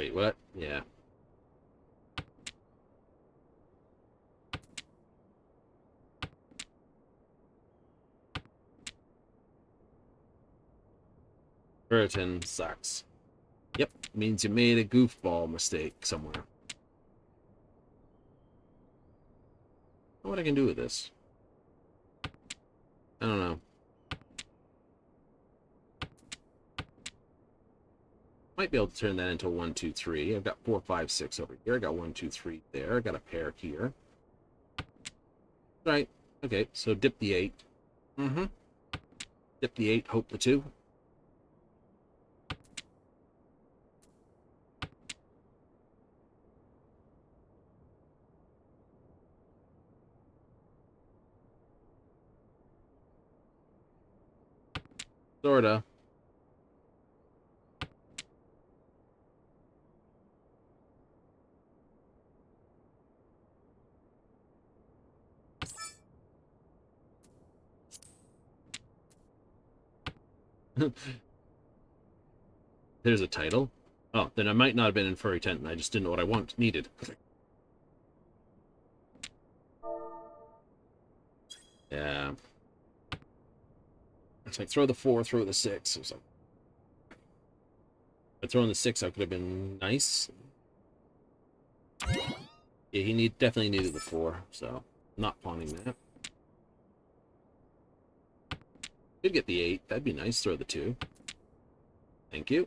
Wait, what? Yeah. Burton sucks. Yep, means you made a goofball mistake somewhere. What I can do with this? I don't know. Might be able to turn that into 1, 2, 3. I've got 4, 5, 6 over here. I got 1, 2, 3 there. I got a pair here. Right. Okay, so dip the 8. Mm-hmm. Dip the 8, hope the 2. Sorta. There's a title. Oh, then I might not have been in furry tent, and I just didn't know what I needed. Yeah. It's like throw the 4, throw the 6 or something. But throwing the 6 out could have been nice. Yeah, he definitely needed the 4, so I'm not pawning that. Could get the 8. That'd be nice. Throw the 2. Thank you.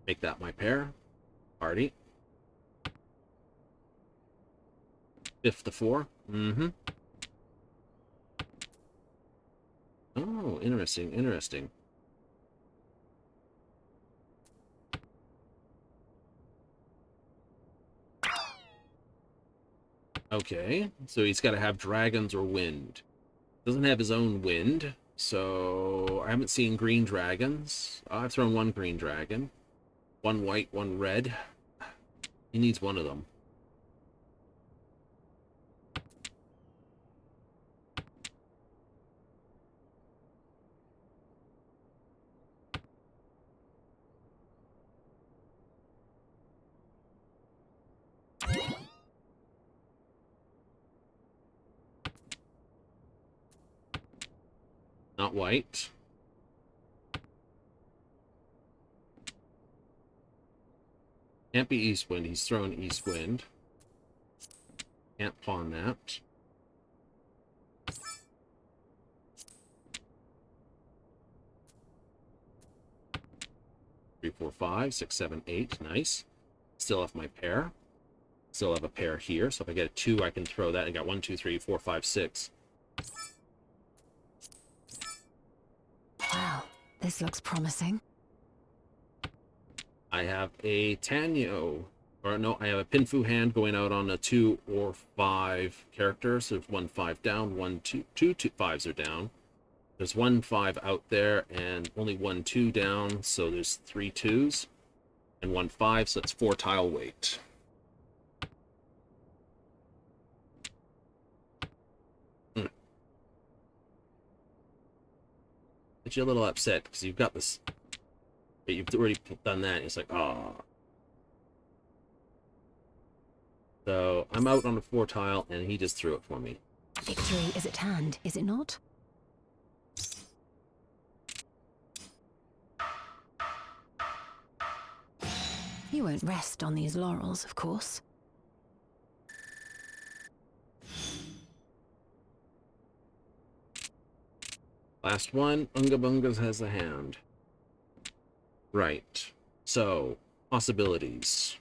Make that my pair. Party. Fifth the 4. Mm-hmm. Oh, interesting, interesting. Okay, so he's got to have dragons or wind. Doesn't have his own wind, so I haven't seen green dragons. I've thrown 1 green dragon. 1 white, 1 red. He needs one of them. Not white. Can't be east wind. He's throwing east wind. Can't pawn that. Three, 4, 5, 6, 7, 8. Nice. Still have my pair. Still have a pair here. So if I get a 2, I can throw that. I got 1, 2, 3, 4, 5, 6. Wow, this looks promising. I have a Tanyo, or no, I have a Pinfu hand going out on a 2 or 5 character. So there's 1 5 down, 1 2, 2 5s are down. There's 1 5 out there, and only 1 2 down. So there's 3 2s and 1 5. So that's 4 tile weight. But you're a little upset because you've got this. But you've already done that. It's like, oh. So I'm out on a 4 tile, and he just threw it for me. Victory is at hand, is it not? You won't rest on these laurels, of course. Last one, Unga Bungas has the hand. Right. So, possibilities.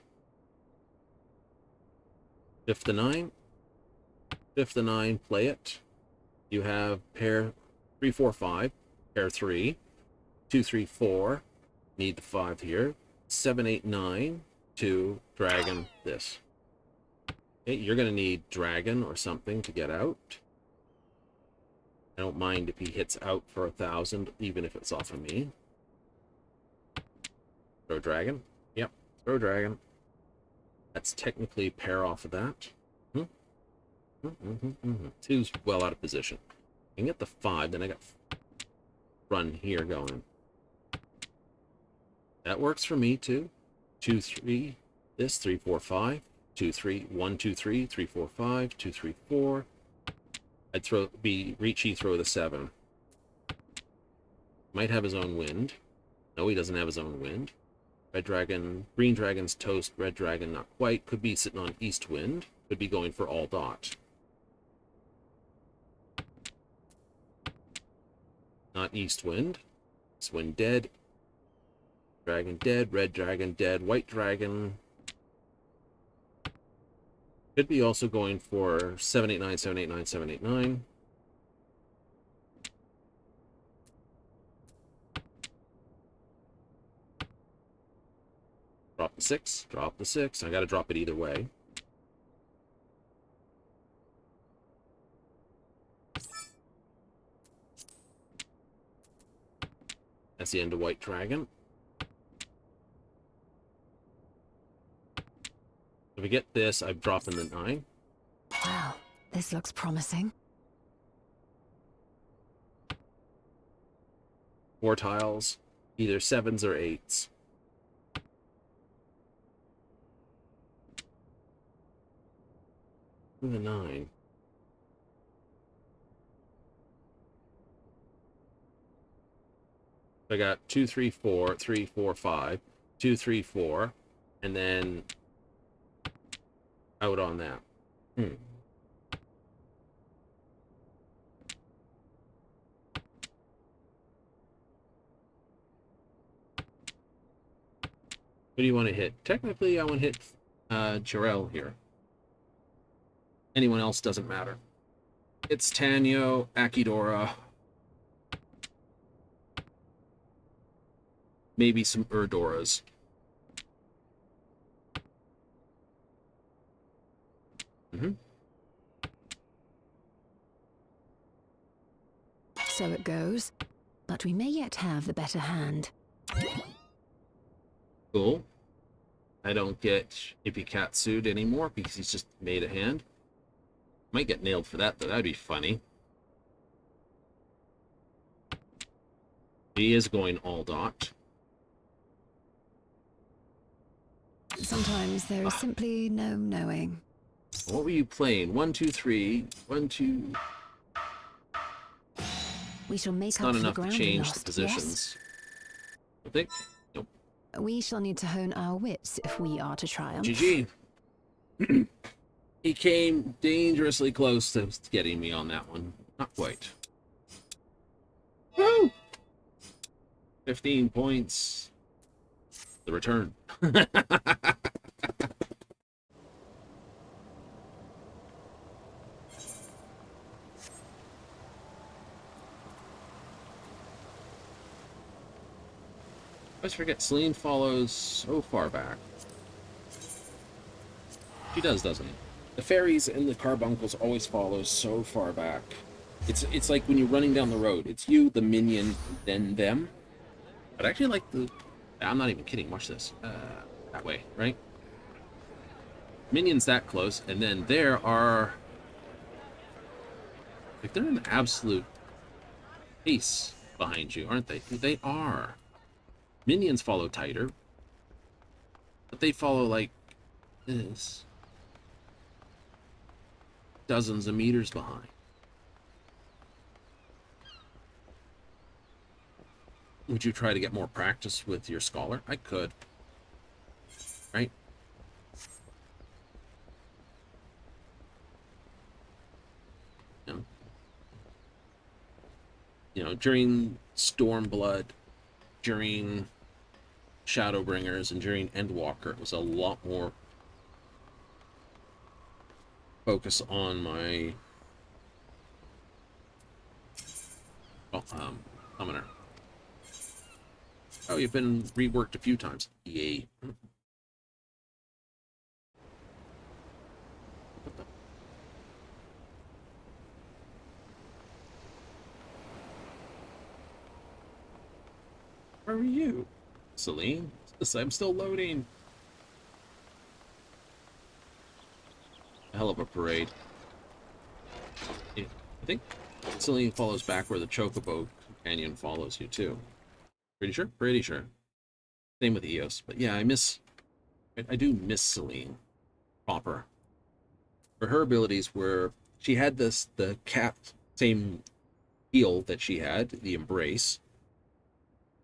5th to 9. 5th to 9, play it. You have pair 3, 4, 5. Pair 3. 2, 3, 4. Need the 5 here. 7, 8, 9. 2, dragon, this. Okay, you're going to need dragon or something to get out. I don't mind if he hits out for 1,000, even if it's off of me. Throw dragon. Yep, throw dragon. That's technically pair off of that. Two's well out of position. I can get the 5, then I got run here going. That works for me too. 2, 3, this, 3, 4, 5, 2, 3, 1, 2, 3, 3, 4, 5, 2, 3, 4. I'd be Ricci throw the 7. Might have his own wind. No, he doesn't have his own wind. Red dragon, green dragon's toast, red dragon not quite. Could be sitting on east wind. Could be going for all dot. Not east wind. East wind dead. Dragon dead, red dragon dead, white dragon. Could be also going for 789, 789, 789. Drop the 6, drop the 6. I gotta drop it either way. That's the end of white dragon. If we get this, I'm dropping the 9. Wow, this looks promising. 4 tiles, either 7s or 8s. The 9. I got 2, 3, 4, 3, 4, 5, 2, 3, 4, and then out on that. What do you want to hit? Technically, I want to hit Jarell here. Anyone else doesn't matter. It's Tanyo, Akidora, maybe some Urdoras. So it goes, but we may yet have the better hand. Cool. I don't get Ipikatsu'd anymore because he's just made a hand. Might get nailed for that, though. That'd be funny. He is going all dot. Sometimes there is simply no knowing. What were you playing? 1, 2, 3. 1, 2. We shall make It's up not for the enough to ground we change lost, the positions. I think. Nope. Yes? We shall need to hone our wits if we are to triumph. GG. He came dangerously close to getting me on that one. Not quite. Woo! 15 points. The return. I always forget Celine follows so far back. She does, doesn't he? The fairies and the carbuncles always follow so far back. It's like when you're running down the road. It's you, the minion, then them. But I actually like the... I'm not even kidding. Watch this. That way, right? Minions that close, and then there are... Like, they're an absolute pace behind you, aren't they? They are. Minions follow tighter. But they follow like this. Dozens of meters behind. Would you try to get more practice with your scholar? I could. Right? You know, during Stormblood, during Shadowbringers, and during Endwalker, it was a lot more focus on my summoner. Oh, you've been reworked a few times. Yay. Where are you? Celine? I'm still loading. A hell of a parade. I think Celine follows back where the Chocobo companion follows you too. Pretty sure? Pretty sure. Same with Eos. But yeah, I miss I do miss Celine proper. Her abilities were, she had the cat same heal that she had, the embrace.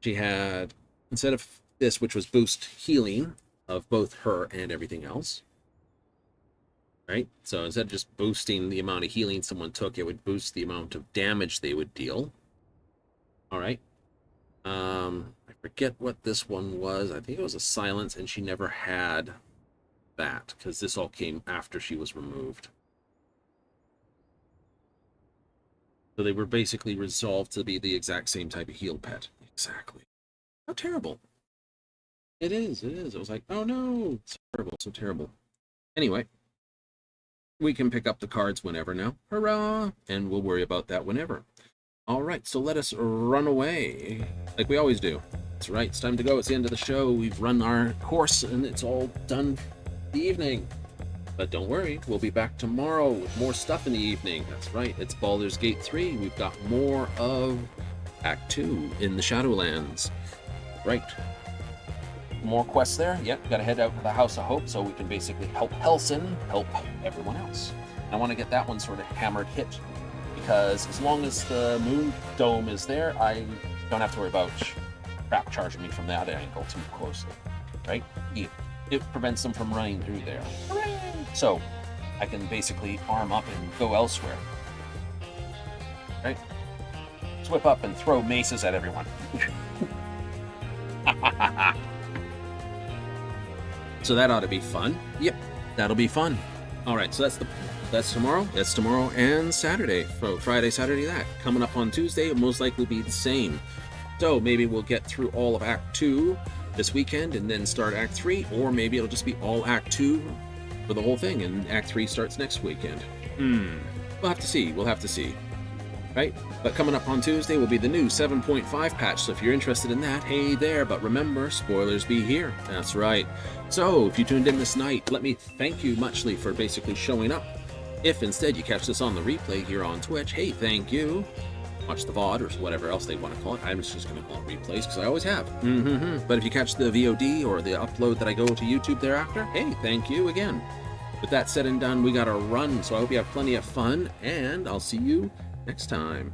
She had, instead of this, which was boost healing of both her and everything else. Right? So instead of just boosting the amount of healing someone took, it would boost the amount of damage they would deal. All right. I forget what this one was. I think it was a silence, and she never had that, because this all came after she was removed. So they were basically resolved to be the exact same type of heal pet. Exactly. How terrible. It is, it is. I was like, oh no, it's terrible, so terrible. Anyway, we can pick up the cards whenever now. Hurrah! And we'll worry about that whenever. All right, so let us run away, like we always do. That's right, it's time to go. It's the end of the show. We've run our course, and it's all done for the evening. But don't worry, we'll be back tomorrow with more stuff in the evening. That's right, it's Baldur's Gate 3. We've got more of Act 2 in the Shadowlands. Right. More quests there. Yep, we gotta head out to the House of Hope so we can basically help Helson help everyone else. I want to get that one sort of hammered hit, because as long as the moon dome is there, I don't have to worry about crap charging me from that angle too closely. Right? It prevents them from running through there. Hooray! So I can basically arm up and go elsewhere. Right? Whip up and throw maces at everyone. So that ought to be fun. Yep, that'll be fun. All right, so that's tomorrow. That's tomorrow and Saturday. So Friday, Saturday, that. Coming up on Tuesday, it'll most likely be the same. So maybe we'll get through all of Act 2 this weekend and then start Act 3, or maybe it'll just be all Act 2 for the whole thing, and Act 3 starts next weekend. We'll have to see. We'll have to see. Right? But coming up on Tuesday will be the new 7.5 patch, so if you're interested in that, hey there. But remember, spoilers be here. That's right. So, if you tuned in this night, let me thank you muchly for basically showing up. If instead you catch this on the replay here on Twitch, hey, thank you. Watch the VOD or whatever else they want to call it. I'm just going to call it replays because I always have. But if you catch the VOD or the upload that I go to YouTube thereafter, hey, thank you again. With that said and done, we got to run, so I hope you have plenty of fun, and I'll see you next time.